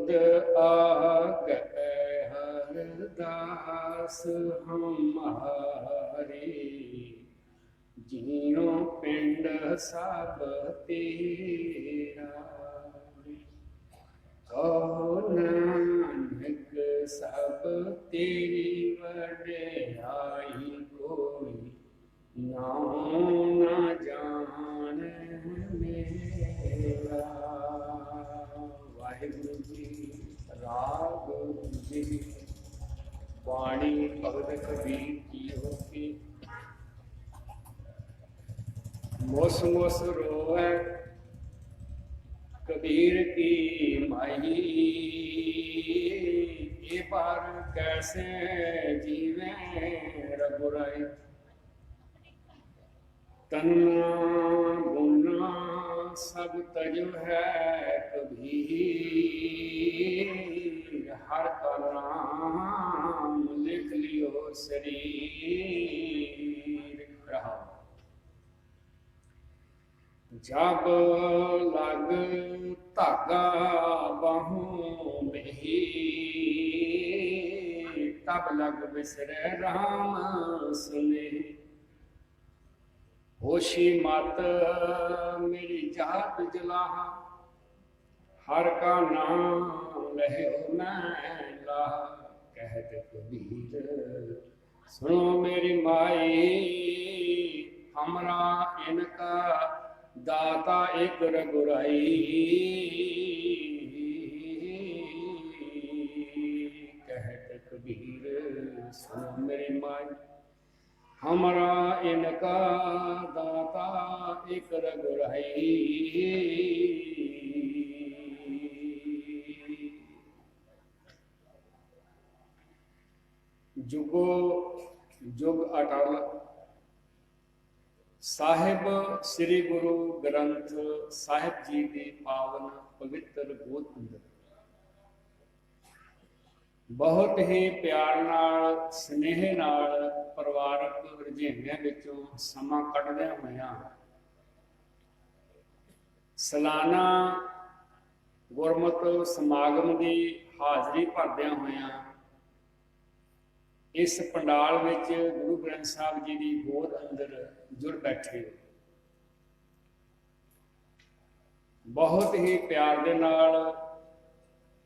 तुद आगए हरदास हमारे, जियो पिंड सब तेरा। कहो नानक सब तेरी वड्याई, कोई नाम न जान मेरा। वाहिगुरु जी राग जी वाणी भगत कबीर की होके। मुस मुस रोए कबीर की माई, ये बार कैसे जीवे रघुराई। तन्ना बुना सब तज है कबीर, हर का नाम लिख लियो शरीर। रहा जब लग धागा बाहों में, तब लग बिसरे राम सुने। होशी मत मेरी जात जलाहा, हर का नाम लहे मैं लाहा। कहत कबीर सुनो मेरी माई, हमरा इनका दाता एक रघुराई। कहत कबीर सुनो मेरी माई, हमरा इनका दाता एक रघुराई। जुगो जुग अटल साहिब श्री गुरु ग्रंथ साहिब जी के पावन पवित्र गोद अंदर बहुत ही प्यार नाल स्नेह नाल परिवारक रजेवियां विचों समा कढ़दे होया सालाना गुरमत समागम की हाज़री भरदे होया इस पंडाल विच गुरु ग्रंथ साहिब जी की गोद अंदर जुड़ बैठे। बहुत ही प्यार दे नाल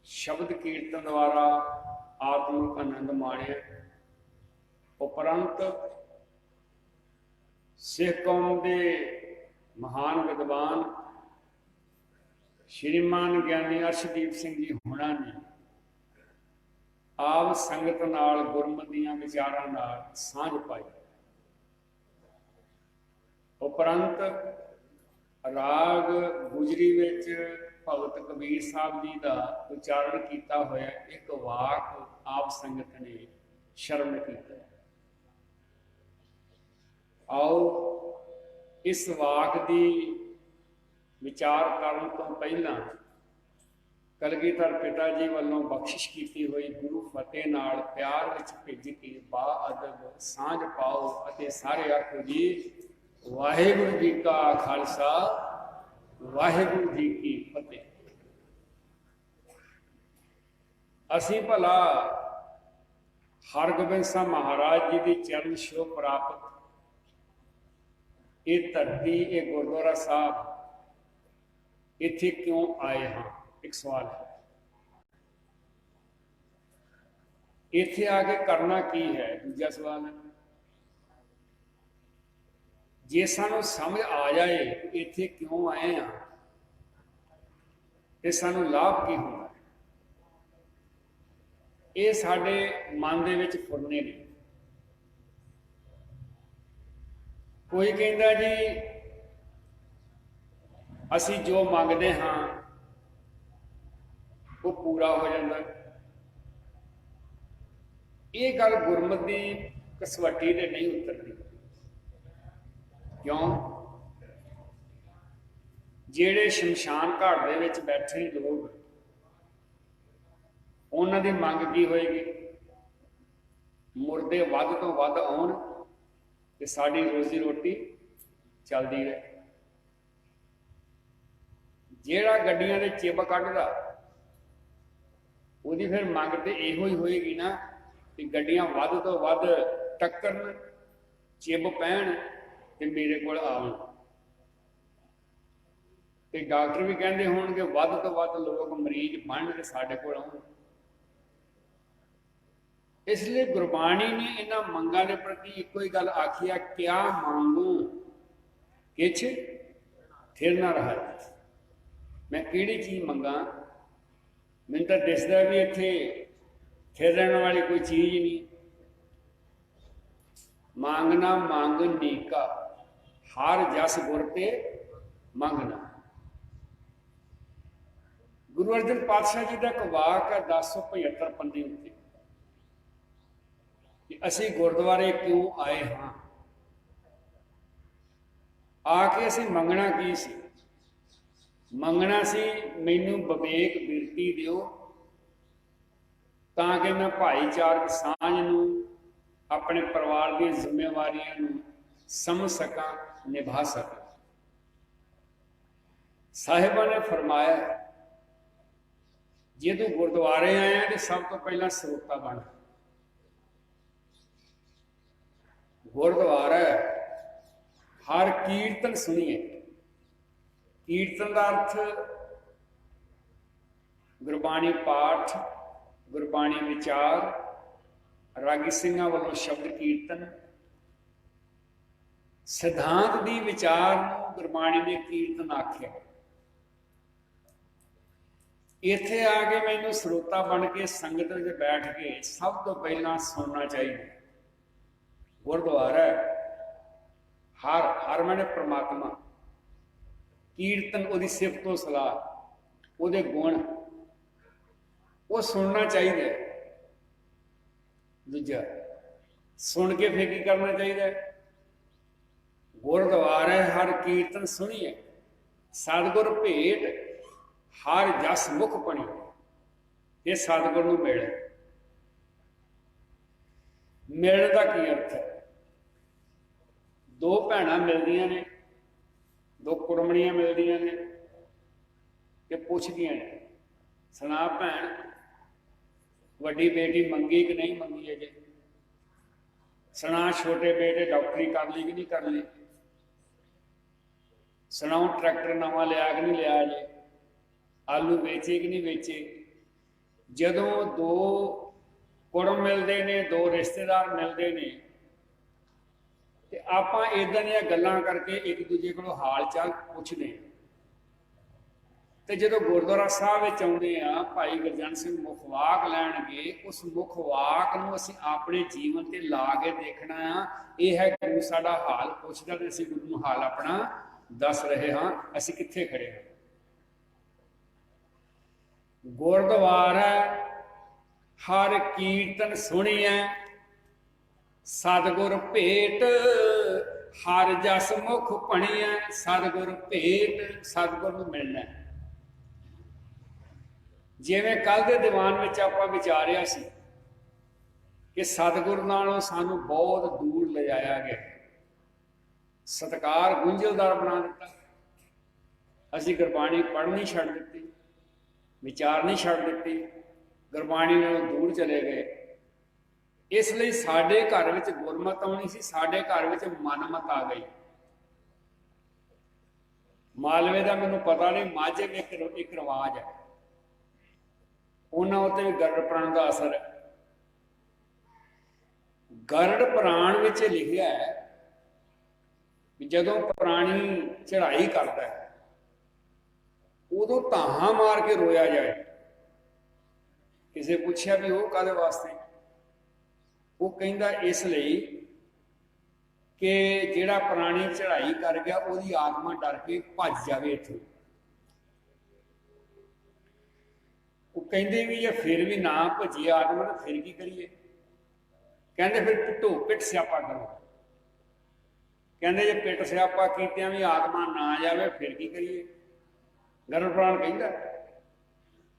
शब्द कीर्तन द्वारा आत्मिक आनंद माणिया। उपरंत सिख कौम के महान विद्वान श्रीमान ज्ञानी अर्शदीप सिंह जी होना ने आप संगत नाल गुरमत दीआं विचारां नाल सांझ पाई। उपरंत राग गुजरी विच भगत कबीर साहब जी का उचारण किया होया एक वाक आप संगत ने शरण किया। आओ इस वाक की विचार करने तो पहला कलगीधर पिता जी वालों बख्शिश की हुई गुरु फतेह नाल प्यार विच भेज के बा अदब सांझ पाओ अते सारे आखो जी वाहिगुरु जी का खालसा वाहिगुरु जी की फतेह। असी भला हरगोबिंद साहब महाराज जी की चरण छो प्राप्त ये धरती ये गुरुद्वारा साहब इत्थे क्यों आए हाँ? एक सवाल है। इत्थे आके करना की है? दूजा सवाल है। जे सानू समझ आ जाए इत्थे क्यों आए हाँ ते सानू लाभ की होना है, ये साडे मन दे विच फुरने ने। कोई कहंदा जी असी जो मंगते हाँ वो पूरा हो जाता। ये गल गुरमत की कसवटी ते नहीं उतरती। क्यों? जेड़े शमशान घाट दे विच बैठे लोग उन्हां दी मंग की होएगी? मुर्दे वध तो वध आउण ते साडी रोजी रोटी चलदी रहे। जेड़ा गड्डियां दे चिब कढदा ਉਹਦੀ ਫਿਰ ਮੰਗ ਤੇ ਇਹੋ ਹੀ ਹੋਏਗੀ ਨਾ ਕਿ ਗੱਡੀਆਂ ਵੱਧ ਤੋਂ ਵੱਧ ਟੱਕਰਨ, ਚਿੱਬ ਪੈਣ ਤੇ ਮੇਰੇ ਕੋਲ ਆਉਣ। ਤੇ ਡਾਕਟਰ ਵੀ ਕਹਿੰਦੇ ਹੋਣਗੇ ਵੱਧ ਤੋਂ ਵੱਧ ਲੋਕ ਮਰੀਜ਼ ਬਣਨ ਤੇ ਸਾਡੇ ਕੋਲ ਆਉਣ। ਇਸ ਲਈ ਗੁਰਬਾਣੀ ਨੇ ਇਹਨਾਂ ਮੰਗਾਂ ਦੇ ਪ੍ਰਤੀ ਇੱਕੋ ਹੀ ਗੱਲ ਆਖੀ ਆ, ਕਿਆ ਮੰਗੂ ਕਿਛ ਥਿਰ ਨਾ ਰਹਾ। ਮੈਂ ਕਿਹੜੀ ਚੀਜ਼ ਮੰਗਾ? ਮੈਨੂੰ ਤਾਂ ਦਿਸਦਾ ਵੀ ਇੱਥੇ ਥਿਰ ਰਹਿਣ ਵਾਲੀ ਕੋਈ ਚੀਜ਼ ਨਹੀਂ। ਮੰਗਣਾ ਮੰਗ ਨੀਕਾ, ਹਰ ਜਸ ਗੁਰ ਤੇ ਮੰਗਣਾ। ਗੁਰੂ ਅਰਜਨ ਪਾਤਸ਼ਾਹ ਜੀ ਦਾ ਇੱਕ ਵਾਕ ਹੈ 1075 ਪੰਨੇ ਉੱਤੇ ਕਿ ਅਸੀਂ ਗੁਰਦੁਆਰੇ ਕਿਉਂ ਆਏ ਹਾਂ। ਆ ਕੇ ਅਸੀਂ ਮੰਗਣਾ ਕੀ ਸੀ? ਮੰਗਣਾ ਸੀ ਮੈਨੂੰ ਵਿਵੇਕ ਬਿਰਤੀ ਦਿਓ ਤਾਂ ਕਿ ਮੈਂ ਭਾਈਚਾਰਕ ਸਾਂਝ ਨੂੰ, ਆਪਣੇ ਪਰਿਵਾਰ ਦੀਆਂ ਜ਼ਿੰਮੇਵਾਰੀਆਂ ਨੂੰ ਸਮਝ ਸਕਾਂ, ਨਿਭਾ ਸਕਾਂ। ਸਾਹਿਬਾਂ ਨੇ ਫਰਮਾਇਆ ਜੇ ਤੂੰ ਗੁਰਦੁਆਰੇ ਆਇਆ ਤੇ ਸਭ ਤੋਂ ਪਹਿਲਾਂ ਸਰੋਤਾ ਬਣ। ਗੁਰਦੁਆਰਾ ਹਰ ਕੀਰਤਨ ਸੁਣੀਏ। ਕੀਰਤਨ ਦਾ ਅਰਥ ਗੁਰਬਾਣੀ ਪਾਠ, ਗੁਰਬਾਣੀ ਵਿਚਾਰ, ਰਾਗੀ ਸਿੰਘਾਂ ਵੱਲੋਂ ਸ਼ਬਦ ਕੀਰਤਨ, ਸਿਧਾਂਤ ਦੀ ਵਿਚਾਰ ਨੂੰ ਗੁਰਬਾਣੀ ਨੇ ਕੀਰਤਨ ਆਖਿਆ। ਇੱਥੇ ਆ ਕੇ ਮੈਨੂੰ ਸਰੋਤਾ ਬਣ ਕੇ ਸੰਗਤ ਵਿੱਚ ਬੈਠ ਕੇ ਸਭ ਤੋਂ ਪਹਿਲਾਂ ਸੁਣਨਾ ਚਾਹੀਦਾ। ਗੁਰਦੁਆਰਾ ਹਰ ਮਾਨੇ ਪ੍ਰਮਾਤਮਾ, ਕੀਰਤਨ ਉਹਦੀ ਸਿਫਤ ਤੋਂ ਸਲਾਹ, ਉਹਦੇ ਗੁਣ, ਉਹ ਸੁਣਨਾ ਚਾਹੀਦਾ। ਦੂਜਾ ਸੁਣ ਕੇ ਫਿਰ ਕੀ ਕਰਨਾ ਚਾਹੀਦਾ? ਗੁਰਦੁਆਰਾ ਹਰ ਕੀਰਤਨ ਸੁਣੀਏ, ਸਤਿਗੁਰ ਭੇਟ ਹਰ ਜਸ ਮੁਖ ਪਣੀ। ਇਹ ਸਤਿਗੁਰ ਨੂੰ ਮਿਲਣ ਦਾ ਕੀ ਅਰਥ ਹੈ? ਦੋ ਭੈਣਾਂ ਮਿਲਦੀਆਂ ਨੇ, ਦੋ ਕੁੜਮਣੀਆਂ ਮਿਲਦੀਆਂ ਨੇ ਤੇ ਪੁੱਛਦੀਆਂ ਨੇ, ਸੁਣਾ ਭੈਣ ਵੱਡੀ ਬੇਟੀ ਮੰਗੀ ਕਿ ਨਹੀਂ ਮੰਗੀ ਅਜੇ? ਸੁਣਾ ਛੋਟੇ ਬੇਟੇ ਡਾਕਟਰੀ ਕਰ ਲਈ ਕਿ ਨਹੀਂ ਕਰ ਲਈ? ਸੁਣਾਓ ਟਰੈਕਟਰ ਨਵਾਂ ਲਿਆ ਕਿ ਨਹੀਂ ਲਿਆ ਅਜੇ? ਆਲੂ ਵੇਚੇ ਕਿ ਨਹੀਂ ਵੇਚੇ? ਜਦੋਂ ਦੋ ਕੁੜਮ ਮਿਲਦੇ ਨੇ, ਦੋ ਰਿਸ਼ਤੇਦਾਰ ਮਿਲਦੇ ਨੇ ਤੇ ਆਪਾਂ ਇਦਾਂ ਦੀਆਂ ਗੱਲਾਂ ਕਰਕੇ ਇੱਕ ਦੂਜੇ ਕੋਲੋਂ ਹਾਲ ਚਾਲ ਪੁੱਛਦੇ ਹਾਂ। ਤੇ ਜਦੋਂ ਗੁਰਦੁਆਰਾ ਸਾਹਿਬ ਵਿੱਚ ਆਉਂਦੇ ਆ, ਭਾਈ ਗੁਰਜੰਟ ਸਿੰਘ ਮੁਖਵਾਕ ਲੈਣਗੇ, ਉਸ ਮੁਖਵਾਕ ਨੂੰ ਅਸੀਂ ਆਪਣੇ ਜੀਵਨ ਤੇ ਲਾ ਕੇ ਦੇਖਣਾ ਆ। ਇਹ ਹੈ ਗੁਰੂ ਸਾਡਾ ਹਾਲ ਪੁੱਛਦਾ ਤੇ ਅਸੀਂ ਗੁਰੂ ਨੂੰ ਹਾਲ ਆਪਣਾ ਦੱਸ ਰਹੇ ਹਾਂ, ਅਸੀਂ ਕਿੱਥੇ ਖੜੇ ਹਾਂ। ਗੁਰਦੁਆਰਾ ਹਰ ਕੀਰਤਨ ਸੁਣੀਐ, ਸਤਿਗੁਰ ਭੇਟ ਹਰ ਜਸ ਮੁਖ ਪਣੀਐ। ਸਤਿਗੁਰ ਭੇਟ, ਸਤਿਗੁਰ ਨੂੰ ਮਿਲਣਾ। ਜਿਵੇਂ ਕੱਲ ਦੇ ਦੀਵਾਨ ਵਿੱਚ ਆਪਾਂ ਵਿਚਾਰਿਆ ਸੀ ਕਿ ਸਤਿਗੁਰ ਨਾਲੋਂ ਸਾਨੂੰ ਬਹੁਤ ਦੂਰ ਲਿਜਾਇਆ ਗਿਆ, ਸਤਿਕਾਰ ਗੁੰਝਲਦਾਰ ਬਣਾ ਦਿੱਤਾ। ਅਸੀਂ ਗੁਰਬਾਣੀ ਪੜ੍ਹਨੀ ਛੱਡ ਦਿੱਤੀ, ਵਿਚਾਰਨੀ ਛੱਡ ਦਿੱਤੀ, ਗੁਰਬਾਣੀ ਨਾਲੋਂ ਦੂਰ ਚਲੇ ਗਏ। ਇਸ ਲਈ ਸਾਡੇ ਘਰ ਵਿੱਚ ਗੁਰਮਤ ਆਉਣੀ ਸੀ, ਸਾਡੇ ਘਰ ਵਿੱਚ ਮਨਮਤ ਆ ਗਈ। ਮਾਲਵੇ ਦਾ ਮੈਨੂੰ ਪਤਾ ਨਹੀਂ, ਮਾਝੇ ਵਿੱਚ ਇੱਕ ਰਿਵਾਜ ਹੈ, ਉਹਨਾਂ ਉੱਤੇ ਵੀ ਗਰੜ ਪ੍ਰਾਣ ਦਾ ਅਸਰ ਹੈ। ਗਰੜ ਪ੍ਰਾਣ ਵਿੱਚ ਲਿਖਿਆ ਹੈ ਕਿ ਜਦੋਂ ਪ੍ਰਾਣੀ ਚੜ੍ਹਾਈ ਕਰਦਾ ਹੈ ਉਦੋਂ ਧਾਹਾਂ ਮਾਰ ਕੇ ਰੋਇਆ ਜਾਏ। ਕਿਸੇ ਪੁੱਛਿਆ ਵੀ ਉਹ ਕਾਹਦੇ ਵਾਸਤੇ? ਉਹ ਕਹਿੰਦਾ ਇਸ ਲਈ ਕਿ ਜਿਹੜਾ ਪ੍ਰਾਣੀ ਚੜ੍ਹਾਈ ਕਰ ਗਿਆ ਉਹਦੀ ਆਤਮਾ ਡਰ ਕੇ ਭੱਜ ਜਾਵੇ ਇੱਥੋਂ। ਉਹ ਕਹਿੰਦੇ ਵੀ ਜੇ ਫਿਰ ਵੀ ਨਾ ਭੱਜੀ ਆਤਮਾ ਤਾਂ ਫਿਰ ਕੀ ਕਰੀਏ? ਕਹਿੰਦੇ ਫਿਰ ਪਿੱਟੋ ਪਿੱਟ ਸਿਆਪਾ ਕਰੋ। ਕਹਿੰਦੇ ਜੇ ਪਿੱਟ ਸਿਆਪਾ ਕੀਤਿਆਂ ਵੀ ਆਤਮਾ ਨਾ ਜਾਵੇ ਫਿਰ ਕੀ ਕਰੀਏ? ਗਰੜ ਪ੍ਰਾਣ ਕਹਿੰਦਾ,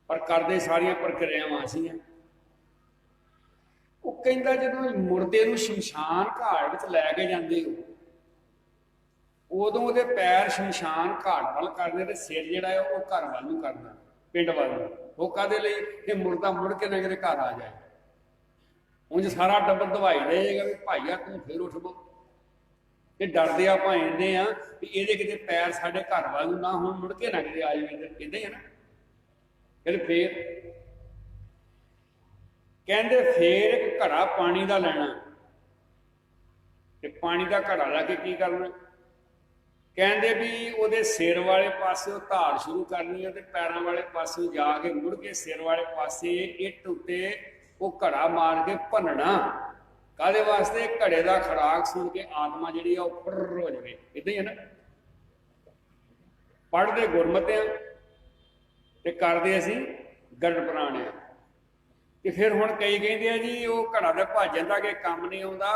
ਪਰ ਕਰਦੇ ਸਾਰੀਆਂ ਪ੍ਰਕਿਰਿਆਵਾਂ ਅਸੀਂ। ਉਹ ਕਹਿੰਦਾ ਜਦੋਂ ਮੁਰਦੇ ਨੂੰ ਸ਼ਮਸ਼ਾਨ ਘਾਟ ਵਿੱਚ ਲੈ ਕੇ ਜਾਂਦੇ ਹੋ ਉਦੋਂ ਉਹਦੇ ਪੈਰ ਸ਼ਮਸ਼ਾਨ ਘਾਟ ਵੱਲ ਕਰਨੇ ਤੇ ਸਿਰ ਜਿਹੜਾ ਹੈ ਉਹ ਘਰ ਵੱਲ ਨੂੰ ਕਰਨਾ। पिंड वाल वो कादे लिए कि मुड़दा मुड़ के ना कि घर आ जाए। ਉਂਝ सारा टब्बर दवाई देगा भी भाईया तू फिर उठ बो कि डरते आप इन्ने आ भी ये कि पैर साढ़े घर वाल ना हो मुड़ के ना कि आ जाए इधर इदा ही है ना। फिर कहते फिर एक घड़ा पानी का लेना ते पानी का घड़ा लैके की करना कहते भी वो सिर वाले पासों धार शुरू करनी है तो पैरों वाले पासों जाके मुड़ के सिर वाले पासे इट उत्ते वो घड़ा मार के भनना कादे वास्ते घड़े का खड़ाक सुन के आत्मा जी फुर हो जाए इदा ही है ना। पढ़ते गुरमत ते करते असी गरड़ पुराण आ ते फिर हुण कई कहते हैं जी वो घड़ा दे भाजन का कि काम नहीं आता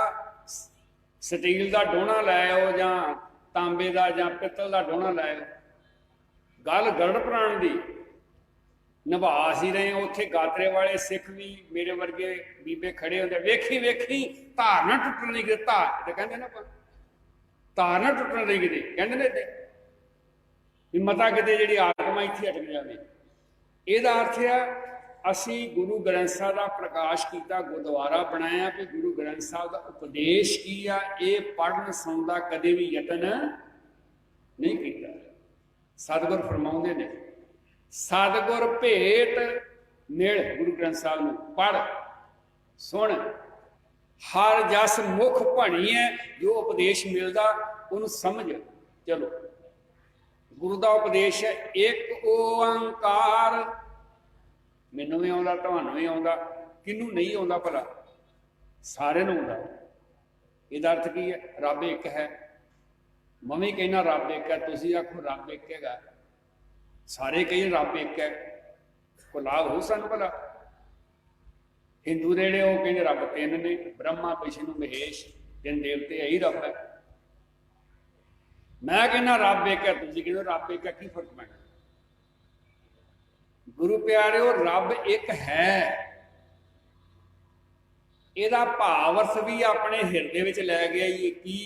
स्टील का डोना लै आओ जां तांबे का जां पित्तल का डोना लै आओ। गल गरड़ पुराण की निभा सी रहे उत्थे गात्रे वाले सिख भी मेरे वर्गे बीबे खड़े होंगे वेखी वेखी धार ना टुटन नहीं कि धार तो कहते ना धार ना टुटन नहीं कि कहते ने भी मता किते जी आत्मा इत्थे अटक जाए। यदा अर्थ है असी गुरु ग्रंथ साहब का प्रकाश किया गुरुद्वारा बनाया भी गुरु ग्रंथ साहब का उपदेश की आ ये पढ़न सुन का कदे भी यतन नहीं किया। सतगुर फरमाउंदे ने सतगुर भेट मिल गुरु ग्रंथ साहब में पढ़ सुन हर जस मुख भणी है जो उपदेश मिलता उन्होंने समझ। चलो गुरु का उपदेश है एक ओंकार मैनू भी आता तुहानू भी आता किनू नहीं आता भला सारे आता। इसका अर्थ की है रब एक है मैं भी कहना रब एक है तुसीं आखो रब एक है सारे कही रब एक है को लाभ हो सन भला। हिंदू जेडे वो कहते रब तीन ने ब्रह्मा विष्णु महेश तीन देवते यही रब है। मैं कहना रब एक है तुसीं कहते रब एक है की फर्क पैना। गुरु प्यारिओ रब एक है यदा भाव अर्थ भी अपने हिरदे विच लै गया कि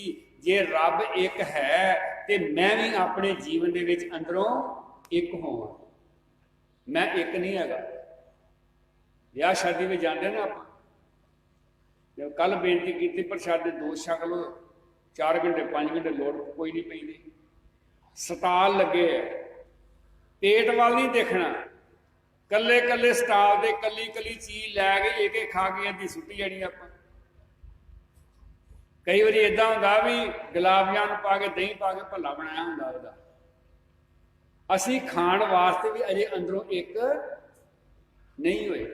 जे रब एक है तो मैं भी अपने जीवन दे विच अंदरों एक होवां। मैं एक नहीं है ब्याह शादी में जाते ना आप जब कल बेनती की प्रशादे दो छक लो 4 घंटे 5 घंटे लोड़ कोई नहीं पैंदी स्टाल लगे पेट वाल नहीं देखना कल्ले कल्ले स्टाल दे कली कली चीज लै गए एक खा के अद्धी सुट्टी जानी आप। कई बार इदा होंदा भी गुलाब जामुन पा के दही पा के भला बनाया होंदा उहदा असी खाण वास्ते भी अजे अंदरों एक नहीं होए।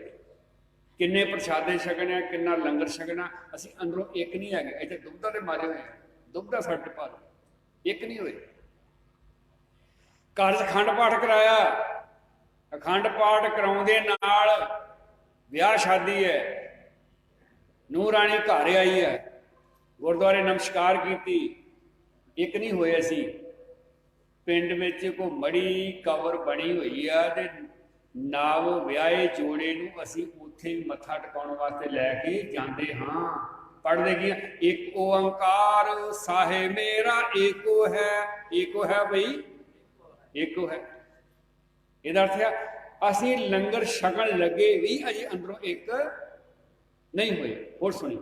किन्ने प्रशादे छकने किन्ना लंगर छकना असी अंदरों एक नहीं है इतने दुग्धा के मारे हुए दुग्धा सट पा एक नहीं होए। घर अखंड पाठ कराया अखंड पाठ कराउंदे नाल ब्याह शादी है नूह राणी घर आई है गुरुद्वारे नमस्कार की एक नहीं होए। असी पिंड में को मड़ी कवर बनी हुई है ते नाव ब्याहे जोड़े नूं असी उत्थे मत्था टिकाउण वास्ते लैके जांदे हाँ पढ़दे की एक ओंकार साहे मेरा एको है भाई एको है। इहदा अर्थ है असी लंगर छकण लगे भी अजे अंदरों एक नहीं हुए। और सुनी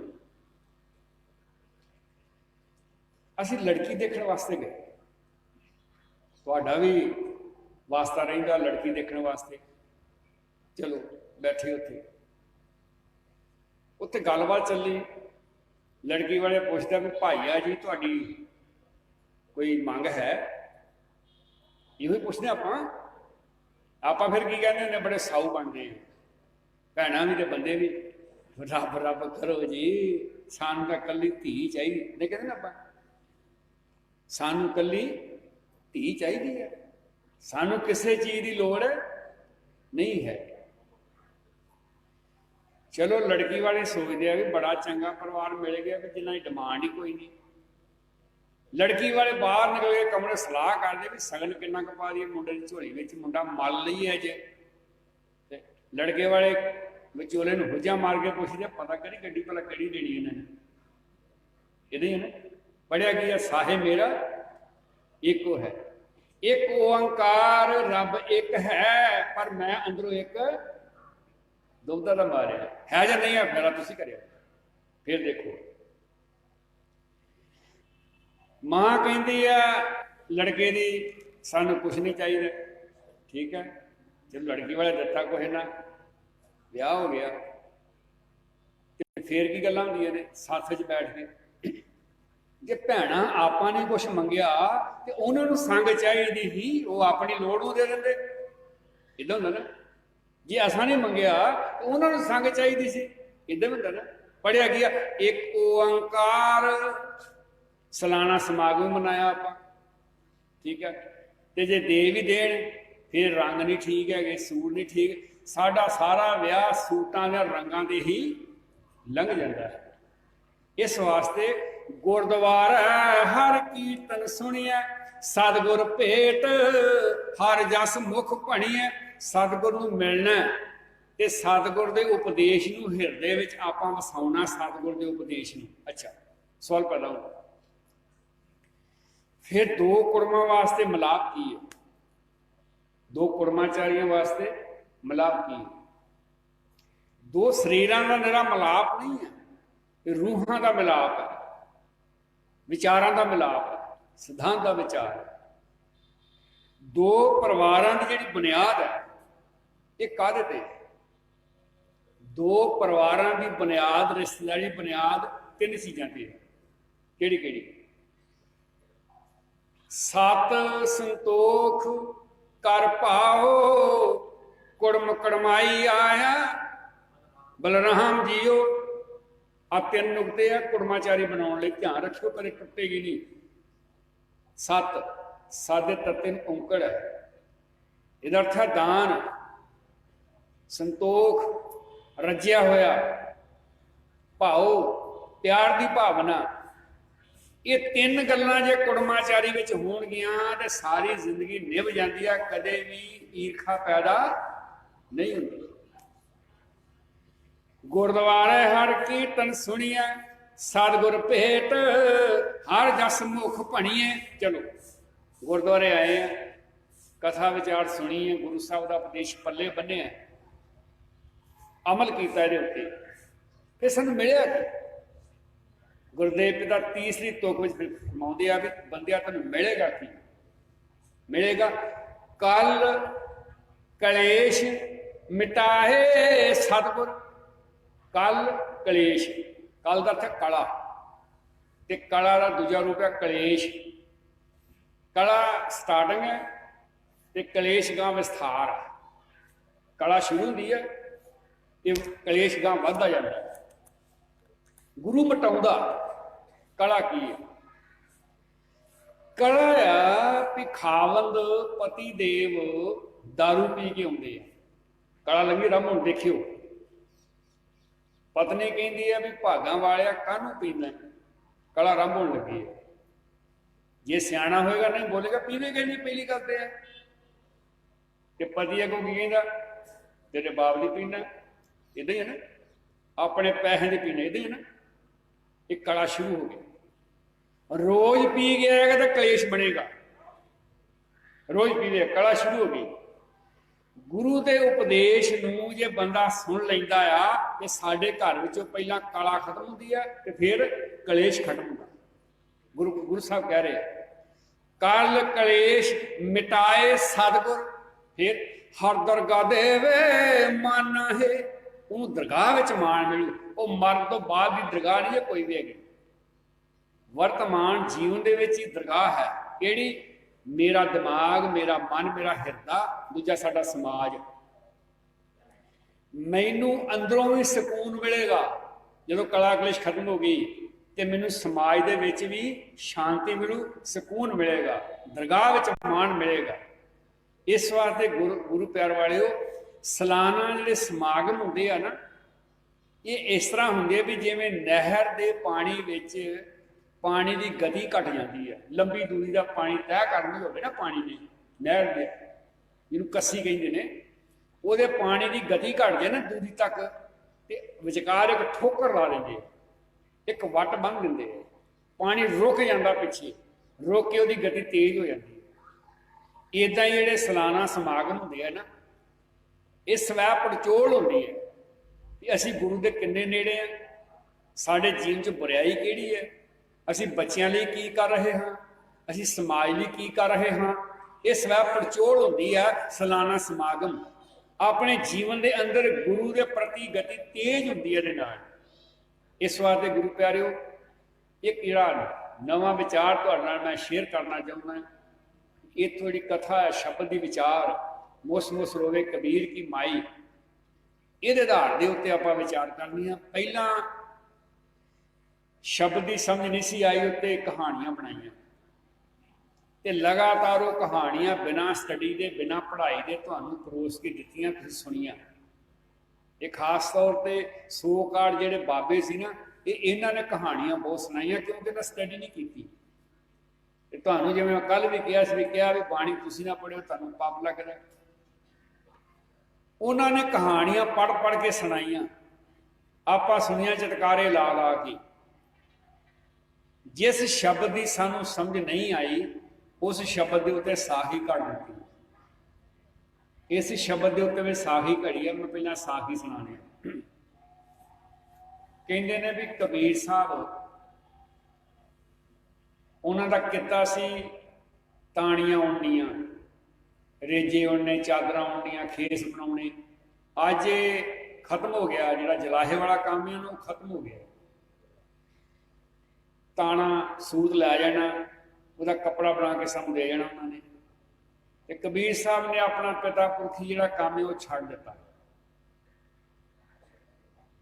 असी लड़की देखने वास्ते गए तुहाडा भी वास्ता रहिंदा लड़की देखने वास्ते चलो बैठे उत्थे उत्थे गलबात चली लड़की वाले पूछता भी भाईया जी तुहाडी कोई मंग है इहो पूछते आप फिर की कहते हैं बड़े साऊ बनते हैं भैणा भी तो बंदे भी रब रब करो जी सानू तो कली धी चाहिए नहीं कहते ना आप सानू कली धी चाहिए है सानू किसी चीज की लोड़ नहीं है। चलो लड़की वाले सोचते हैं भी बड़ा चंगा परिवार मिल गया भी जिन्हें डिमांड ही कोई नहीं। लड़की वाले बाहर निकल के कमरे सलाह करते भी सगन किन्ना क पा दिए मुंडे की झोली में मुंडा मल ली है जे लड़के वाले विचोले हुजा मार के पूछते पता करी गड्डी भला कड़ी देनी इन्होंने इदा ही है ना। पढ़िया कि साहे मेरा एको है एक ओंकार रब एक है, पर मैं अंदरों एक दुबदा दा मारिया है या नहीं है, मेरा तुसी करियो। फिर देखो मां कहती है लड़के की सानू कुछ नहीं चाहिए, ठीक है चलो लड़की वाले दत्ता कुछ ना, ब्याह हो गया फिर की गल्लां होंदियां ने साथ च बैठ के। जे भैणां आपां ने कुछ मंगिया तो उन्होंने संग चाहिदी ही, वो अपनी लोड़ नूं दे दिंदे, इदां हुंदा ना। जे असां नहीं मंगिया तो उन्होंने संग चाहिदी सी, इदां हुंदा ना। पढ़िया गया एक ओंकार, सालाना समागम मनाया आपां, ठीक है। तो जे दे भी देण फिर रंग नहीं ठीक है, सूट नहीं ठीक, साडा सारा विआह सूटां दे रंगां दे ही लंघ जाता है। इस वास्ते गुरद्वारा हर कीर्तन सुनिए, सतगुर भेट हर जस मुख भणिए। सतगुर नूं मिलना ते सतगुर दे उपदेश नूं हिरदे विच आपां वसाउणा, सतगुर दे उपदेश नूं। अच्छा सवाल पैदा होगा फिर दो कुड़मां वास्ते मिलाप की है, दो कुड़माचारियों वास्ते मिलाप की है। दो शरीरां का निरा मिलाप नहीं है, रूहां का मिलाप है, विचारां का मिलाप है, सिद्धांत का विचार है। दो परिवारां की जिहड़ी बुनियाद है ये काहदे ते? दो परिवारां की बुनियाद, रिश्तेदारी बुनियाद तीन चीज़ां ते है। किहड़ी किहड़ी? सत संतोख कर पाओ, कुड़म कड़माई आया बलराम जीओ। आ तीन नुकते है कुड़माचारी बनाने लई, ध्यान रखियो कदे टुटेगी नहीं। सत सादे तत्ते औंकड़ है, इहदा अर्थ है दान। संतोख रज्या होया, भाओ प्यार की भावना। ये तीन गल्लां जे कुड़माचारी विच होणगियां ते सारी जिंदगी निभ जाती है, कदे भी ईर्खा पैदा नहीं होती। गुरद्वारे हर कीर्तन सुनिए, सतगुर भेट हर जस मुख भणिए। चलो गुरद्वारे आए हैं, कथा विचार सुनी है, गुरु साहब का उपदेश पल्ले बन्ने, अमल किया ये उत्ते, फिर सानू मिलिया कि गुरदेव पिता तीसरी तुक में फरमाउंदे आ भी बंदिया तेन मिलेगा कि मिलेगा कल कलेश मिटाए सतगुर। कल कलेश, कल का अर्थ कला, ते कला का दूजा रूप है कलेश। कला स्टार्टिंग है ते कलेश गां विस्तार। कला शुरू होती है ते कलेश गां वधदा जाता है। गुरु मटाउंदा कला की है? कला आ भी खावंद पति देव दारू पी के आउंदे आ, कला लगी रम हुण देखियो। पत्नी कहती है भी भागां वालिया काहनूं पींदा, कला रंभ होने लगी है। जे सियाणा होएगा नहीं बोलेगा पीवेगा नहीं, पहली करते हैं कि पति अगों की कहता तेरे बाप की पीना, इदा ही है ना, अपने पैसे की पीना, इदा ही है ना। एक कला शुरू हो गई, रोज पी गया तो कलेश बनेगा, रोज पीवे कला शुरू हो गई। गुरु के उपदेश नूं जे बंदा सुन लैंदा आ कि साडे घर विचों पहला कला खत्म होती है तो फिर कलेश खत्म होता। गुरु साहब कह रहे कल कलेश मिटाए सतगुर, फिर हर दरगाह देवे मन है। उन्होंने दरगाह विच मान मिलू, वो मरण तो बाद की दरगाह नहीं है कोई भी है, वर्तमान जीवन दे विच ही दरगाह है। किहड़ी? मेरा दिमाग, मेरा मन, मेरा हिरदा, दूजा साडा समाज। मैनू अंदरों भी सुकून मिलेगा जो कला कलेश खत्म हो गई, तो मैनू समाज दे विच भी शांति मिलू, सुकून मिलेगा, दरगाह विच मान मिलेगा। इस वास्ते गुरु प्यार वालिओ सालाना जिहड़े समागम हुंदे आ ना, ये इस तरह होंगे भी जिवें नहर के पानी विच पानी की गति घट जाती है। लंबी दूरी का पानी तय करनी हो ना, पानी ने नहर के जिन्होंने कस्सी कहते हैं, वो पानी की गति घट जाए ना दूरी तक, तो विचकार एक ठोकर ला देंगे, एक वट बन देंगे, पानी रुक जाता पिछे, रुक के उसकी गति तेज हो जाती है। इदां ही जिहड़े सालाना समागम हुंदे आ ना, ये स्वै पड़चोल होंदी है कि असीं गुरु दे किन्ने नेड़े आ, साडे जीवन च बुराई किहड़ी है, असीं बच्चिआं लई की कर रहे हाँ, असीं समाज लई की कर रहे हाँ। ये स्वै पड़चोल होंदी है सालाना समागम। अपने जीवन के अंदर गुरु के प्रति गति तेज होंदी है नाल। इस वास्ते गुरु प्यारिओ एक जिहड़ा नवा विचार तुहाडे नाल मैं शेयर करना चाहुंदा। इत्थों जिहड़ी कथा है शब्द की विचार, मुस मुस रोवे कबीर की माई, इहदे आधार के उत्ते आपां विचार करनी आ। पहला शब्द की समझ नहीं सी आई, उत्ते कहानियां बनाईयां ते लगातार वो कहानियां बिना स्टडी के बिना पढ़ाई के तुहानूं परोस के दित्तियां, तुसीं सुणियां। ये खास तौर पर सो कार्ड जिहड़े बाबे सी ना, ये इन्हां ने कहानियां बहुत सुनाइयां क्योंकि इन्हां स्टडी नहीं की। तुहानूं जिवें मैं कल भी कहा भी बाणी तुसीं ना पढ़िओ तुहानूं पाप लगदा। उन्होंने कहानियां पढ़ पढ़ के सुनाइयां, आपां सुनिया चटकारे ला ला के। जिस शब्द की सानूं समझ नहीं आई उस शब्द के उत्ते साही घड़ दी। इस शब्द के उत्ते मैं साही घड़ी है, मैं पहला साही सुनाने। कहते ने भी कबीर साहब उन्हों का किता सी ताणियां उन्नियां, रेजे उन्ने, चादर उन्नियां, खेस बनाने। अज खत्म हो गया, जिहड़ा जलाहे वाला काम है वो खत्म हो गया। ताना सूत लै जाना, उसका कपड़ा बना के सानूं दे जाना उन्होंने। ते कबीर साहब ने अपना पिता पुरखी जिहड़ा काम है वो छड्ड दिता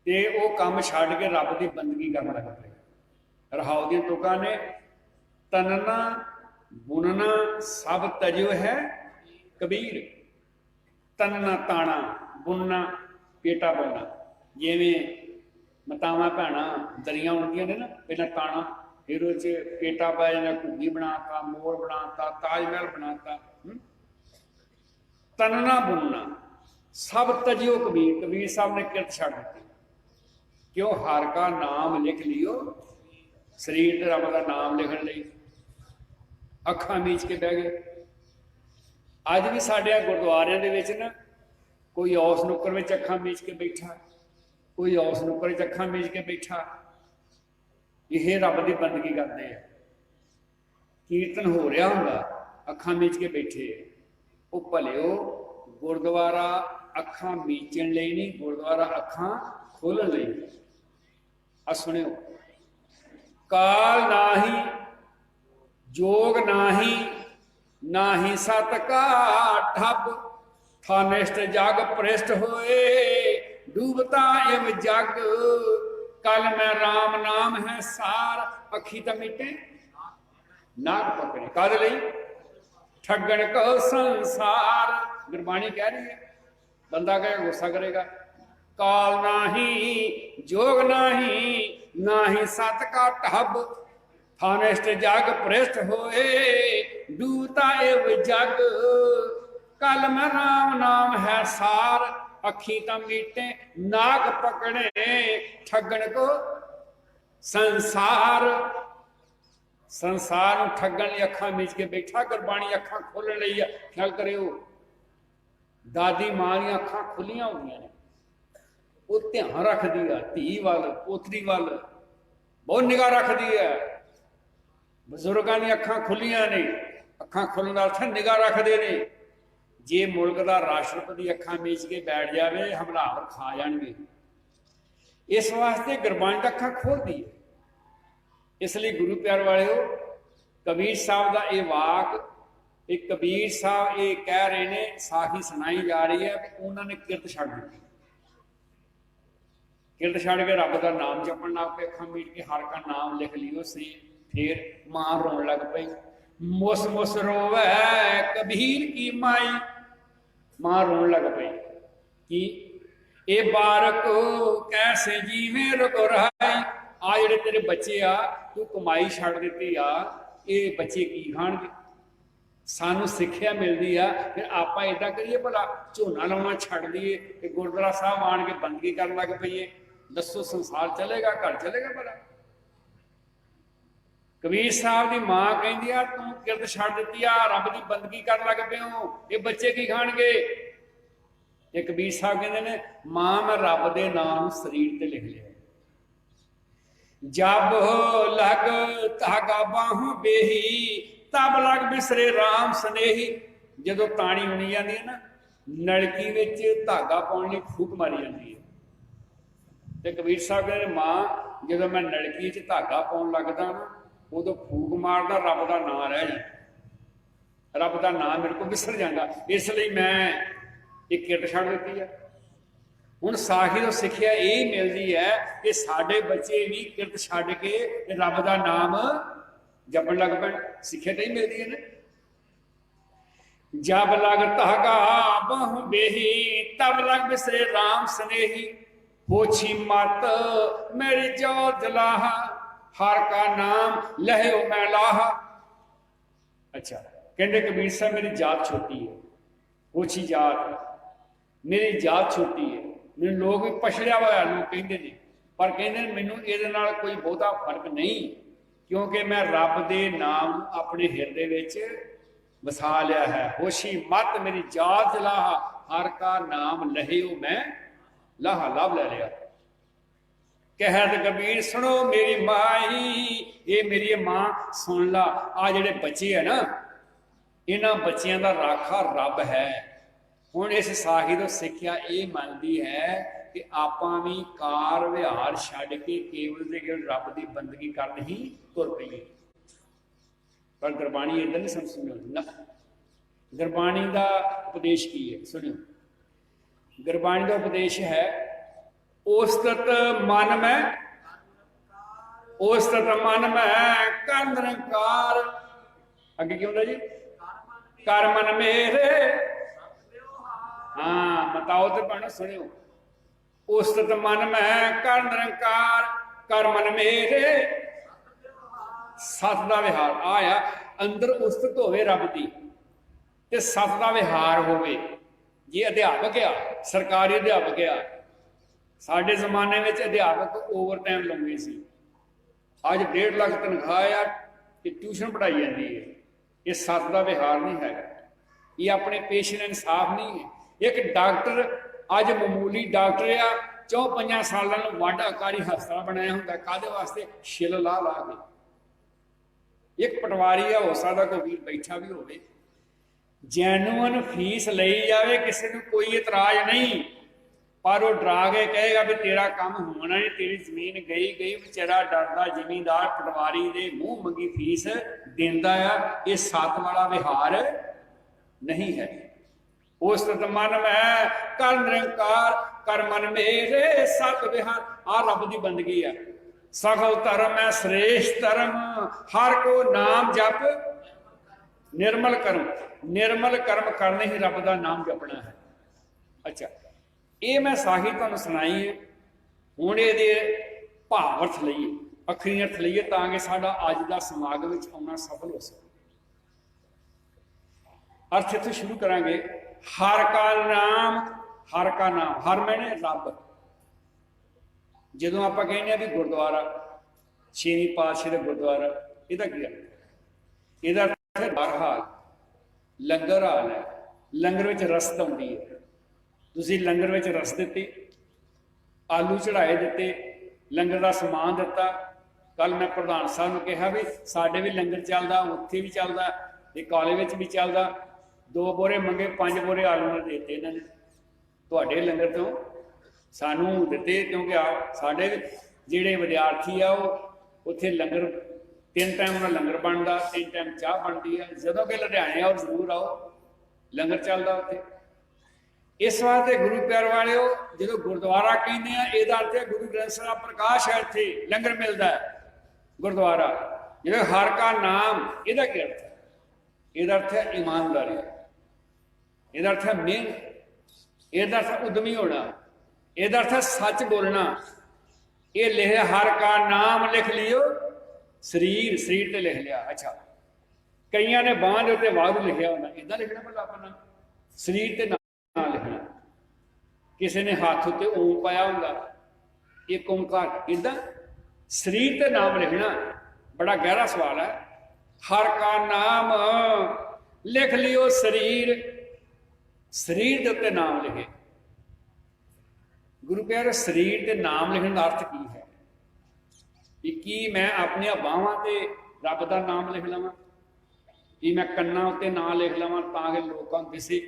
ते वो काम छड्ड के रब की बंदगी करन लग पे। रहाओ दी तुकां ने तनना बुनना सब तजो है कबीर। तनना ताना, बुनना पेटा बुनना। जिवें मतावां भैणां दरियां उड़दियां ने ना, पहला ताना फिर उस पेटा पाया जाना, घुग्गी बनाता, मोर बनाता, ताजमहल बनाता। तनना बुनना सब तजियो कबीर। कबीर साहब ने किरत छड्ड दी। क्यों? हर का नाम लिख लियो, शरीर रब का नाम लिखण लई अखां मीच के बह गए। अज भी साडे गुरुद्वारियां दे विच ना कोई औस नुक्कड़ विच अखां मीच के बैठा, कोई औस नुक्कड़ विच अखां मीच के बैठा। यह रब की बंदगी करते हैं। कीर्तन हो रहा होंदा, अखां मीच के बैठे। वो भलिओ गुरुद्वारा अखां मीचण लई नहीं, गुरुद्वारा अखां खोलण लई। आ सुनिओ, काल नाही, जोग नाही, नाही सत का ठब, थानिष्ठ जग पृष्ठ होए, डूबता इव जग, कल मैं राम नाम है सार, अखी तो मिटे नाग पकड़े। कद लई? ठगण को संसार। गुरबाणी कह रही है, बंदा कहेगा गुस्सा करेगा। काल नाही, जोग नाही, नाही सत का ठब, थानिष्ठ जग पृष्ठ होए, डूबता एव जग, कल मैं राम नाम है सार, अखी तो मीटे नाग पकड़े, ठगण को संसार। संसार ठगण लई अखां मीच के बैठा, गुरबाणी अखां खोलण लई है। ख्याल करियो, दादी मां दी अखां खुलियां होंदियां ने, वो ध्यान रखदी है धी वाल, पोतरी वाल बहुत निगाह रखदी है। बजुर्गों दी अखां खुलियां ने, अखां खुलण दा अर्थ निगाह रखदे ने। जे मुल्क का राष्ट्रपति अखां मीच के बैठ जाए, हमलावर खा जाएंगे। इस वास्ते गुरबाणी दी अखां खोलदी है। इसलिए गुरु प्यार वाले कबीर साहब का यह वाक, एक कबीर साहब ये कह रहे हैं, साही सुनाई जा रही है कि उन्होंने किरत छड्ड दी। किरत छड्ड के रब का नाम जपन लग पे, अखां मीट के हर का नाम लिख लियो सी। फिर मां रोन लग पई, मुस मुस रोवे कबीर की माई। मां रोन लग पई कि ए बारक कैसे जीवे रुको रहाई। आ जिहड़े तेरे बच्चे आ, तू कमाई छड्ड दित्ती आ, ये बच्चे की खाणगे? सानू सिक्ख्या मिलती है। फिर आप इदा करिए भला झोना लाउणा छड्ड दईए कि गुरुद्वारा साहब आण के बंदगी करन लग पईए? दसो संसार चलेगा, घर चलेगा भला? कबीर साहब की मां कहती आ तू किरत छड़ दी आ, रब की बंदगी कर लग पे हो, ये बच्चे की खाणगे। ये कबीर साहब कहते ने मां मैं रब के नाम शरीर ते लिख लिया। जब लग धागा बाहों बेही तब लग बिसरे राम स्नेही। जो ताणी उनी जाती है ना, नलकी में धागा पाने फूक मारी जाती है। तो कबीर साहब कहते मां जो मैं नलकी च धागा पाउन लगदा ना, उदों फूक मारदा रब का नाम रह जाता, रब का नाम मेरे को विसर जाता। इसलिए मैं एक किरत छड़ दी है। हुण साखी तो सिक्ख्या यही मिलती है कि साडे बच्चे भी किरत छड्ड के रब का नाम जपन लग पैण। सिक्ख्या तो ही मिलती है ना। जब लग धागा बाहों बेही तब लग बिसरे राम स्नेही। होछी मत मेरी जो जलाहा हर का नाम लहे मैं लाहा। अच्छा कहते कबीर साहब मेरी जात छोटी है, ओछी जात, मेरी जात छोटी है, मैनूं लोग भी पछड़िया होया लोग कहते हैं, पर कहते मैनूं इहदे नाल कोई बहुता फर्क नहीं, क्योंकि मैं रब दे नाम अपने हिरदे विच वसा लिया है। होशी मत मेरी जात लाहा हर का नाम लहे मैं लाहा, लाभ ले लिया। कहत कबीर सुनो मेरी माई, ये मेरी मां सुन ला। आ जिहड़े बच्चे है ना, इन्हां बच्चियां दा राखा रब है। हुण इस साखी तो सिक्ख्या ये मिलती है कि आपां भी कार विहार छड्ड के केवल ते केवल रब की बंदगी करन ही तुर पईए। पर गुरबाणी इदां नहीं समझ ना। गुरबाणी का उपदेश की है सुनियो। गुरबाणी का उपदेश है ओस्तत मन में, ओस्तत मन में कर निरंकार। अगे क्यों होता जी? कर मन मेरे, हाँ बताओ तो भैनों सुनियो। उस्तत मन में कर निरंकार, कर मन मेरे सत का विहार। आया अंदर उस्तत होवे रब दी ते सत का विहार होवे। ये अध्यापक आ, सरकारी अध्यापक आ। साडे जमाने में अध्यापक ओवर टाइम लाउंदे सी। अज 1.5 लाख तनख्वाह आ ते ट्यूशन पढ़ाई जाती है। ये सत का विहार नहीं है, ये अपने पेशे का इंसाफ नहीं है। एक डॉक्टर अज मामूली डॉक्टर आ, 4-5 सालों वाढाकारी हस्पताल बनाया होंगे काहदे वास्ते? छिल ला ला के। एक पटवारी आ, हो सकता कोई वीर बैठा भी होवे, जैनुअन फीस लई जावे, किसी को कोई इतराज नहीं, पर वो डरा के कहेगा भी तेरा काम होना नहीं, तेरी जमीन गई गई। बेचारा डरदा जिमींदार पटवारी दे मूँह मंगी फीस देंदा आ। ये सत वाला विहार नहीं है। उस मन में कर निरंकार, कर मन मेरे सत विहार। आ रब की बंदगी है। सगल धर्म है श्रेष्ठ धर्म, हर को नाम जप निर्मल कर्म। निर्मल कर्म करने ही रब का नाम जपना है। अच्छा ये मैं साही तुहानूं सुनाई है। हुण इहदे भाव अर्थ लईए, अखरी अर्थ लईए, तां कि साडा अज दा समागम विच आउणा सफल हो सके। अर्थ इत्थों शुरू करांगे। हर का नाम, हर का नाम, हर मैंने रब। जदों आपां कहने भी गुरुद्वारा, 6वीं पातशाही का गुरुद्वारा, इहदा की अर्थ है? इहदा अर्थ है बहरहाल लंगर हाल है। लंगर विच रसद आउंदी है। तुसीं लंगर विच रस दिते, आलू चढ़ाए दिते, लंगर का समान दिता। कल मैं प्रधान साहब नूं कहा भी साडे भी लंगर चलदा, उत्थे भी चलदा, ये कॉलेज विच भी चलदा। 2 बोरे मंगे, 5 बोरे आलू ने देते इन्होंने। तुहाडे लंगर तो सानू दिते, क्योंकि साडे जिहड़े विद्यार्थी आ उत्थे लंगर 3 टाइम उन्हां लंगर बनदा, 3 टाइम चाह बनती है। जदों कि लुधियाणे आओ जरूर आओ, लंगर चलदा उत्थे। इस वास्ते गुरु प्यार वाले जो गुरुद्वारा कहते हैं, यदा अर्थ है गुरु ग्रंथ साहिब प्रकाश है, इत्थे लंगर मिलता है गुरुद्वारा। जो हर का नाम, यदा क्या अर्थ है? यदा अर्थ है ईमानदारी, यदा अर्थ है मेहनत, यदा अर्थ है उद्यमी होना, यदा अर्थ है सच बोलना। ये लिखे हर का नाम लिख लियो, शरीर शरीर ते लिख लिया। अच्छा कईयां ने बांह के उत्ते वाहगुरू लिखिया होना, इदा लिखना भला अपना शरीर ते ना लिखना। किसी ने हाथ उत्ते ओम पाया होगा, एक ओंकार, इदा शरीर ते नाम लिखना बड़ा गहरा सवाल है। हर का नाम लिख लियो शरीर, शरीर के उत्ते नाम लिखे। गुरु प्यारे शरीर के नाम लिखने का अर्थ की है कि मैं अपनिया बाहां ते रब का नाम लिख लवां, कि मैं कन्ना उत्ते नाम लिख लवां ताकि लोगों को दिसे।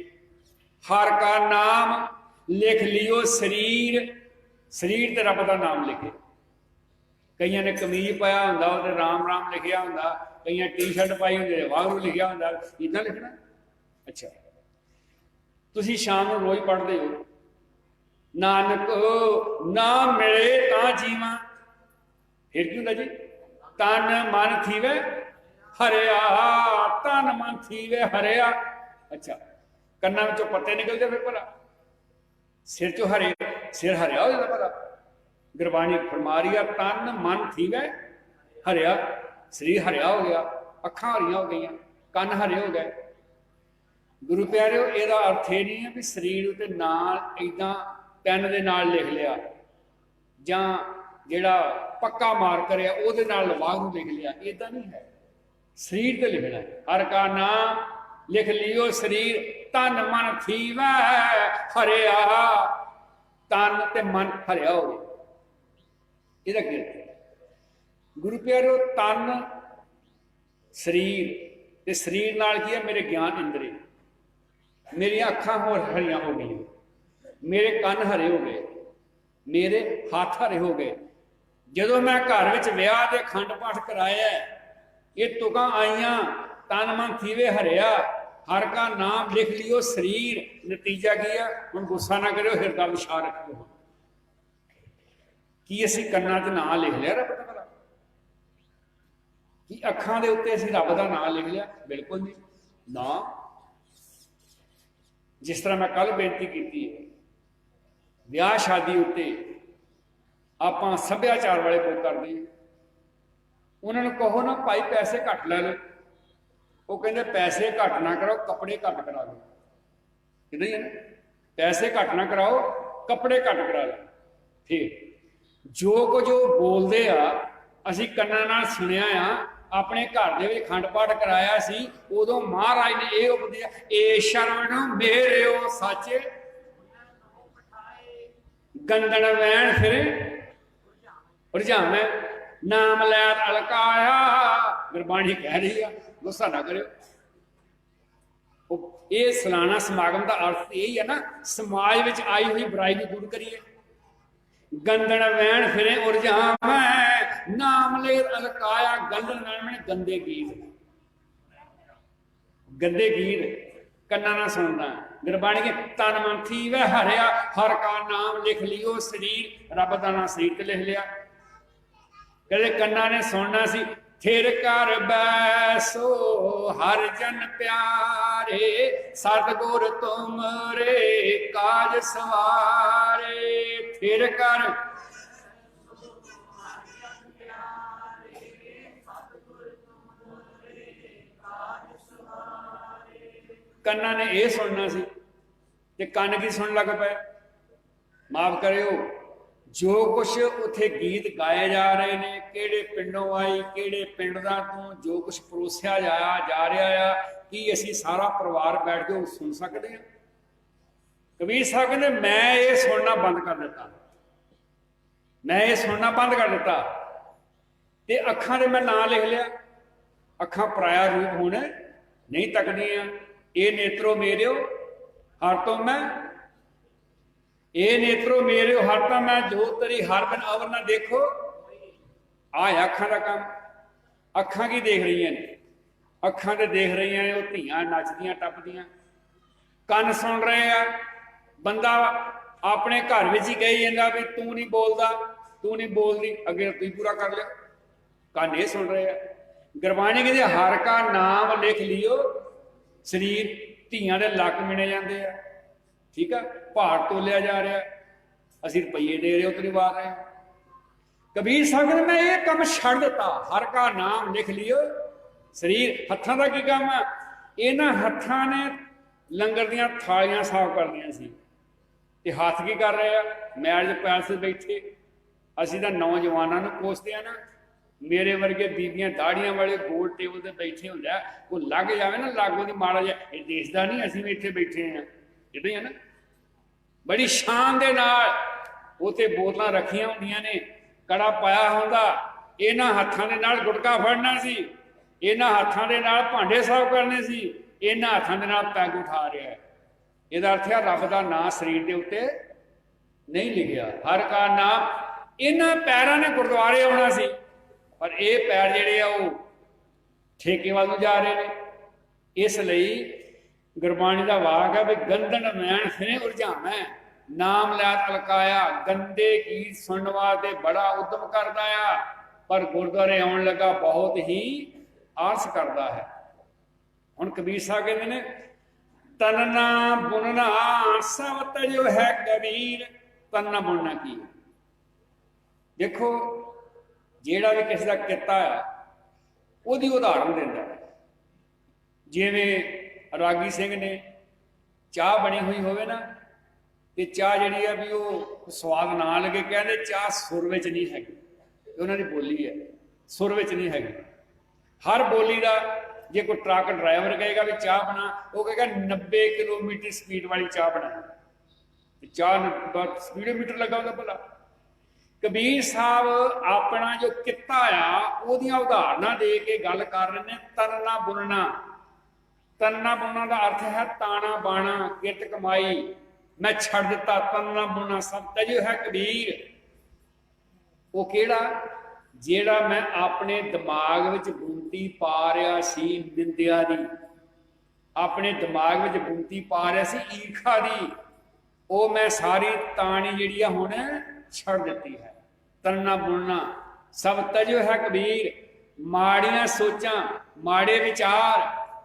हर का नाम लिख लियो शरीर, शरीर ते रब का नाम लिखे। कई ने कमीज पाया होंदा उते राम राम लिखिया होंदा, कई टी शर्ट पाई होंदी वाहगुरू लिखिया होंदा, इदां लिखना। अच्छा तुसीं शाम नूं रोज़ पढ़दे हो नानक ना मिले तां जीवां, फिर की हुंदा जी? तन मन थीवे हरिया, तन मन थीवे हरिया। अच्छा कन्ना विचों पत्ते निकलदे फिर भला, सिर चों हरे, सिर हरिया हो जाता भला। गुरबाणी फरमा रही है तन मन थीवे हरिया, शरीर हरिया हो गया, अखां हरिया हो गई, कन हरे हो गए। गुरु प्यारिओ इहदा अर्थ ये नहीं है भी शरीर उत्ते नाल इदां पैन दे नाल लिख लिया जां जिहड़ा पक्का मार्कर है उहदे नाल वाहगुरू लिख लिया, इदां नहीं है। शरीर ते लिखना है। हर का नाम लिख लियो शरीर, तन मन थीवे हरिया, तन ते मन हरिया हो गया। ਇਹਦਾ ਕਿਰਤ ਗੁਰੂ ਪਿਆਰਿਓ ਤਨ ਸਰੀਰ ਤੇ ਸਰੀਰ ਨਾਲ ਕੀ ਹੈ ਮੇਰੇ ਗਿਆਨ ਇੰਦਰੀ, ਮੇਰੀਆਂ ਅੱਖਾਂ ਹੋਰ ਹਰੀਆਂ ਹੋ ਗਈਆਂ, ਮੇਰੇ ਕੰਨ ਹਰੇ ਹੋ ਗਏ, ਮੇਰੇ ਹੱਥ ਹਰੇ ਹੋ ਗਏ। ਜਦੋਂ ਮੈਂ ਘਰ ਵਿੱਚ ਵਿਆਹ ਦੇ ਅਖੰਡ ਪਾਠ ਕਰਾਇਆ ਇਹ ਤੁਕਾਂ ਆਈਆਂ ਤਨ ਮਨ ਥੀਵੇ ਹਰਿਆ, ਹਰ ਕਾ ਨਾਮ ਲਿਖ ਲਿਓ ਸਰੀਰ। ਨਤੀਜਾ ਕੀ ਆ? ਹੁਣ ਗੁੱਸਾ ਨਾ ਕਰਿਓ, ਹਿਰਦਾ ਵਿਛਾ ਰੱਖਿਓ। की असी कन्ना च नाम लिख लिया रब का भला, कि अखां दे उत्ते असी रब का नाम लिख लिया? बिल्कुल नहीं ना। जिस तरह मैं कल बेनती की है ब्याह शादी उत्ते आपां सभ्याचार वाले लोग करते हैं, उन्होंने कहो ना भाई पैसे घट लै लो, वो कहते पैसे घट ना कराओ कपड़े घट करा लो, कि नहीं है ना? पैसे घट ना कराओ कपड़े घट करा लो। फिर जो कुछ वो बोलते आ असी कन्ना नाल सुनिया आ, अपने घर दे विच खंड पाठ कराया सी, उदों महाराज ने यह उपदेश, ए शरण मेरे ओ सच गंदन वैन फिरे रुझावे, नाम लैत अलकाया। गुरबाणी कह रही है, गुस्सा ना करो। ये सालाना समागम का अर्थ यही है ना, समाज में आई हुई बुराई को दूर करिए। गंदन वैन फिरे उरझावे, नाम ले अलकाया। गंदन वैन में गंदे गीत, गंदे गीत कन्ना ना सुनना। गुरबाणी के तन मन थीवे हरिया, हर का नाम लिख लियो शरीर। रब का नाम शरीर ते लिख लिया। कहते कन्ना ने सुनना सी, थिर कर बैसो हर जन प्यारे, सतगुर तुमरे काज सवारे। थिर कर कन्ना ने यह सुनना सी ते कन्न की सुन लग पे। माफ करियो, जो कुछ उत्थे गीत गाए जा रहे हैं, किहड़े पिंडों आई, किहड़े पिंड दा तूं, जो कुछ परोसिया जा रहा है, कि असी सारा परिवार बैठ के सुन सकते हैं? कबीर साहब कहते मैं ये सुनना बंद कर दिता, मैं ये सुनना बंद कर दिता ते अखां दे मैं नाम लिख लिया। अखां पराया रूप होने नहीं तकदियां। ये नेत्रो मेरे हर तो मैं, ये नेत्रो मेरे हर तो मैं, जो तेरी हर बिन अवर ना देखो। आ अखां का काम। अखां की देख रही ने? अखां तो देख रही ने वो धियां नचदियां टपदियां। कन सुन रहे हैं, बंदा अपने घर में ही कही जाता भी तू नहीं बोलता, तू नहीं बोलती, अगे तू पूरा कर लिया। कन ये सुन रहे हैं। गुरबाणी कहते हर का नाम लिख लियो शरीर। धियां दे लक मिने जाते हैं, ठीक है, भार तोलिया जा रहा, असी रुपये दे रहे उतरी वार रहे। कबीर साहब ने मैं ये काम छड़ दिता, हर का नाम लिख लियो शरीर। हत्थां दा की काम है? इन्हां हत्थां ने लंगर दियां थालियां साफ कर दियां सी, ते हाथ की कर रहे हैं? मैरिज पैलेस बैठे असी तो नौजवानों को कोसते हैं ना, मेरे वर्गे बीबियां दाड़ियां वाले गोल टेबल ते बैठे होंगे, वो लग जाए ना लागों की माड़ा जा देसदा नहीं असीं भी इत्थे बैठे हैं, इदां ही है ना। बड़ी शान दे नाल उत्ते बोतलां रखियां होंदियां ने, कड़ा पाया होंदा, इन्हां हत्थां दे नाल गुटका फड़ना सी, इन्हां हत्थां दे नाल भांडे साफ करने सी, इन्हां हत्थां दे नाल पैग उठा रहा है। इहदा अर्थ है रब दा नाम शरीर दे उत्ते नहीं लिखिया, हर का नाम इन्हां पैरां ने गुरुद्वारे आउणा सी, पर ये पैर जिहड़े आ वो ठेके वाल नूं जा रहे हैं। इसलिए गुरबाणी का वाक है भी गंदन मैन फिरे उलझावै, नाम लै तलकाया, गंदे गीत सुनने वास्ते बड़ा उद्यम करता है, पर गुरुद्वारे आउण लगा बहुत ही आलस करता है। हुण कबीर साहब कहते ने तनना बुनना सब तजो है कबीर, तनना बुनना की देखो, ਜਿਹੜਾ भी किसी का किता है ਉਹਦੀ उदाहरण ਦਿੰਦਾ है। जिवें रागी सिंह ने चाह बनी हुई होवे ना, तो चाह जिहड़ी है भी वो स्वाद ना लगे, कहते चाह सुर विच नहीं हैगी, उन्हां दी बोली है सुर विच नहीं हैगी। हर बोली का जे कोई ट्रक ड्राइवर कहेगा भी चाह बना, वो कहेगा 90 किलोमीटर स्पीड वाली चाह बना, चाह स्पीडोमीटर लगा होगा भला। कबीर साहब अपना जो किता आ उहदियां उदाहरण दे के गल कर रहे हैं। तनना बुनना, तनना बुनना का अर्थ है ताना बाना, किरत कमाई मैं छड़ दिता, तनना बुनना सब तजो है कबीर। वो केड़ा जेड़ा मैं अपने दिमाग विच बुनती पा रहा सी निंदिया दी, अपने दिमाग विच बुनती पा रहा सी ईर्खा दी, वो मैं सारी तानी जिहड़ी आ हुण छड़ दिती है। तनना बुनना सब तजो है कबीर, माड़ियां सोचां माड़े विचार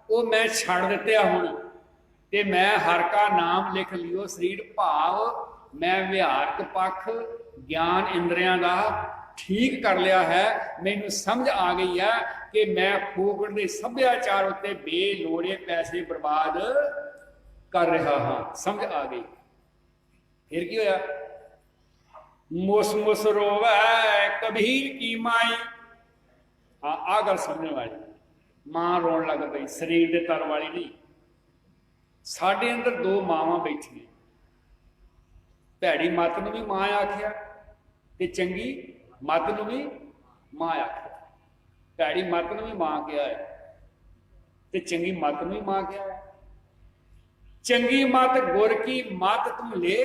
वो मैं छड़ दिते हुण, ते मैं हर का नाम लिख लियो शरीर भाव, मैं विहारक पक्ष ज्ञान इंद्रियां का ठीक कर लिया है। मैनू समझ आ गई है कि मैं फोकट के सभ्याचार उत्ते बेलोड़े पैसे बर्बाद कर रहा हाँ, समझ आ गई। फिर की होया, मुस मुस रोवै कबीर की माई, हाँ आ गल समझने वाली, मां रोन लग पई, शरीर के तर वाली नहीं। साडे अंदर दो मावां बैठियां, भैड़ी मत नूं भी मां आखिया ते चंगी मत नूं भी मां आखिया। भैड़ी मत नूं भी मां कहा है ते चंगी मत नूं भी मां कहा है। चंगी मत गुर की मत तू ले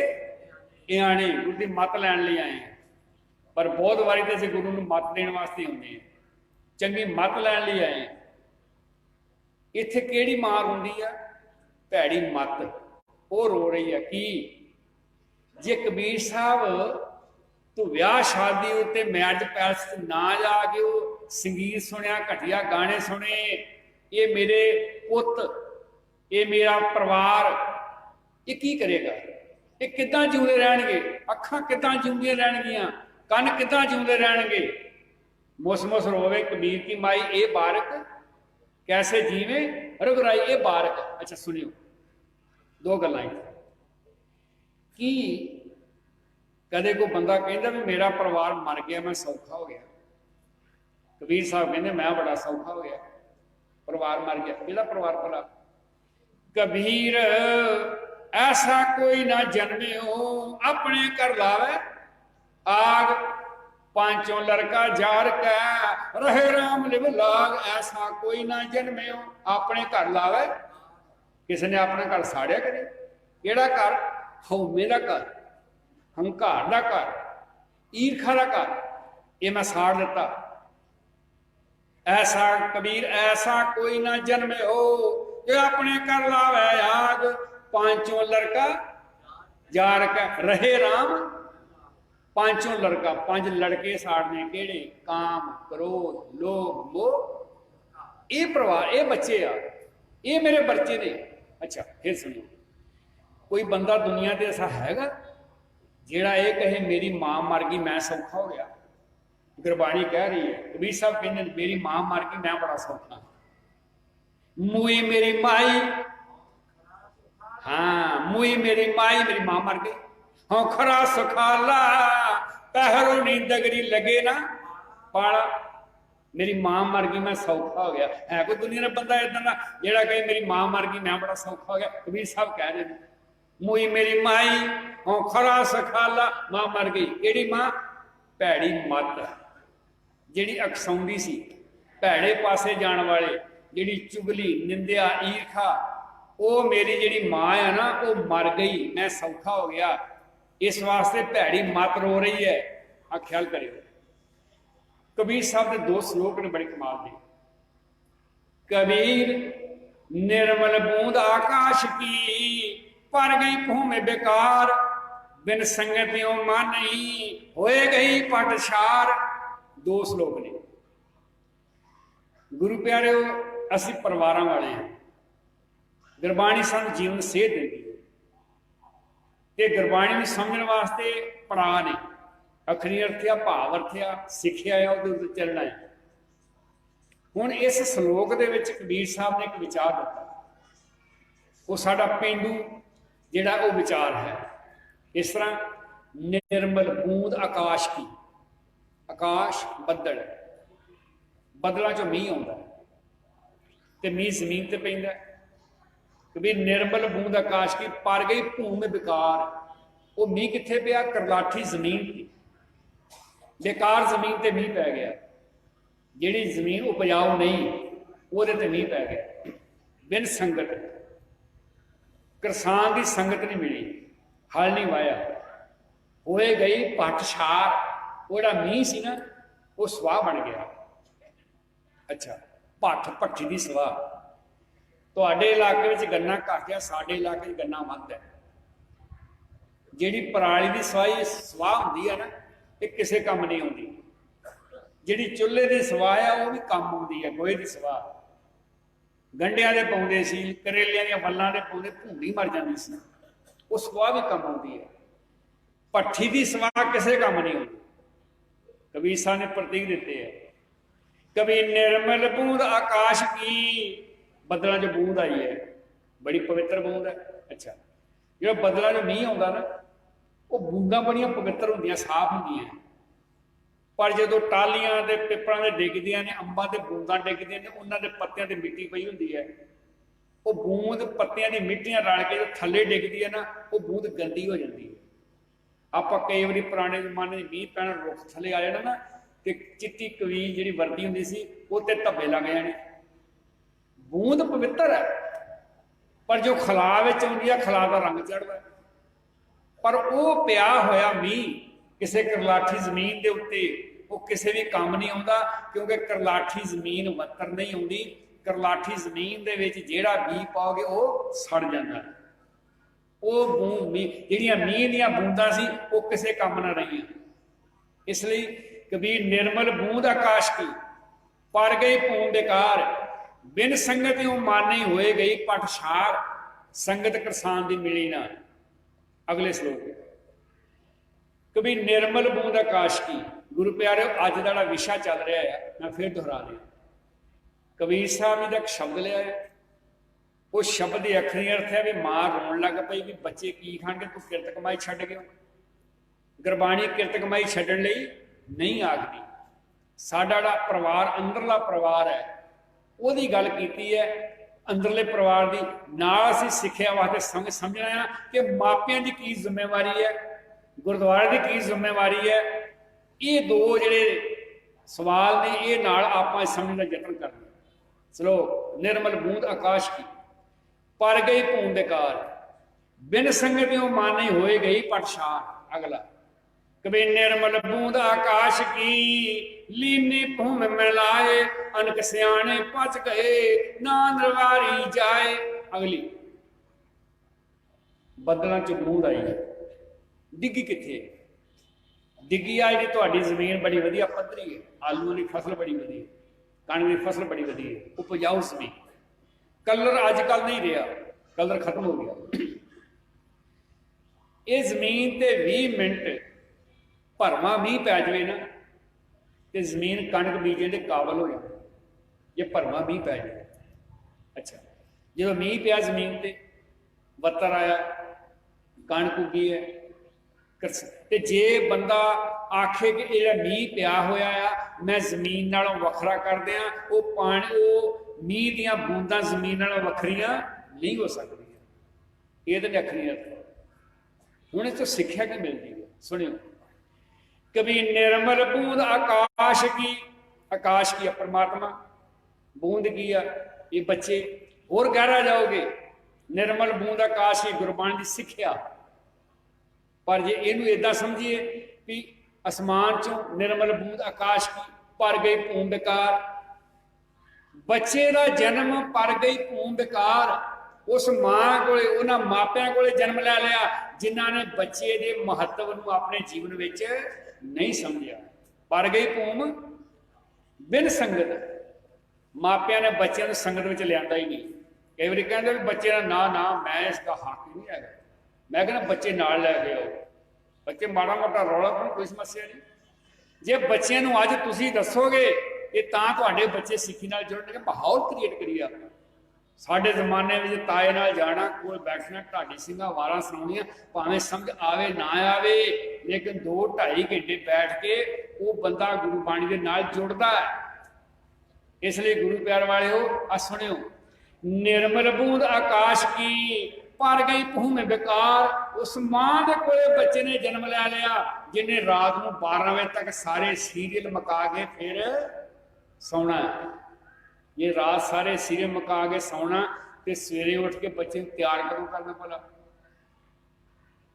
इयाणे, गुरु की मत लैन ले आए हैं, पर बहुत बारी तो असीं गुरु नूं मत देण वास्ते आउंदे हैं, चंगी मत लैन ले आए हैं। इत्थे किहड़ी मां रोंदी आ? भैड़ी मत, वो रो रही है कि जे कबीर साहब तू ब्याह शादी उत्ते मैरिज पैलेस ना जाके वो संगीत सुनिया, घटिया गाने सुने, ये मेरे पुत, ये मेरा परिवार, ये की करेगा? ये किदां जिउंदे रहणगे? अखां किदां जिउंदियां रहणगियां? कन किदां जिउंदे रहणगे? मुस मुस रोवे कबीर की माई ए बारक, कैसे जीवे रघुराई ए बारक। अच्छा सुनियो, दो गल्लां कि कदे कोई बंदा कहता भी मेरा परिवार मर गया मैं सौखा हो गया, कबीर साहब कहते मैं बड़ा सौखा हो गया, परिवार मर गया। किहड़ा परिवार भला? कबीर ऐसा कोई ना जन्मे हो अपने कर लावे आग, पांचों लड़का जार कै रहे राम लिव लाग। ऐसा कोई ना जन्मे हो अपने घर लावे, किसी ने अपना घर साड़िया करे? केड़ा घर? हौमे का घर, हंकार का घर, ईर्खा का घर, ये मैं साड़ दिता। ऐसा कबीर ऐसा कोई ना जन्मे हो जो अपने कर लावे आग, पांचों लड़का जार का रहे राम। पांचों लड़का, पांच लड़के साड़ने केड़े? काम, क्रोध, लोभ, मोह। ये परिवार, ये बच्चे आ, ये मेरे बच्चे ने। अच्छा फिर सुनो, कोई बंदा दुनिया ते ऐसा हैगा जेड़ा ये कहे मेरी मां मर गई मैं सौखा हो गया? गुरबाणी कह रही है, कबीर साहब कहते मेरी मां मर गई मैं बड़ा सौखा। मुई मेरी माई, हाँ मुई मेरी माई, मेरी मां मर गई। हाँ खरा सुखाला पहरो नी दगरी लगे ना पाला। मेरी मां मर गई मैं सौखा हो गया। है कोई दुनिया में बंदा इदा का जोड़ा कहे मेरी मां मर गई मैं बड़ा सौखा हो गया? कबीर साहब कह रहे हैं मुई मेरी माई हों खरा सखाला, मां मर गई। केड़ी मां? भैड़ी मत जिहड़ी अकसाउंदी सी, भैड़े पासे जाण वाले, जिहड़ी चुगली निंदिया ईरखा, वो मेरी जिहड़ी मां है ना वो मर गई मैं सौखा हो गया, इस वास्ते भैड़ी मत रो रही है। आ ख्याल करियो। कबीर साहब के दो श्लोक ने बड़े कमाल के। कबीर निर्मल बूंद आकाश की, पर गई भूमि बेकार, बिन संगतियों मन नहीं होए गई पटशार। दो श्लोक ने। गुरु प्यारे असी परिवार वाले हैं, गुरबाणी सानू जीवन सेध देती है, ते गुरबाणी में समझने वास्ते पड़ाव ने। अखरी अर्थिया, भाव अर्थिया, सिक्ख्या है, उहदे चलना है। हुण इस श्लोक दे विच कबीर साहब ने एक विचार दिता, वो साडा पेंडू जिहड़ा वो विचार है। इस तरह निर्मल बूंद आकाश की, आकाश बदल, बदलों चो मीह आउंदा ते मीह जमीन ते पैंदा। कबीर निर्मल बूंद आकाश की, पर गई भूमि बेकार। वो मीह कित्थे पिया? करलाठी जमीन थी, बेकार जमीन ते मीह पै गया। जिहड़ी जमीन उपजाऊ नहीं उहदे ते मीह पै गया। बिन संगत, किसान की संगत नहीं मिली, हल नहीं वाया, होए गई पटशार। वो जिहड़ा मीह सी ना वो स्वाह बन गया। अच्छा, भट्ठ भट्ठी की स्वाह। तुहाडे इलाके में गन्ना घट है, साडे इलाके में गन्ना वध है। जिहड़ी पराली की स्वाह हुंदी है ना, ये किसी काम नहीं आती। जिहड़ी चुल्हे की स्वाह है वो भी काम आती है। गोहे की स्वाह गंढियां दे पाउंदे सी, करेलियां दी वल्लां दे पाउंदे, भूंडी मर जाती सी, वो स्वाह भी काम आती है। भट्ठी की स्वाह किसी काम नहीं आती। कबीर साहब ने प्रतीक दिते है। कभी निर्मल बूंद आकाश की, बदलों च बूंद आई है, बड़ी पवित्र बूंद है। अच्छा, जो बदलों च मीह आता ना, वो बूंदा बड़िया पवित्र होंदियां, साफ होंदियां, पर जो टालियां ते पिपलां दे डिगदियां ने, अंबां ते बूंदां डिगदियां ने, उन्हां दे पत्तियां ते मिट्टी पई हुंदी है। वो बूंद पत्तियां दी मिट्टियां रल के जो थल्ले डिगदी है ना, वो बूंद गंदी हो जाती है। आपां कई बारी पुराने जमाने मीह पैण रुख थल्ले आ जाना ना, ते चिट्टी कवीज जिहड़ी वर्दी हुंदी सी वो ते धब्बे लग जाने। बूंद पवित्र है, पर जो खला विच आउंदी है, खला दा रंग चढ़दा। पर वो पिया होया मीह किसी करलाठी जमीन के उत्ते, वो किसी भी काम नहीं आता, क्योंकि करलाठी जमीन वत्तर नहीं आती। करलाठी जमीन दे विच जिहड़ा बीज पाओगे वो सड़ जाता है। वो बूंद मीह, जिहड़ियां मीह दीयां बूंदां सी वो किसी काम ना रहियां। इसलिए कबीर निर्मल बूंद आकाश की, पर गई भूमि बेकार, बिन संगत यूं मानी होए गई पटशार। संगत किसान दी मिली ना। अगले श्लोक कभी निर्मल बूंद आकाश की। गुरु प्यारे अज का विषय चल रहा है, मैं फिर दोहरा रहा। कबीर साहब जी का एक शब्द लिया है, वो शब्द के अखरी अर्थ है भी मां रोन लग पई भी बच्चे की खाणगे, तू किरत कमाई छड्ड गयो। गुरबाणी किरत कमाई छड्डण लई नहीं आखदी। साडा जिहड़ा परिवार अंदरला परिवार है ਉਹਦੀ गल की है। अंदरले परिवार की नाल असीं सिੱਖਿਆ वास्ते समझना है कि मापियां की की जिम्मेवारी है, गुरुद्वारे की की जिम्मेवारी है। ये दो जिहड़े सवाल ने ये नाल आपां समझने का यत्न करना। चलो, निर्मल बूंद आकाश की, पर गई भूमि बेकार, बिन संगतियों मानी होए गई पटशार। अगला कभी निर्मल बूंद आकाश की, लीनी भूमि मिलाए, अनक सियाने पच गए, ना नरवारी जाए। अगली बदलों च बूंद आई, डिग्गी कित्थे? डिग्गी आ जी तुहाडी जमीन बड़ी वधिया पद्धरी है, आलूआं की फसल बड़ी वधिया, कणक की फसल बड़ी वधिया, उपजाऊ जमीन। कलर अजकल नहीं रहा, कलर खत्म हो गया। ये जमीन ते 20 मिनट भरवा मीह पै जाए ना, तो जमीन कणक बीजने के काबल हो जाए, जे भरवा मीह पै जाए। अच्छा, जो मीह पिया जमीन ते, बत्तर आया, कणक उगी है, ते जे बंदा आखे कि ये मीह पिया होया आ मैं जमीन नालों वखरा कर दियां, वो पानी वो मीह दियां बूंदां जमीन नालों वखरियां नहीं हो सकदियां। ये तो अखरी अर्थ हुण इस तो सिक्ख्या की मिलती है। सुनियो, कभी निर्मल बूंद आकाश की, आकाश की परमात्मा, बूंद की आ ये बच्चे। और गहरा जाओगे, निर्मल बूंद आकाश की गुरबाणी की सिक्ख्या। पर जे इनू इदा समझिए भी आसमान चों निर्मल बूंद आकाश की पर गई भूम बेकार, बच्चे का जन्म पर गई भूम बेकार। उस मां को उन्होंने मापिया को जन्म लै लिया जिन्हों ने बच्चे के महत्व को अपने जीवन में नहीं समझा। पर गई भूम बिन संगत, मापिया ने बच्चों को संगत में लिया ही नहीं। कई बार कहते भी बच्चे का ना ना मैं इसका हक नहीं है, मैं कहना बच्चे नाल लैके आओ, बच्चे माड़ा मोटा रौला पाउण कोई समस्या नहीं। जे बच्चों को अज तुसीं दसोगे ये तां बच्चे सिक्खी नाल जुड़नगे, माहौल क्रिएट करिए अपना। साडे जमाने में ताए नाल जाना, कोल बैठना, ढाडी सिंघां वारां सुणाउणियां, भावें समझ आवे ना आवे, लेकिन 2-2.5 घंटे बैठ के वो बंदा गुरबाणी दे नाल जुड़दा है। इसलिए गुरु प्यार वाले हो आ सुनियो, निर्मल बूंद आकाश की पर गई भूम बेकार। उस मां के कोले बच्चे ने जन्म लै लिया जिन्हें रात को 12 बजे तक सारे सीरियल मुका के फिर सौना है। ये रात सारे सीरियल मुका के सौना तो सवेरे उठ के बच्चे तैयार कदों करना भला।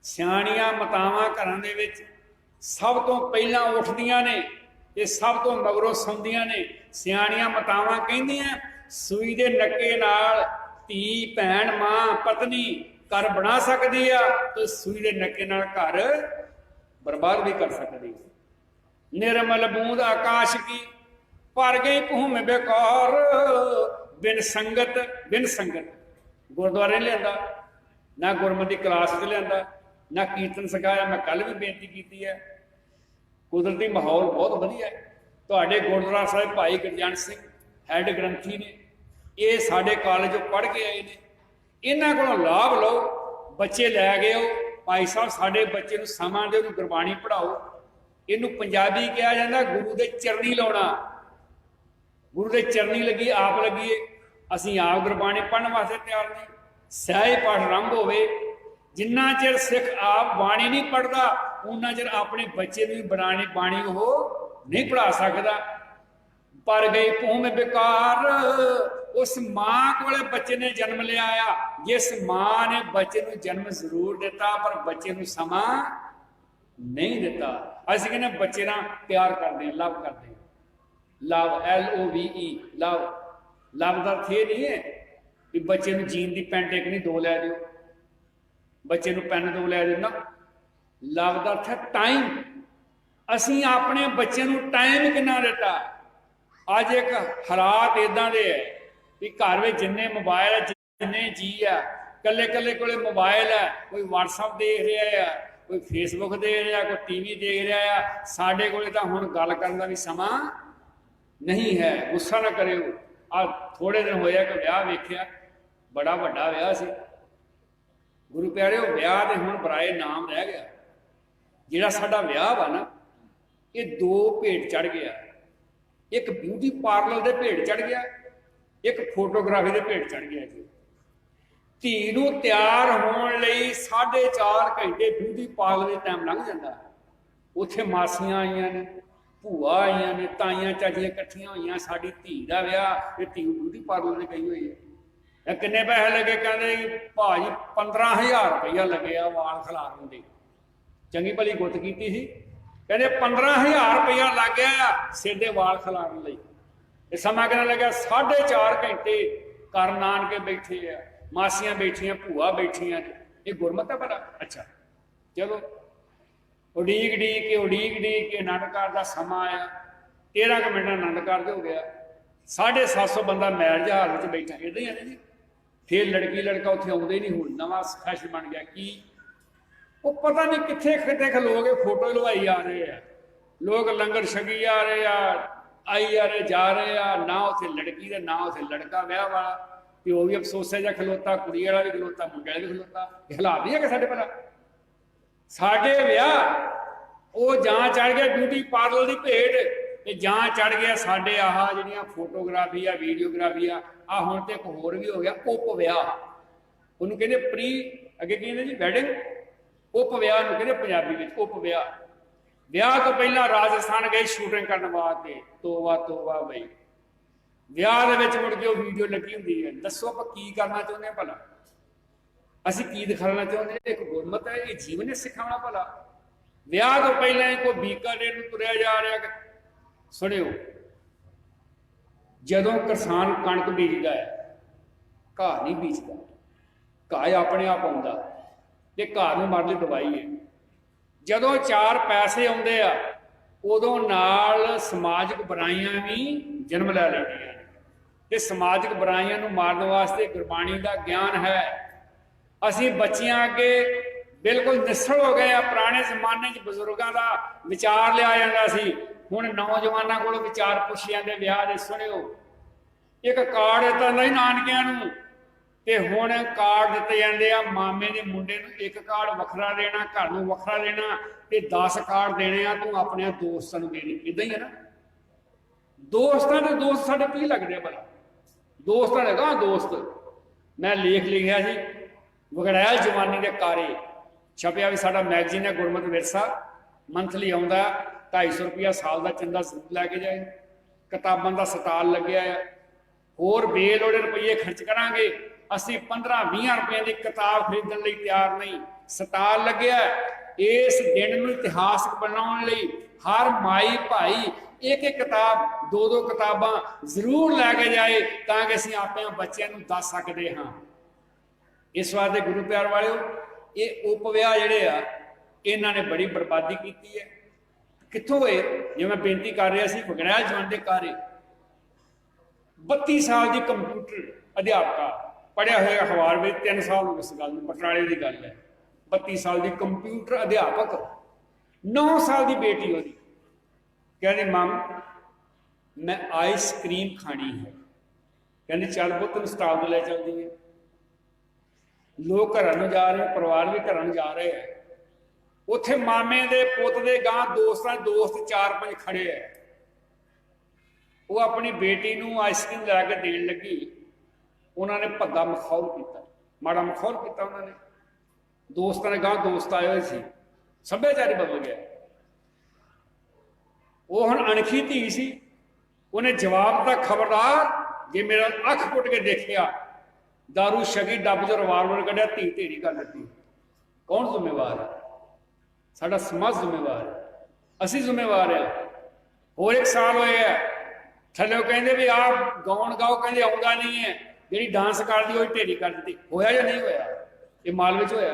सियाणियां मातावां घरां दे विच सब तो पहला उठदियां ने ते सब तो मगरों सौंदियां ने। सियाणियां मातावां कहंदियां सूई दे नक्के नाल धी भैन मां पत्नी घर बना सकती है, तो सूई दे नक्के नाल घर बर्बाद भी कर सकती है। निर्मल बूंद आकाश की पर गई भूम बेकार, बिन संगत, बिन संगत गुरुद्वारे लिया ना गुरमति क्लास च लिया ना कीर्तन सिखाया। मैं कल भी बेनती की है, कुदरती माहौल बहुत वधिया है। तुहाडे गुरद्वारा साहिब भाई गुरजंट सिंह हैड ग्रंथी ने, ये साडे कॉलेजों पढ़ के आए ने, इन्हां कोलों लाभ लो, बच्चे लै गए हो। भाई साहब साडे बच्चे नूं समा दे, उहनूं गुरबाणी पढ़ाओ। इहनूं पंजाबी कहा जाता गुरु दे चरनी लाउणा। गुरु दे चरनी लगी आप लगिए, असीं आप गुरबाणी पढ़न वास्ते तैयार नहीं। सहज पाठ आरंभ होवे, जिन्ना चिर सिख आप बाणी नहीं पढ़ता उन्ना चिर अपने बच्चे भी बनाने बाणी वो नहीं पढ़ा सकता। पर गई भूम बेकार, उस मां को बच्चे ने जन्म लिया आ, जिस मां ने बच्चे को जन्म जरूर दिता पर बच्चे को समा नहीं दिता। असीं कहने बच्चे ना प्यार करते हैं, लव करते हैं। लव LOVE लव, लव का अर्थ ये नहीं है कि बच्चे को जीन की पैंट एक नहीं 2 लै दिओ, बच्चे को पैन 2 लै दिओ ना। लव का अर्थ है टाइम। असीं अपने बच्चे को टाइम कितना दिता। अज एक हालात इदां दे है कि घर में जिन्ने मोबाइल है, जिन्ने जी है, कल्ले कल्ले कोले मोबाइल है, कोई WhatsApp देख रहा है, कोई Facebook देख रहा, कोई TV देख रहा है। साडे कोले तां हुण गल करन दा भी समा नहीं है। गुस्सा ना करिओ, आ थोड़े दिन होया कि विआह वेख्या, बड़ा वड्डा विआह सी। गुरु प्यारे विआह दे हुण बराए नाम रह गया। जिहड़ा साडा विआह वा ना, ये 2 भेट चढ़ गया। एक ब्यूटी पार्लर दे भेट चढ़ गया, एक फोटोग्राफी दे भेट चढ़ गया जी। धी नूं तैयार होने लई 4.5 घंटे ब्यूटी पार्लर दे टाइम लंघ जाता। उत्थे मासियां आईयां ने, भूआ आईयां ने, ताईयां चाचियां इकट्ठियां होईयां, साडी धी दा विआह ते धी ब्यूटी पार्लर ते गई हुई है। किन्ने पैसे लगे? कहंदे भाजी 15,000 रुपया लगे आ वाल खिलारन दे। चंगी भली गुत कीती सी, कहते 15,000 रुपया लग गया सिर के वाल खिलारन लई। समा कितना लग्या? 4.5 घंटे। कर नानके बैठे आ, मासियां बैठियां, भूआ बैठियां ने। ये गुरमत है भला? अच्छा चलो, उड़ीक उड़ीक के आनंद कारज का समा आया। 13 मिनट आनंद कारज हो गया। 750 बंदा मैरिज हाल में बैठा। इदा ही है जी। फिर लड़की लड़का उत्थे आउंदे ही नहीं। हुण नवां फैशन बन गया कि वो पता नहीं कितने कितने खलो के फोटो लवाई आ रहे हैं, लोग लंगर छकी आ रहे हैं, आई जा रहे जा रहे हैं। ना उत्थे लड़की का ना उत्थे लड़का विआह वाला, प्यो भी अफसोसा जा खलोता, कुड़ी वाला भी खलोता, मुंडे वाला भी खलोता। हालात नहीं है कि साडे भला? साडे विआह ਉਹ ਜਾਂ ਚੜ ਗਿਆ ਬਿਊਟੀ ਪਾਰਲਰ ਦੀ ਭੇਟ, ਤੇ ਜਾਂ ਚੜ ਗਿਆ ਸਾਡੇ ਆਹ ਜਿਹੜੀਆਂ ਫੋਟੋਗ੍ਰਾਫੀ ਆ, ਵੀਡੀਓਗ੍ਰਾਫੀ ਆ। ਆ ਹੁਣ ਤੇ ਇੱਕ ਹੋਰ ਵੀ ਹੋ ਗਿਆ ਉਪ ਵਿਆਹ, ਉਹਨੂੰ ਕਹਿੰਦੇ ਪ੍ਰੀ, ਅੱਗੇ ਕਹਿੰਦੇ ਜੀ ਵੈਡਿੰਗ, ਉਪ ਵਿਆਹ ਨੂੰ ਕਹਿੰਦੇ ਪੰਜਾਬੀ ਵਿੱਚ ਉਪ ਵਿਆਹ। ਵਿਆਹ ਤੋਂ ਪਹਿਲਾਂ ਰਾਜਸਥਾਨ ਗਏ ਸ਼ੂਟਿੰਗ ਕਰਨ ਵਾਸਤੇ, ਤੋਬਾ ਤੋਬਾ ਬਈ, ਵਿਆਹ ਦੇ ਵਿੱਚ ਮੁੜ ਕੇ ਉਹ ਵੀਡੀਓ ਲੱਗੀ ਹੁੰਦੀ ਹੈ। ਦੱਸੋ ਆਪਾਂ ਕੀ ਕਰਨਾ ਚਾਹੁੰਦੇ ਹਾਂ ਭਲਾ, ਅਸੀਂ ਕੀ ਦਿਖਾਉਣਾ ਚਾਹੁੰਦੇ ਹਾਂ? ਇੱਕ ਗੁਰਮਤ ਹੈ, ਇਹ ਜੀਵਨ ਹੈ ਸਿਖਾਉਣਾ ਭਲਾ। ਵਿਆਹ ਤੋਂ ਪਹਿਲਾਂ ਕੋਈ ਬੀਕਾਨੇਰ ਨੂੰ ਤੁਰਿਆ ਜਾ ਰਿਹਾ। ਸੁਣਿਓ, ਜਦੋਂ ਕਿਸਾਨ ਕਣਕ ਬੀਜਦਾ ਹੈ, ਘਾਹ ਨਹੀਂ ਬੀਜਦਾ, ਘਾਹ ਆਪਣੇ ਆਪ ਆਉਂਦਾ, ਤੇ ਘਾਹ ਨੂੰ ਮਾਰਨ ਲਈ ਦਵਾਈ ਹੈ। ਜਦੋਂ 4 ਪੈਸੇ ਆਉਂਦੇ ਆ, ਉਦੋਂ ਨਾਲ ਸਮਾਜਿਕ ਬੁਰਾਈਆਂ ਵੀ ਜਨਮ ਲੈ ਲੈਂਦੀਆਂ ਨੇ, ਤੇ ਸਮਾਜਿਕ ਬੁਰਾਈਆਂ ਨੂੰ ਮਾਰਨ ਵਾਸਤੇ ਗੁਰਬਾਣੀ ਦਾ ਗਿਆਨ ਹੈ। ਅਸੀਂ ਬੱਚਿਆਂ ਅੱਗੇ ਬਿਲਕੁਲ ਨਿਸਲ ਹੋ ਗਏ ਆ। ਪੁਰਾਣੇ ਜ਼ਮਾਨੇ 'ਚ ਬਜ਼ੁਰਗਾਂ ਦਾ ਵਿਚਾਰ ਲਿਆ ਜਾਂਦਾ ਸੀ, ਹੁਣ ਨੌਜਵਾਨਾਂ ਕੋਲੋਂ ਵਿਚਾਰ ਪੁੱਛੇ ਜਾਂਦੇ ਵਿਆਹ ਦੇ। ਸੁਣਿਓ, ਇੱਕ ਕਾਰਡ ਦਿੱਤਾ ਨਹੀਂ ਨਾਨਕਿਆਂ ਨੂੰ, ਤੇ ਹੁਣ ਕਾਰਡ ਦਿੱਤੇ ਜਾਂਦੇ ਆ ਮਾਮੇ ਦੇ ਮੁੰਡੇ ਨੂੰ। ਇੱਕ ਕਾਰਡ ਵੱਖਰਾ ਦੇਣਾ, ਘਰ ਨੂੰ ਵੱਖਰਾ ਦੇਣਾ, ਤੇ 10 ਕਾਰਡ ਦੇਣੇ ਆ ਤੂੰ ਆਪਣੇ ਦੋਸਤਾਂ ਨੂੰ ਦੇਣੀ। ਇਦਾਂ ਹੀ ਹੈ ਨਾ, ਦੋਸਤਾਂ ਦੇ ਦੋਸਤ ਸਾਡੇ ਕੀ ਲੱਗਦੇ ਆ ਭਲਾ? ਦੋਸਤਾਂ ਦੇ ਗਾਂ ਦੋਸਤ। ਮੈਂ ਲੇਖ ਲਿਖਿਆ ਸੀ ਵਗੜੈਲ ਜਵਾਨੀ ਦੇ ਕਾਰੇ, ਛਪਿਆ ਵੀ ਸਾਡਾ ਮੈਗਜ਼ੀਨ ਹੈ ਗੁਰਮਤਿ ਵਿਰਸਾ, ਮੰਥਲੀ ਆਉਂਦਾ। 250 ਰੁਪਇਆ ਸਾਲ ਦਾ ਚੰਦਾ ਜ਼ਰੂਰ ਲੈ ਕੇ ਜਾਏ। ਕਿਤਾਬਾਂ ਦਾ ਸਟਾਲ ਲੱਗਿਆ ਆ, ਹੋਰ ਬੇਲੋੜੇ ਰੁਪਈਏ ਖਰਚ ਕਰਾਂਗੇ ਅਸੀਂ 15-20 ਰੁਪਏ ਦੀ ਕਿਤਾਬ ਖਰੀਦਣ ਲਈ ਤਿਆਰ ਨਹੀਂ। ਸਟਾਲ ਲੱਗਿਆ। ਇਸ ਦਿਨ ਨੂੰ ਇਤਿਹਾਸਕ ਬਣਾਉਣ ਲਈ ਹਰ ਮਾਈ ਭਾਈ ਇੱਕ ਇੱਕ ਕਿਤਾਬ, 2-2 ਕਿਤਾਬਾਂ ਜ਼ਰੂਰ ਲੈ ਕੇ ਜਾਏ, ਤਾਂ ਕਿ ਅਸੀਂ ਆਪਣੇ ਬੱਚਿਆਂ ਨੂੰ ਦੱਸ ਸਕਦੇ ਹਾਂ। ਇਸ ਵਾਸਤੇ ਗੁਰੂ ਪਿਆਰ ਵਾਲਿਓ, ਇਹ ਉਪ ਵਿਆਹ ਜਿਹੜੇ ਆ, ਇਹਨਾਂ ਨੇ ਬੜੀ ਬਰਬਾਦੀ ਕੀਤੀ ਹੈ। ਕਿੱਥੋਂ ਹੋਏ? ਜੇ ਮੈਂ ਬੇਨਤੀ ਕਰ ਰਿਹਾ ਸੀ ਵਗੜੈਲ ਜਵਾਨ ਦੇ ਕਾਰੇ, 32 ਸਾਲ ਦੀ ਕੰਪਿਊਟਰ ਅਧਿਆਪਕਾ, ਪੜ੍ਹਿਆ ਹੋਇਆ ਅਖਬਾਰ ਵਿੱਚ 3 ਸਾਲ ਹੋ ਗਏ ਇਸ ਗੱਲ ਨੂੰ, ਪਟਿਆਲੇ ਦੀ ਗੱਲ ਹੈ। 32 ਸਾਲ ਦੀ ਕੰਪਿਊਟਰ ਅਧਿਆਪਕ, 9 ਸਾਲ ਦੀ ਬੇਟੀ ਉਹਦੀ, ਕਹਿੰਦੀ ਮਮ ਮੈਂ ਆਈਸਕ੍ਰੀਮ ਖਾਣੀ ਹੈ। ਕਹਿੰਦੀ ਚੱਲ ਪੁੱਤ ਨੂੰ ਸਟਾਲ ਤੋਂ ਲੈ ਚੱਲਦੀ ਹੈ। ਲੋਕ ਘਰਾਂ ਨੂੰ ਜਾ ਰਹੇ, ਪਰਿਵਾਰ ਵੀ ਘਰਾਂ ਨੂੰ ਜਾ ਰਹੇ ਹੈ। ਉੱਥੇ ਮਾਮੇ ਦੇ ਪੁੱਤ ਦੇ ਗਾਂ ਦੋਸਤਾਂ ਦੋਸਤ 4-5 ਖੜੇ ਹੈ। ਉਹ ਆਪਣੀ ਬੇਟੀ ਨੂੰ ਆਈਸਕ੍ਰੀਮ ਲੈ ਕੇ ਦੇਣ ਲੱਗੀ, ਉਹਨਾਂ ਨੇ ਭੱਦਾ ਮਖੌਲ ਕੀਤਾ, ਮਾੜਾ ਮਖੌਲ ਕੀਤਾ ਉਹਨਾਂ ਨੇ। ਦੋਸਤਾਂ ਦੇ ਗਾਂ ਦੋਸਤ ਆਏ ਹੋਏ ਸੀ, ਸੱਭਿਆਚਾਰ ਬਦਲ ਗਿਆ। ਉਹ ਹੁਣ ਅਣਖੀ ਧੀ ਸੀ, ਉਹਨੇ ਜਵਾਬ ਦਾ ਖਬਰਦਾਰ ਜੇ ਮੇਰਾ ਅੱਖ ਪੁੱਟ ਕੇ ਦੇਖਿਆ, ਦਾਰੂ ਛਕੀ, ਡੱਬ ਚੋਂ ਰਿਵਾਲਵਰ ਕੱਢਿਆ, ਧੀ ਢੇਰੀ ਕਰ ਦਿੱਤੀ। ਕੌਣ ਜ਼ਿੰਮੇਵਾਰ ਹੈ? ਸਾਡਾ ਸਮਾਜ ਜ਼ਿੰਮੇਵਾਰ ਹੈ, ਅਸੀਂ ਜ਼ਿੰਮੇਵਾਰ ਹਾਂ। ਹੋਰ 1 ਸਾਲ ਹੋਏ ਆ, ਥੱਲੇ ਕਹਿੰਦੇ ਵੀ ਆਪ ਗਾਉਣ ਗਾਓ, ਕਹਿੰਦੇ ਆਉਂਦਾ ਨਹੀਂ ਹੈ। ਜਿਹੜੀ ਡਾਂਸ ਕਰਦੀ ਉਹ ਢੇਰੀ ਕਰ ਦਿੱਤੀ। ਹੋਇਆ ਜਾਂ ਨਹੀਂ ਹੋਇਆ? ਇਹ ਮਾਲ ਵਿੱਚ ਹੋਇਆ।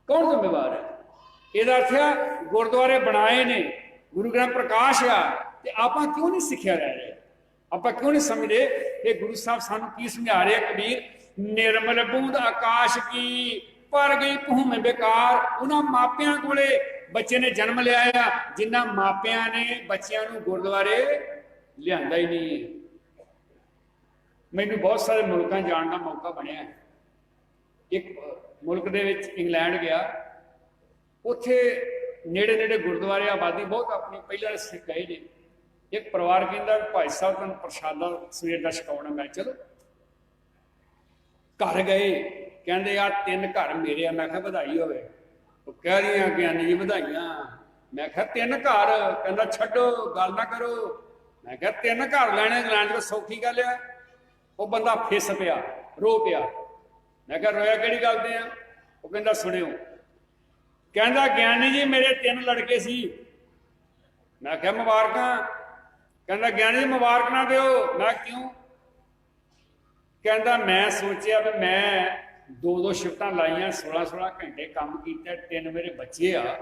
ਕੌਣ ਜ਼ਿੰਮੇਵਾਰ ਹੈ? ਇਹਦਾ ਅਰਥ ਹੈ ਗੁਰਦੁਆਰੇ ਬਣਾਏ ਨੇ, ਗੁਰੂ ਗ੍ਰੰਥ ਪ੍ਰਕਾਸ਼ ਆ, ਤੇ ਆਪਾਂ ਕਿਉਂ ਨਹੀਂ ਸਿੱਖਿਆ ਰਹਿ ਰਹੇ? ਆਪਾਂ ਕਿਉਂ ਨਹੀਂ ਸਮਝਦੇ ਇਹ ਗੁਰੂ ਸਾਹਿਬ ਸਾਨੂੰ ਕੀ ਸਮਝਾ ਰਹੇ? ਕਬੀਰ, ਨਿਰਮਲ ਬੂੰਦ ਆਕਾਸ਼ ਕੀ ਪਰ ਗਈ ਭੂਮੇ ਬੇਕਾਰ। ਉਹਨਾਂ ਮਾਪਿਆਂ ਕੋਲੇ ਬੱਚੇ ਨੇ ਜਨਮ ਲਿਆ ਆ, ਜਿਨ੍ਹਾਂ ਮਾਪਿਆਂ ਨੇ ਬੱਚਿਆਂ ਨੂੰ ਗੁਰਦੁਆਰੇ ਲਿਆਂਦਾ ਹੀ ਨਹੀਂ। ਮੈਨੂੰ ਬਹੁਤ ਸਾਰੇ ਮੁਲਕਾਂ ਜਾਣ ਦਾ ਮੌਕਾ ਬਣਿਆ। ਇੱਕ ਮੁਲਕ ਦੇ ਵਿੱਚ ਇੰਗਲੈਂਡ ਗਿਆ, ਉੱਥੇ ਨੇੜੇ ਨੇੜੇ ਗੁਰਦੁਆਰੇ ਆਬਾਦੀ ਬਹੁਤ ਆਪਣੀ ਪਹਿਲਾਂ ਸਿੱਖ ਗਏ ਨੇ। ਇੱਕ ਪਰਿਵਾਰ ਕਹਿੰਦਾ ਭਾਈ ਸਾਹਿਬ ਤੁਹਾਨੂੰ ਪ੍ਰਸ਼ਾਦਾ ਸਵੇਰ ਦਾ ਛਕਾਉਣਾ। ਮੈਂ ਚਲੋ ਘਰ ਗਏ, ਕਹਿੰਦੇ ਆ 3 ਘਰ ਮੇਰੇ ਆ। ਮੈਂ ਕਿਹਾ ਵਧਾਈ ਹੋਵੇ। ਉਹ ਕਹਿ ਰਹੀਆਂ ਗਿਆਨੀ ਜੀ ਵਧਾਈਆਂ। ਮੈਂ ਕਿਹਾ 3 ਘਰ? ਕਹਿੰਦਾ ਛੱਡੋ ਗੱਲ ਨਾ ਕਰੋ। ਮੈਂ ਕਿਹਾ 3 ਘਰ ਲੈਣੇ ਇੰਗਲੈਂਡ ਤੋਂ ਸੌਖੀ ਗੱਲ ਆ? ਉਹ ਬੰਦਾ ਫਿਸ ਪਿਆ, ਰੋ ਪਿਆ। ਮੈਂ ਕਿਹਾ ਰੋਇਆ ਕਿਹੜੀ ਗੱਲ ਤੇ ਆ? ਉਹ ਕਹਿੰਦਾ ਸੁਣਿਓ, ਕਹਿੰਦਾ ਗਿਆਨੀ ਜੀ ਮੇਰੇ 3 ਲੜਕੇ ਸੀ। ਮੈਂ ਕਿਹਾ ਮੁਬਾਰਕਾਂ। ਕਹਿੰਦਾ ਗਿਆਨੀ ਜੀ ਮੁਬਾਰਕ ਨਾ ਦਿਓ। ਮੈਂ ਕਿਉਂ? ਕਹਿੰਦਾ ਮੈਂ ਸੋਚਿਆ ਵੀ ਮੈਂ 2-2 ਸ਼ਿਫਟਾਂ ਲਾਈਆਂ, 16-16 ਘੰਟੇ ਕੰਮ ਕੀਤਾ, 3 ਮੇਰੇ ਬੱਚੇ ਆ।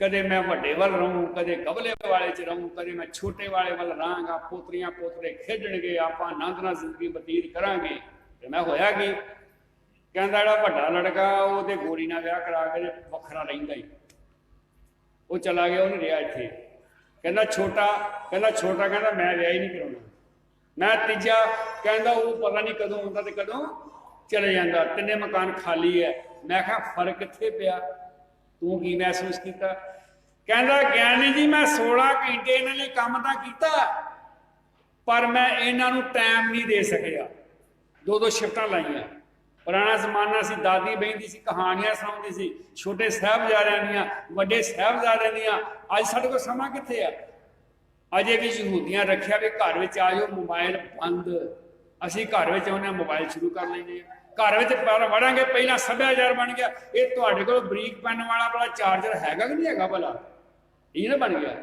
ਕਦੇ ਮੈਂ ਵੱਡੇ ਵੱਲ ਰਹੂੰ, ਕਦੇ ਗਬਲੇ ਵਾਲੇ 'ਚ ਰਹੂੰ, ਕਦੇ ਮੈਂ ਛੋਟੇ ਵਾਲੇ ਵੱਲ ਰਹਾਂਗਾ। ਪੋਤਰੀਆਂ ਪੋਤਰੇ ਖੇਡਣਗੇ, ਆਪਾਂ ਆਨੰਦ ਨਾਲ ਜ਼ਿੰਦਗੀ ਬਤੀਤ ਕਰਾਂਗੇ। ਤੇ ਮੈਂ ਹੋਇਆ ਕੀ? ਕਹਿੰਦਾ ਜਿਹੜਾ ਵੱਡਾ ਲੜਕਾ ਉਹਦੇ ਗੋਰੀ ਨਾਲ ਵਿਆਹ ਕਰਾ ਕੇ ਵੱਖਰਾ ਰਹਿੰਦਾ ਹੀ, ਉਹ ਚਲਾ ਗਿਆ, ਉਹ ਨਹੀਂ ਰਿਹਾ ਇੱਥੇ। ਕਹਿੰਦਾ ਛੋਟਾ ਕਹਿੰਦਾ ਮੈਂ ਵਿਆਹ ਹੀ ਨਹੀਂ ਕਰਾਉਣਾ। ਮੈਂ ਤੀਜਾ ਕਹਿੰਦਾ ਉਹ ਪਤਾ ਨਹੀਂ ਕਦੋਂ ਆਉਂਦਾ ਤੇ ਕਦੋਂ ਚਲੇ ਜਾਂਦਾ। 3 ਮਕਾਨ ਖਾਲੀ ਹੈ। ਮੈਂ ਕਿਹਾ ਫਰਕ ਕਿੱਥੇ ਪਿਆ? ਤੂੰ ਕੀ ਮਹਿਸੂਸ ਕੀਤਾ? कहता ज्ञानी जी मैं 16 घंटे इन्हां लई काम तां कीता, पर मैं इन्हां नूं टाइम नहीं दे सकिया। 2-2 शिफ्टां लाइयां। पुराना जमाना सी, दादी बहिंदी सी, कहानियां सुणाउंदी सी, छोटे साहिबजादियां दियां, वड्डे साहिबजादियां दियां। अज साडे कोल समां कित्थे आ? अजे भी यहूदियां रखिया भी घर विच आ जाओ मोबाइल बंद, असीं घर विच आउंदे मोबाइल शुरू कर लैंदे आ। घर विच वड़ांगे पहलां सभ्याचार बन गया, ये तुहाडे कोल बरीक पेन वाला भला चार्जर हैगा कि नहीं हैगा भला, ये ना बन गया।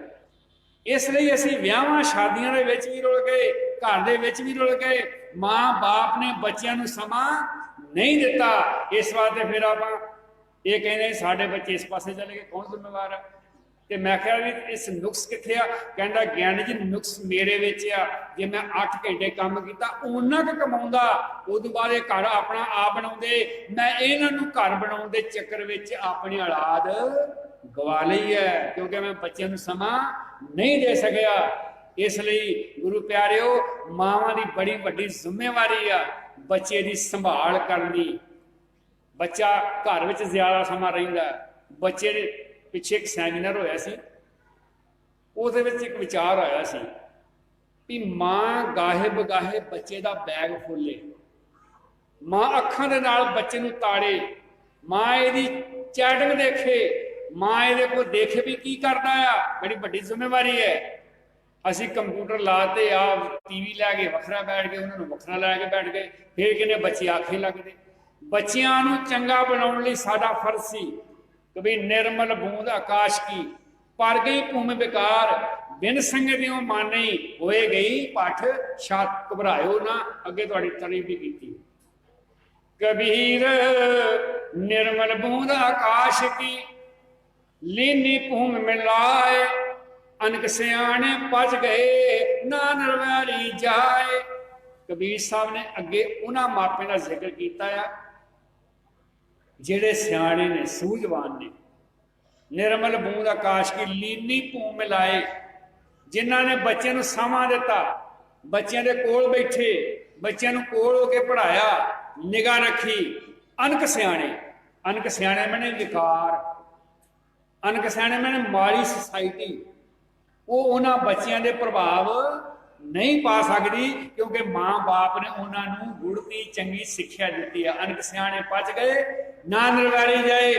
इसलिए असीं विआहां शादियां दे विच भी रुल गए, घर दे विच भी रुल गए। मां बाप ने बच्चियां नूं समां नहीं दिता, इस वास्ते फिर आपां ये कहने साडे बच्चे इस पासे चले गए, कौन जिम्मेवार है? तो मैं क्या भी इस नुक्स कित्थे आ? कहंदा ज्ञानी जी नुक्स मेरे विच आ। जे मैं 8 घंटे काम कीता उन्ना क कमाउंदा, उदों बाद ये घर अपना आप बनाउंदे। मैं इन्हां नूं घर बनाउण दे चक्कर विच अपनी औलाद गवा लई है, क्योंकि मैं बच्चों नूं समां नहीं दे सकिया। इसलिए गुरु प्यारिओ, मावां दी बड़ी वड्डी जिम्मेवारी आ बच्चे दी संभाल करनी। बच्चा घर विच ज़्यादा समां रहिंदा। बच्चे दे पिछे एक सैमीनार होया सी, उहदे विच एक विचार आया सी भी मां गाहे बगाहे बच्चे दा बैग खोले, मां अखां दे नाल बच्चे नूं ताड़े, मां इहदी चैटिंग देखे, मां इहदे कोल देखे भी की करदा आ। बड़ी वड्डी जिम्मेवारी है। असीं कंप्यूटर लाते आ, टीवी लैके वखरा बैठ गए, उन्होंने वखरा लैके बैठ गए, फिर कहने बच्चे आखे लगदे। बच्चियां नूं चंगा बनाउण लई साडा फर्ज सी कि भी निर्मल बूंद आकाश की, पर गई भूमि बेकार, बिन संगतियों मानी होए गई पठ छात। घबरायो ना, अगे तुहाडी तारीफ भी कीती। कबीर निर्मल बूंद आकाश की, लीनी भूमि मिलाए, अनक सियाने पच गए ना नरवैरी जाए। कबीर साहब ने अगे उन्हां मापिਆਂ ਦਾ ਜ਼ਿਕਰ ਕੀਤਾ ਆ ਜਿਹੜੇ ਸਿਆਣੇ ਨੇ, ਸੂਝਵਾਨ ਨੇ। निर्मल बूंद आकाश की, लीनी भूमि मिलाए, जिन्हां ने बच्चों नूं समां दिता, बच्चों के कोल बैठे, बच्चों नूं कोल होके पढ़ाया, निगाह रखी। अनक सियाणे, अनक सियाणे मैंने विकार, अनक सियाणे मैंने माड़ी सोसाइटी, वो उन्हां बच्चों के प्रभाव नहीं पा सकती, क्योंकि माँ बाप ने उन्होंने गुड़ती चंगी सिक्ख्या दी है। अनक सियाणे पच गए ना नरवैरी जाए,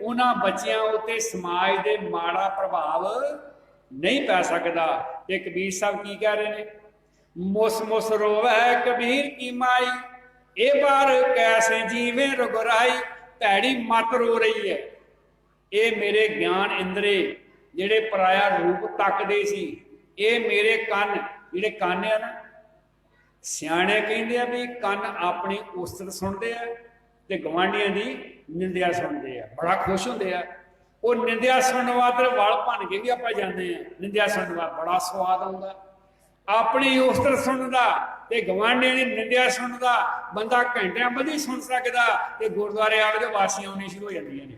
उन्हां बच्चों उत्ते समाज के माड़ा प्रभाव नहीं पै सकता। ते कबीर साहब की कह रहे हैं? मुस मुस रोवै कबीर की माई, ए बार कैसे जीवे रुगराई। भैड़ी मत रो रही है, ये मेरे ज्ञान इंद्रे जिहड़े पराया रूप तकदे सी, ये मेरे कन जिहड़े कन आ ना, सियाणे कहिंदे आ भी कन अपनी उस्तत सुनते हैं ते गवांढियां दी निंदिया सुनते हैं, बड़ा खुश होंदे आ। वो निंदिया सुनने वास्ते वल भन के भी आपां जांदे आ, निंदिया सुनने वास्ते बड़ा स्वाद आउंदा। अपनी उस्तत सुनदा ते गवांढियां दी निंदिया सुनदा बंदा घंटियां बधी सुन सकदा, ते गुरुद्वारे आले दे वासियां आउणियां शुरू हो जांदियां ने।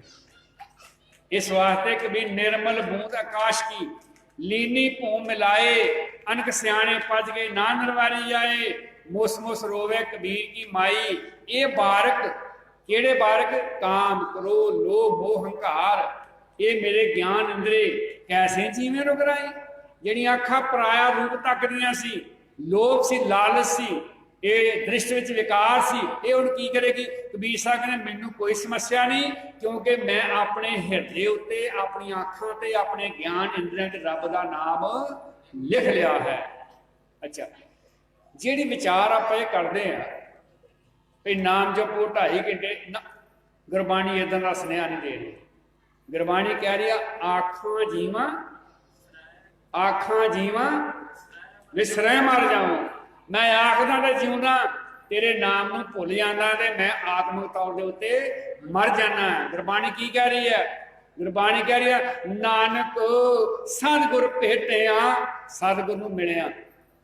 इस वास्ते कि भी निर्मल बूंद आकाश की, लीनी भूमि मिलाए, अनक सियाणे पच गए ना नरवैरी जाए। मुस मुस रोवे कबीर की माई, ये बारक केड़े बारक? काम क्रोध लोभ मोह हंकार, ये मेरे ज्ञान इंद्रे कैसे जीवें रुगराई। जिहड़ियां अखां पराया रूप तकदियां सी, लोभ सी, लालच सी, ये दृष्टि विच विकार सी, ये हुण की करेगी? कबीर साहब कहते मैनूं कोई समस्या नहीं, क्योंकि मैं अपने हिरदे उत्ते, अपनी अखां ते, अपने ज्ञान इंद्रियां ते रब दा नाम लिख लिया है। अच्छा, जिहड़ी विचार आपां ये करदे आ भी नाम जपो 2.5 घंटे ना, गुरबाणी इदां दा सुनेहा नहीं दे रही। गुरबाणी कह रही है आखां जीवां, आखां जीवां विसरै मर जाऊं। मैं आखदा ते जिउंदा, तेरे नाम नूं भुल जांदा ते मैं आत्मक तौर के उत्ते मर जाना। गुरबाणी की कह रही है? गुरबाणी कह रही है नानक सतगुर भेटिया, सतगुर नूं मिलिया,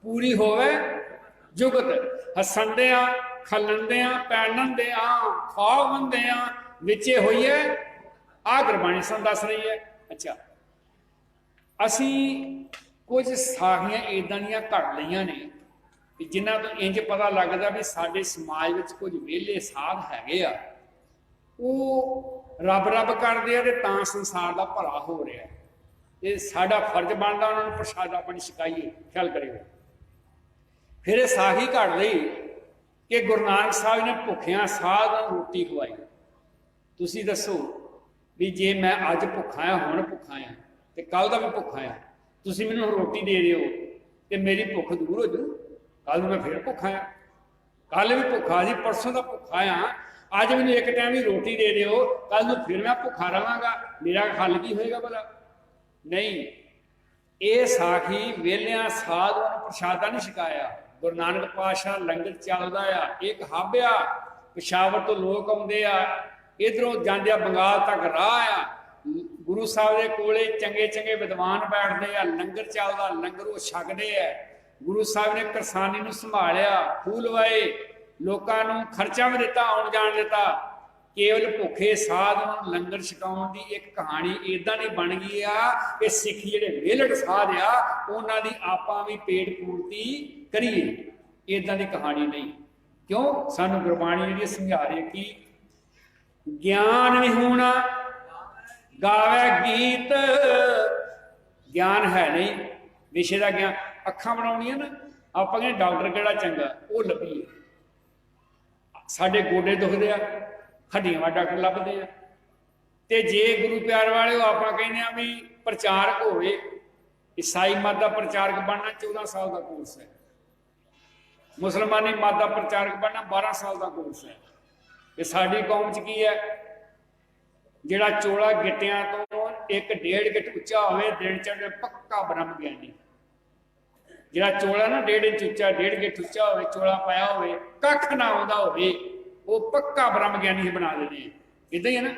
पूरी होवे जुगत, हसन दिया खलन दिया पैनन दिया खावन दिया विचे होई है। आ गुरबाणी सानूं दस रही है। अच्छा, असी कुछ साखियां इदां दियां घड़ लईआं ने जिन्हां तो इंज पता लगदा भी साडे समाज विच कुछ वेले साध हैगे आ, वो रब रब करदे आ ते तां संसार दा भला हो रिहा। ये साडा फर्ज बनता उन्होंने प्रसादा पानी छकाइए। ख्याल करियो। फिर ये साही घड़ लई कि गुरु नानक साहब ने भुखिया साध रोटी खवाई। तुसी दसो भी जे मैं अज भुखा आ, हुण भुखा आ ते कल का भी भुखा आ, तुसी मैनूं रोटी दे रहे हो तो मेरी भुख दूर हो जू। कल मैं फिर भुखा आ, कल भी भुखा सी, परसों का भुखा आ, अज मैनूं एक टाइम ही रोटी दे रहे हो, कल नूं फिर मैं भुखा रहांगा, मेरा हल की होएगा भला? नहीं। ये साखी वेलिया साधुओं ने प्रसादा नहीं छकाया। गुरु नानक पातशाह लंगर चलदा आ, एक हब आ, पिशावर तो लोग आउंदे आ, इधरों जांदे बंगाल तक राह आ, गुरु साहब के कोले चंगे चंगे विद्वान बैठते आ, लंगर चलदा, लंगर वो छकदे आ। गुरु साहब ने करसानी नूं संभालिया, फूल वाए, लोकां नूं खर्चा भी दिता, आउण जाण दिता। केवल भुखे साध लंगर छकाउण दी एक कहानी इदां दी बन गई आ कि सिख जिहड़े वेलड़ साध आ उन्हां दी आपां भी पेट पूर्ति करिए, इदां दी कहानी नहीं। क्यों? सानू गुरबाणी जिहड़ी समझा रही है कि ज्ञान विहूणा गावे गीत। ज्ञान है नहीं, विषय का ज्ञान। अखां बनाउणियां ना, आपां कहंदे डॉक्टर किहड़ा चंगा, वो लभीए। साडे गोडे दुखदे आ, हड्डियां वाले डॉक्टर लभदे आ। ते जे गुरु प्यार वाले आपां कहने आ भी प्रचारक होवे, ईसाई मत का प्रचारक बनना 14 साल का कोर्स है, मुसलमानी मत का प्रचारक बनना 12 साल का कोर्स है। ये साडी कौम च की है, जिहड़ा चोला गिट्टियां तो 1.5 गिट उच्चा होवे, 1.5 चढ़े पक्का ब्रह्म ज्ञानी। जिहड़ा चोला ना 1.5 इंच उच्चा, 1.5 गिट उच्चा होवे, चोला पाया होवे, कख ना आउंदा होवे, वो पक्का ब्रह्म ज्ञानी ही बना देने। इदां ही है ना,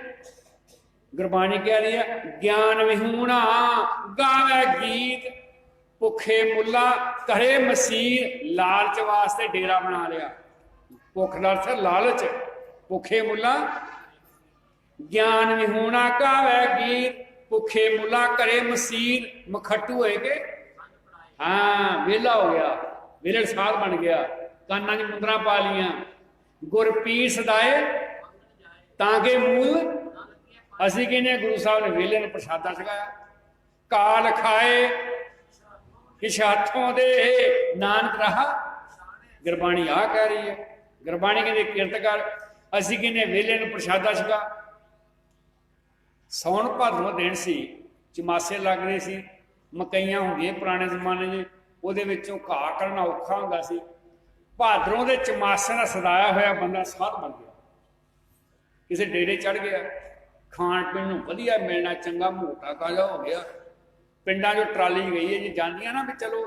गुरबाणी कह रही है ज्ञान विहूणा गावे गीत, भुखे मुला करे मसीह। लालच वास्ते डेरा बना लिया, भुख दा अर्थ लालच, भुखे मुला ज्ञान विहूणा गावे गीत, भुखे मुला करे मसीह। मखट्टू होए के हाँ वेला हो गया, वेलड़ साध बन गया, काना च मुंदरा पा लिया। गुर पीर सदाए तांगे मूल, असी कहने गुरु साहब ने वेले ने प्रसादा छकाया। काल खाए किश हाथों दे नानक रहा, गुरबाणी आ कह रही है। गुरबाणी कहते किरत कर, असी कहने वेले ने प्रसादा छका। सौण भादरों दिन सी, चमासे लग रहे सी, मकईयां होंदियां पुराने जमाने में, ਉਹਦੇ ਵਿੱਚੋਂ ਘਾਹ ਕਰਨਾ ਔਖਾ ਹੁੰਦਾ ਸੀ। ਭਾਦਰੋਂ ਦੇ ਚਮਾਸੇ ਦਾ ਸਦਾਇਆ ਹੋਇਆ ਬੰਦਾ ਸਾਧ ਬਣ ਗਿਆ, ਕਿਸੇ ਡੇਰੇ ਚੜ ਗਿਆ, ਖਾਣ ਪੀਣ ਨੂੰ ਵਧੀਆ ਮਿਲਣਾ, ਚੰਗਾ ਮੋਟਾ ਤਾਜ਼ਾ ਹੋ ਗਿਆ। ਪਿੰਡਾਂ 'ਚੋਂ ਟਰਾਲੀ ਗਈ ਹੈ ਜੀ, ਜਾਂਦੀਆਂ ਨਾ ਵੀ ਚਲੋ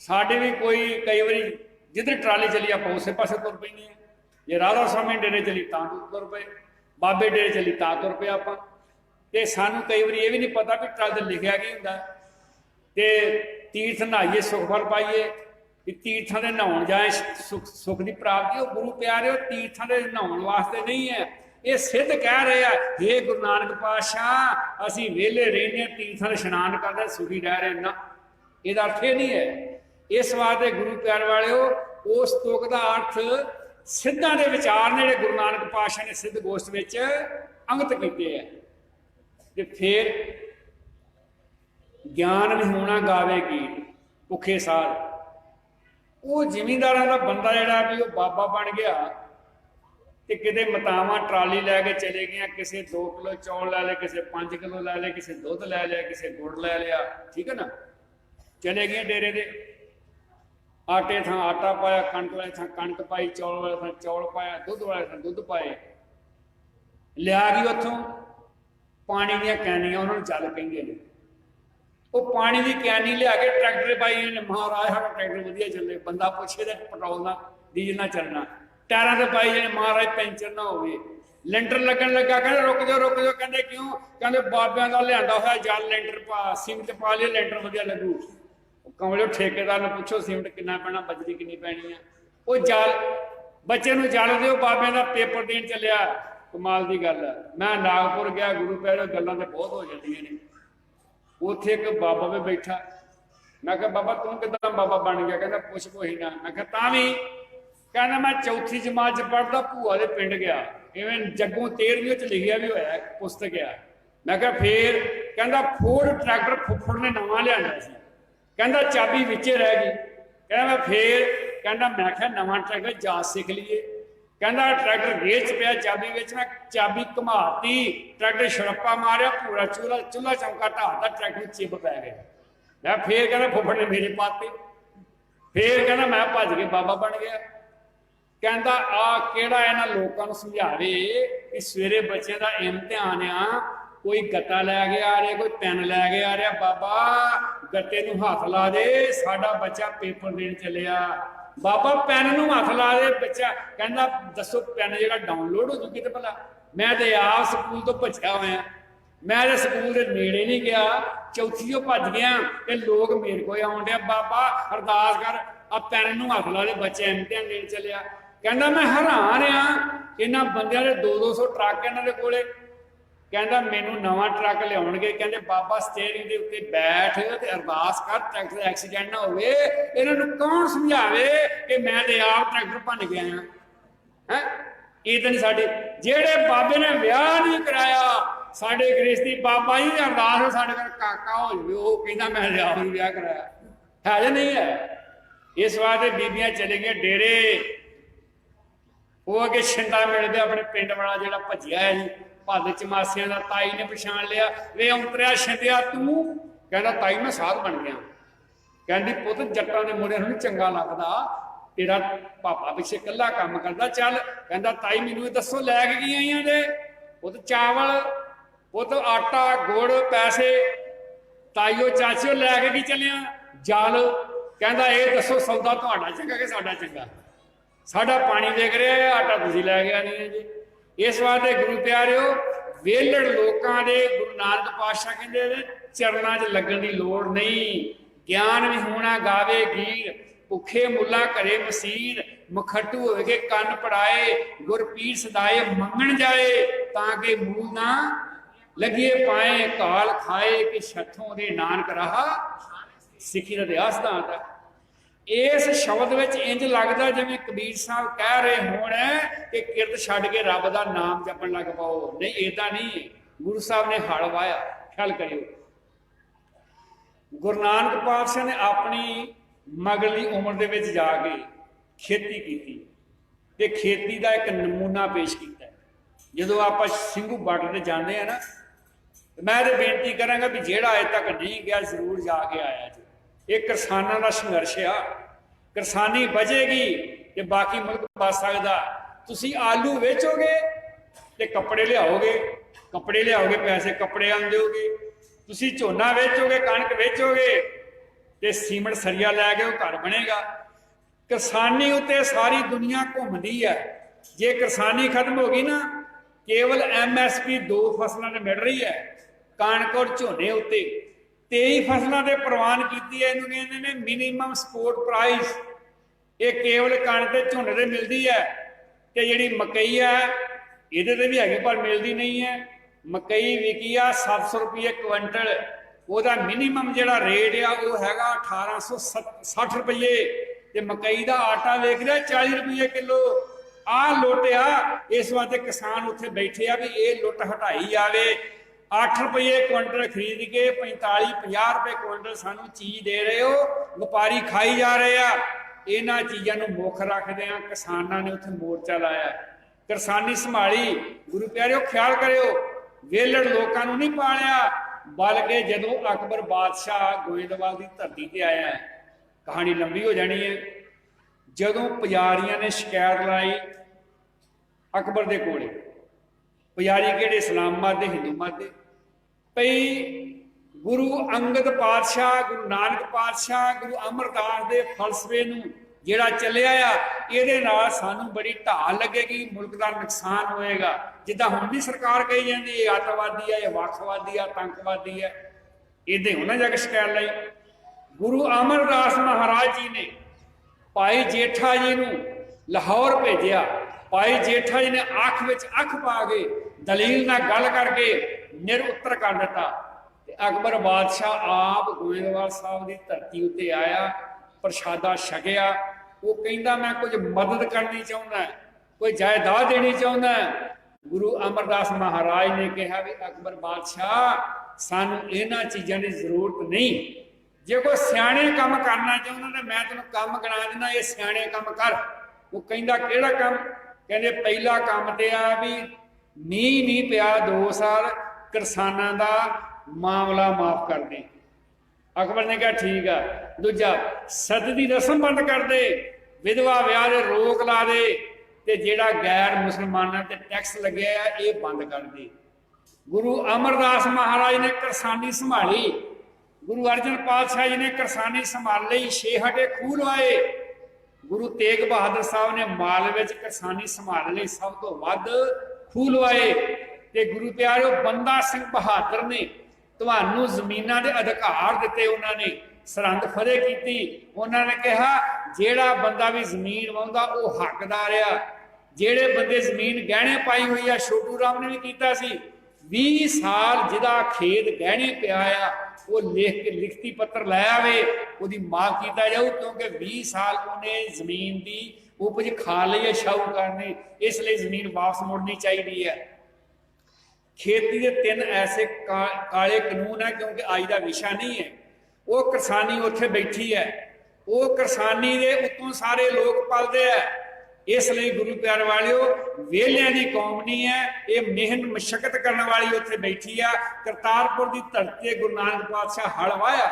ਸਾਡੇ ਵੀ ਕੋਈ ਕਈ ਵਾਰੀ ਜਿੱਧਰ ਟਰਾਲੀ ਚਲੀ ਆਪਾਂ ਉਸੇ ਪਾਸੇ ਤੁਰ ਪੈਂਦੇ ਹਾਂ। ਜੇ ਰਾਧਾ ਸਵਾਮੀ ਡੇਰੇ ਚਲੀ ਤਾਂ ਤੁਰ ਪਏ, ਬਾਬੇ ਡੇਰੇ ਚਲੀ ਤਾਂ ਤੁਰ ਪਏ ਆਪਾਂ। ਤੇ ਸਾਨੂੰ ਕਈ ਵਾਰੀ ਇਹ ਵੀ ਨਹੀਂ ਪਤਾ ਵੀ ਟਰਾਲੀ 'ਤੇ ਲਿਖਿਆ ਕੀ ਹੁੰਦਾ। ਤੇ तीर्थ नहाइए सुख फल पाइए, तीर्थों के नहाउण जाए सुख की प्राप्ति। वो गुरु प्यारे तीर्थों के नहाउण वास्ते नहीं है, ये सिद्ध कह रहे हैं हे गुरु नानक पातशाह असी वेले रहने तीर्थों के इशनान करते सुखी रह रहे ना, ये अर्थ ये नहीं है। इस वास्ते गुरु प्यारे वाले उस तुक का अर्थ सिद्धां दे विचार ने गुरु नानक पातशाह ने सिद्ध गोष्ठ विच अंगत किए हैं। ते फिर ज्ञान विहूणा गावे गीत, भुखे साध। वो जिमींदारां दा बंदा जिहड़ा भी वो बाबा बन गया ते किते मतावां ट्राली लैके चले गए, किसे 2 किलो चौल लै ले, किसे 5 किलो लै ले, किसे दुध लै लिया, किसे गुड़ लै लिया, ठीक है ना। चले गए डेरे दे, आटे थां आटा पाया, कणक वाले थां कणक पाई, चौल वाले थां चौल पाया, दुध वाले थां दुध पाए। लिया गई उत्थों पानी दियां कैनियां, उन्होंने जल कहिंदे ने। वो पानी की कैनी लिया के ट्रैक्टर पाई, महाराज साਡਾ ट्रैक्टर वधिया चले, बंदा पुछे तो पेट्रोल ना डीजल ना चलना, टायरों से पाई जाने महाराज पैंचर ना हो। लेंटर लगन लगा, कहते रुक जाओ रुक जाओ, कहते क्यों, कहते बाबियां का लिया हुआ जल लेंटर पा, सीमट पा लिया, लेंटर वधिया लगू। कमलो ठेकेदार ने पूछो सीमट कितना पैना, बजरी कितनी पैनी है। वो जल बच्चे नूं जल दो, बाबियां का पेपर देन चलिया। कमाल की गल है, मैं नागपुर गया, गुरु प्यारे गल्लां तो बहुत हो जांदियां ने। उत्थे एक बाबा भी बैठा, मैं कहा बाबा तू कितना बाबा बन गया, कहना पुछ कोई ना। मैं कहा तां भी, कहना मैं 4वीं जमात च पढ़दा भूआ दे पिंड गया, इवें जग्गों 13वीं च लिखिया भी होया पुस्तक है। मैं कहा फिर कहता फोर्ड ट्रैक्टर फुफड़ ने नवा लिया सी, कहता चाबी विचे रह गई। कहना मैं फिर कहना मैं क्या नवा ट्रैक्टर जा सीख लीए। कहता ट्रैक्टर गेच पिया चाबी विच, मैं चाबी घुमाती, ट्रैक्टर छड़प्पा मारिया, पूरा चूल्हा चूल्हा चौंका ढाता, ट्रैक्टर चिप पै गया। मैं फिर कहना फुफड़ ने मेरे पाते। फिर कहना मैं भज के बाबा बन गया। कहता आ केड़ा इन्हां लोकां नूं समझावे कि सवेरे बच्चे का इम्तिहान आ, कोई गत्ता लै के आ रहा, कोई पेन लै के आ रहा, बाबा गत्ते नूं हथ ला दे, साडा बच्चा पेपर देन चलिया। बाबा पेन नूं हथ ला दे, बच्चा कहता दसो पेन जिहड़ा डाउनलोड हो जूगी तो भला। मैं तो आप स्कूल तो भज्या होया, मैं तो स्कूल के नेड़े नहीं गया, चौथी भज गया ते लोग मेरे को आउण डे, बाबा अरदास कर आ पेन नूं हथ ला दे, बच्चा इम्तिहान देन चलिया। कहता मैं हैरान आ, इन्हां बंदियां दे 200 ट्रक इन्हां दे कोले। कहता मैनू नवा ट्रक लियाउणगे, कहते बाबा स्टेयरिंग के उत्ते बैठ ते अरदास कर ट्रैक्टर एक्सीडेंट ना होवे। इन्हां नूं कौन समझावे कि मैं ते आप ट्रैक्टर भन गया है। ये तो नहीं साडे जेड़े बाबे ने विआह नहीं कराया, साडे गृहस्थी बाबा जी अरदास साडे घर काका हो जाए, वो कहना मैं आप ही विआह कराया है या नहीं है। इस वास्ते बीबियां चले गई डेरे, वो अगे छिंदा मिलते अपने पिंड वाला जो भजिया है जी, भद चमासिया का, ताई ने पछाण लिया, वे औंतरिया छिंदिया तू। कहना ताई मैं साध बन गया। कहती पुत जट्टां दे मुंडे नूं चंगा लगदा, तेरा पापा पिछे कल्ला काम करदा, चल। कहता ताई मैनू दसो लै के की आईयां जे। पुत चावल, पुत आटा, गुड़, पैसे। ताईओ चाचिओ लै के की चलिया जल। कहता ये दसो सौदा तुहाडा चंगा कि साडा चंगा, साडा पानी देख रहा है, आटा तुसीं लै के आनी है जी। इस वास्ते गुरु प्यारिओ वेलड़ लोकां दे गुरु नानक पातशाह कहंदे चरनां 'च लगण दी लोड़ नहीं। ज्ञान भी होना गावे गीर, भुखे मुला घरे मसीर, मुखट्टू होवे कन पड़ाए, गुर पीर सदाए मंगण जाए, ताकि मूल ना लगिए पाए, काल खाए कि छथों दे नानक रहा सिखी दा इतिहास दा आता। इस शब्द विच इंज लगदा जिवें कबीर साहब कह रहे होण कि किरत छड्ड के रब दा नाम जपण लग पाओ। नहीं, इदां नहीं, गुरु साहब ने हल वाया। ख्याल करियो, गुरु नानक पातशाह ने अपनी मगरली उम्र दे विच जाके खेती की ते खेती का एक नमूना पेश किया। जदों आप ਸਿੰਘੂ बार्डर ते जाते हैं ना, मैं तो बेनती करांगा भी जिहड़ा अजे तक नहीं गया जरूर जाके आया जी। ये किसानों का संघर्ष आ, किसानी बचेगी तो बाकी मुल्क बच सकता। तुसी आलू वेचोगे तो कपड़े लियाओगे, कपड़े लियाओगे पैसे कपड़े आंदोगे। तुसी झोना वेचोगे, कणक वेचोगे तो सीमट सरिया लैके घर बनेगा। किसानी उत्ते सारी दुनिया घूमती है। जे किसानी खत्म हो गई ना, केवल MSP 2 फसलों ने मिल रही है, कणक और झोने उत्ते। 23 फसलों के प्रवान की है, इनू कहते हैं मिनीमम सपोर्ट प्राइस। ये केवल कणक ते झोने ते मिलती है। तो जी मकई है ये भी है पर मिलती नहीं है। मकई विकी आ 700 रुपये क्विंटल, वह मिनीमम जोड़ा रेट आ वो है 1860 रुपये। तो मकई का आटा वेख रहा 40 रुपये किलो। आ लुट आ, इस वास्ते किसान उत्थे बैठे आ भी ये लुट हटाई जाए। 8 रुपये क्विंटल खरीद के 45-50 रुपये क्विंटल सानू चीज़ दे रहे हो, व्यापारी खाई जा रहे आ। इन्हां चीज़ों को मुख रखदे आ किसानां ने उत्थे मोर्चा लाया, किसानी संभाली। गुरु प्यारिओ ख्याल करियो, वेलड़ लोकां नूं नहीं पालिया, बल्कि जदों अकबर बादशाह गोइंदवाल की धरती ते आया, कहानी लंबी हो जानी है। जदों पुजारियां ने शिकायत लाई अकबर दे कोले, पुजारी किहड़े इस्लाम मत दे हिंदू मत दे, भई गुरु अंगद पातशाह, गुरु नानक पातशाह, गुरु अमरदास दे फलसफे नूं जिहड़ा चलिया आ, इहदे नाल सानूं बड़ी ढाल लगेगी, मुल्क का नुकसान होएगा। जिद्दां हुण भी सरकार कही जांदी है अतवादी है, वखवादी है, आतंकवादी है, इदां उन्हां जाके शिकायत लाई। गुरु अमरदास महाराज जी ने भाई जेठा जी नूं लाहौर भेजिया। भाई जेठा जी ने अख विच अख पा के दलील नाल गल करके निर उत्तर कर दिता। अकबर बादशाह आप गोइंदवाल साहब की धरती उत्ते आया, प्रशादा छकिया। वो कहता मैं कुछ मदद करनी चाहुंदा, कोई जायदाद देनी चाहुंदा। गुरु अमरदास महाराज ने कहा भी अकबर बादशाह सानू इन्हां चीज़ों की जरूरत नहीं। जे कोई सियाणे काम करना चाहुंदा तो मैं तेनों काम गिना देना, ये सियाणे काम कर। वो कहंदा किहड़ा काम? कहंदे पहला काम ते आ भी मींह नहीं पिया 2 साल, किसानां दा मामला माफ कर दे। अकबर ने कहा ठीक है। दूजा सद की रस्म बंद कर दे, विधवा विआह दे रोक ला दे, ते जेड़ा गैर मुसलमानां ते टैक्स लगे ये बंद कर दे। गुरु अमरदास महाराज ने करसानी संभाली, गुरु अर्जन पातशाह जी ने करसानी संभाल ली, 6 हटे खूह लवाए। गुरु तेग बहादुर साहब ने मालवे च करसानी संभाल ली, सब तो वध खूह लवाए। ते गुरु प्यारो बंदा सिंह बहादुर ने तुहानू जमीनां दे अधिकार दिते, उन्होंने सरहद फतेह की। उन्होंने कहा जेड़ा बंदा भी जमीन वाहुंदा वो हकदार आ, जेड़े बंदे जमीन गहने पाई हुई है, छोटू राम ने भी किया सी, 20 साल जिदा खेत गहने पिया आ वो लिख के लिखती पत्र लै आवे, उसकी माफ किया जाऊ, क्योंकि 20 साल उन्हें जमीन की उपज खा ली है शाहूकार ने, इसलिए जमीन वापस मुड़नी चाहिए है। खेती के 3 ऐसे काले कानून है, क्योंकि अज का विषय नहीं है। वो किसानी उत्थे बैठी है, वो किसानी के उत्तों सारे लोग पलते हैं, इसलिए गुरु प्यार वालियो वेलियां की कौम नहीं है, ये मेहनत मशक्कत करने वाली उत्थे बैठी है। करतारपुर की धरती गुरु नानक पातशाह हल वाया,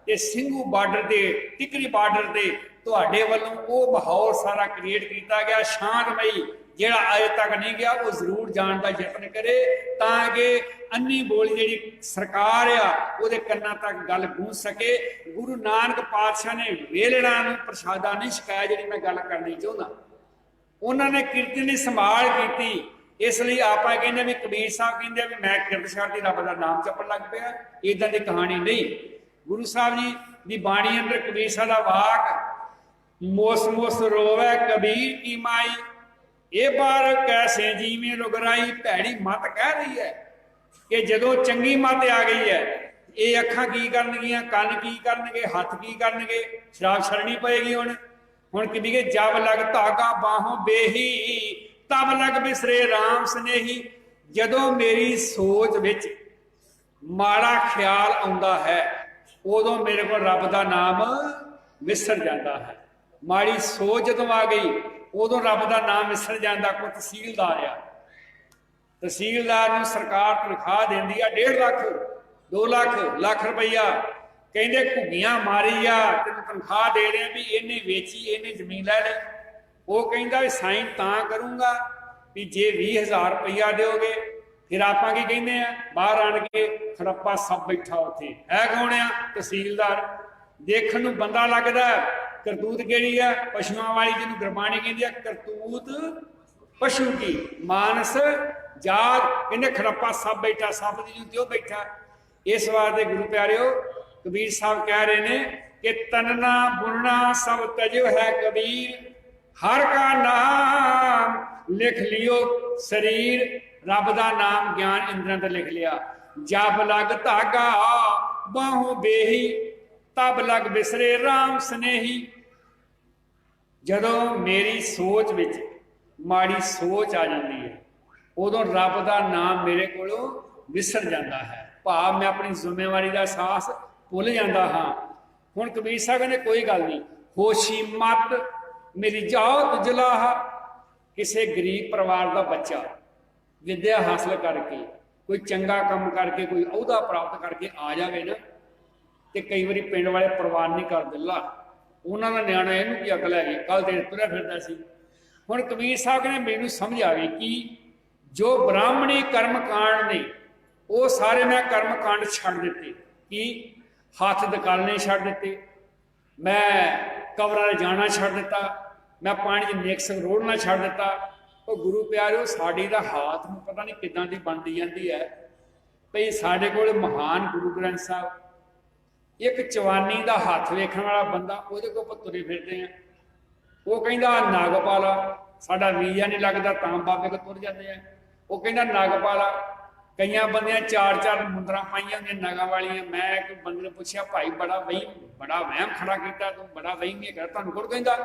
ते सिंघू बार्डर से टिकरी बार्डर से तुहाडे वल्लों वो माहौल सारा क्रिएट किया गया शांतमई, जेड़ा अजे तक नहीं गया वो जरूर जाने का यत्न करे, ताकि अन्नी बोली जी सरकार आ वो कन्ना तक गल गूंज सके। गुरु नानक पातशाह ने वेलड़ा प्रसादा नहीं छकाया, जी मैं गल करनी चाहता। उन्होंने कीर्तन की संभाल की, इसलिए आप कहते भी कबीर साहब कहते भी मैं किरत छड्ड दी रब का नाम जपन लग पिया, इदां की कहानी नहीं। गुरु साहब जी की बाणी अंदर कबीर साहब का वाक मोस मोस रोवे कबीर की माई, ये बार कैसे जीवें रुगराई, भैड़ी मत कह रही है कि जदों चंगी मत आ गई है ये अखां की करनगियां, कन की करनगे, हथ की करनगे, शराब छड़नी पएगी। हुण कभी जब लग धागा बाहों बेही, तब लग बिसरे राम स्नेही। जदों मेरी सोच विच माड़ा ख्याल आउंदा है उदों मेरे को रब का नाम विसर जाता है। माड़ी सोच जदों आ गई उदों रब का नाम विसर जाता। कोई तहसीलदार आ, तहसीलदार नूं सरकार तनख्वाह देंदी आ 1.5 लाख 2 लाख लाख रुपया, कहते घुग्गियां मारी आ तेन तनख्वाह दे रहे भी इन्हें वेची, इन्हें जमीन लै ली। वो कहता भी साइन तां करूँगा भी जे 20,000 रुपया दोगे। फिर आप की कहते हैं बाहर आन के खड़प्पा सब बैठा उत्थे है कौन आ? तहसीलदार। देखने नूं बंदा लगदा, करतूत केड़ी है? पशुआं वाली, जिन्होंने गुरबाणी कहती है करतूत पशु की, मानस जात कहते खड़प्पा सब बैठा, सब की त्यों बैठा। इस वास्ते गुरु प्यारिओ कबीर साहब कह रहे हैं कि तनना बुनना सब तजो है कबीर, हर का नाम लिख लियो शरीर। रब का नाम ज्ञान इंद्रां ते लिख लिया। जब लग धागा बाहों बेही, तब लग बिसरे राम स्नेही। जदों मेरी सोच विच माड़ी सोच आ जाती है उदों रब का नाम मेरे कोलों विसर जाता है, भाव मैं अपनी जिम्मेवारी का एहसास भुल जाता हाँ। हुण कबीर साहब कहते कोई गल नहीं, होशी मत मेरी जाओ जलाह। किसी गरीब परिवार का बच्चा विद्या हासिल करके कोई चंगा काम करके कोई अहुदा प्राप्त करके आ जाए ना, तो कई बार पिंड वाले परवान नहीं कर दिला, उन्होंने का न्याणा इनू की अकल है, कल देर तुरया फिरदा सी। हुण कबीर साहब ने मैनू समझ आ गई कि जो ब्राह्मणी कर्म कांड ने वो सारे मैं कर्म कांड छड़ दिते, कि हाथ दकालने छड़ दिते, मैं कबरां जाना छड़ दिता, मैं पानी च नेक संग रोड़ना छड़ दिता। तो गुरु प्यारिओ साड़ी दा हाथ में पता नहीं किदां दी बनती जाती है भई साडे कोल महान गुरु ग्रंथ साहब, एक चवानी का हाथ वेखण वाला बंदा उहदे कोल आपां तुरे फिरदे हैं, वो कहंदा नागपाला साडा वीजा नहीं लगता तां बाबे को तुर जाते हैं। वो कहंदा नागपाला कई बंद 4-4 मुंदरा पाइया होंगे नगा वालिया। मैं एक बंदे ने पूछा भाई बड़ा वहम खड़ा किया तू, बड़ा वहीम है तुहानूं कौन कहंदा?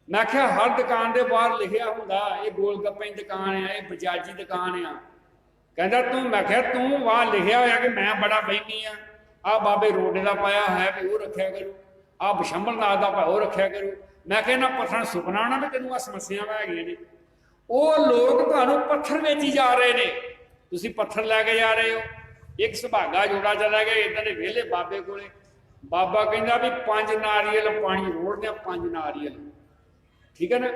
मैं आख्या हर दुकान के बाहर लिखा होंदा ये गोल गप्पे की दुकान है, ये बजाजी दुकान आ, कहता तू, मैं क्या तू वहां लिखा होया कि मैं बड़ा बहनी हाँ, आ बाबे रोडे का पाया है भी वो रखा करो, आ बशंबल नाथ का भाई वो रखा करो। मैं कहना पत्थर सुपना आना भी तेन आ समस्या है ने। वो लोग तुहानू पत्थर वेची जा रहे ने, तुसी पत्थर लैके जा रहे हो। एक सुभागा जोड़ा चला गया इधर के वेले बाबे को, बाबा कहता भी 5 नारियल पानी रोड़ने, 5 नारियल, ठीक है ना।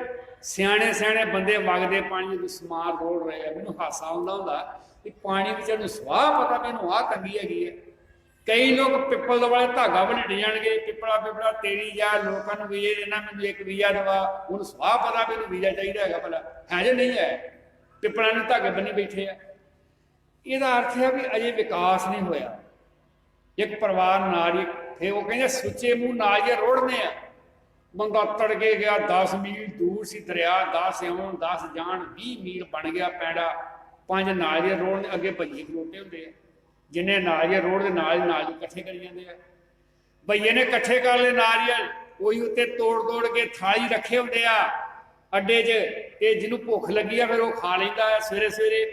सियाने सियाने बंदे वगदे पानी समार रोड़ रहे हैं। मैनू हासा आउंदा हुंदा कि पानी में स्वाह पता मैनू आ तंगी हैगी है। कई लोग पिपल वाले धागा वलेट जाएंगे, पिपला पिपला तेरी जा, लोगों वीजे देना, मैं एक वीजा दवा, हूँ स्वाह पता मैनू वीजा चाहिए है भला है जो नहीं है, पिपलों ने धागे बनी बैठे है। यदा अर्थ है भी अजे विकास नहीं होया। एक परिवार नारियल थे, वो कहते सुचे मुँह नारियल रोड़ने आ। बंदा तड़के गया 10 मील दूर सी दरिया, 10 आउन 10 जान 20 मील बन गया पैड़ा। 5 नारियल रोड़ अगे भईए खलोते होंगे, जिन्हें नारियल रोड़ के नाल इकट्ठे करी जाते हैं। भईए ने इकट्ठे कर ले नारियल, कोई उत्ते तोड़ तोड़ के थाली रखे होंगे आ अड्डे च, जिन्हों भुख लगी है फिर वो खा लेंदा है। सवेरे सवेरे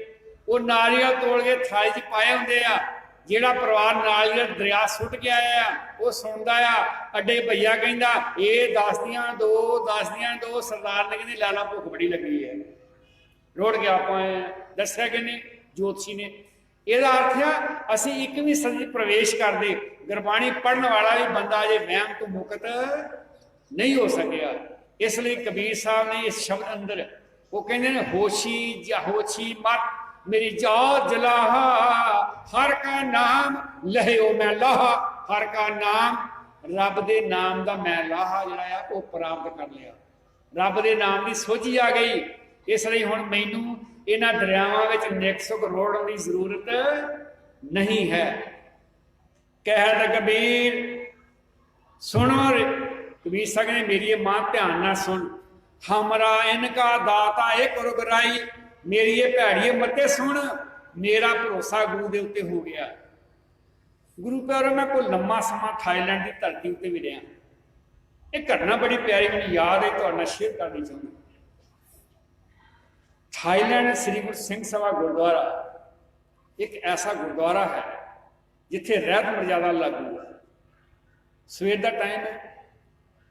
वो नारियल तोड़ के थाली च पाए होंगे आ। ਜਿਹੜਾ परिवार नारियल दरिया सुट के आया वो सुनता आ, अड्डे भईया कहता ये 10 दियां दो, 10 दियां दो। सरदार ने कहती लाला भुख बड़ी लगी है, रोड़ के आप दसिया कि नहीं ज्योतिषी ने। यदा अर्थ है असी 21वीं सदी प्रवेश करते, गुरबाणी पढ़ने वाला भी बंदा अजे वहम तो मुक्त नहीं हो सकिया। इसलिए कबीर साहब ने इस शब्द अंदर वो कहते हैं होशी होशी मत मेरी जात जलाहा, हर का नाम लहो मैं लाहा। हर का नाम रब दे नाम का मैं लाहा जड़ा वो प्राप्त कर लिया, रब दे नाम की सोझी आ गई। इसलिए हुण मैनू इन्हां दरियावां विच निक सुख रोड़न की जरूरत नहीं है। कहत कबीर सुनो, कबीर साहब ने मेरी मां ध्यान ना सुन, हमरा इनका दाता एक रुगराई, मेरी ये भैड़िए मते सुन, मेरा भरोसा गुरु के उत्ते हो गया। गुरु प्यारो मैं कोई लम्मा समा थाईलैंड की धरती उत्ते भी रहा। एक घटना बड़ी प्यारी मैंने याद है, तो शेयर करनी चाहूँगा। थाईलैंड श्री गुरु सिंह सभा गुरुद्वारा एक ऐसा गुरुद्वारा है जिथे रहत मर्यादा लागू है। सवेर का टाइम है,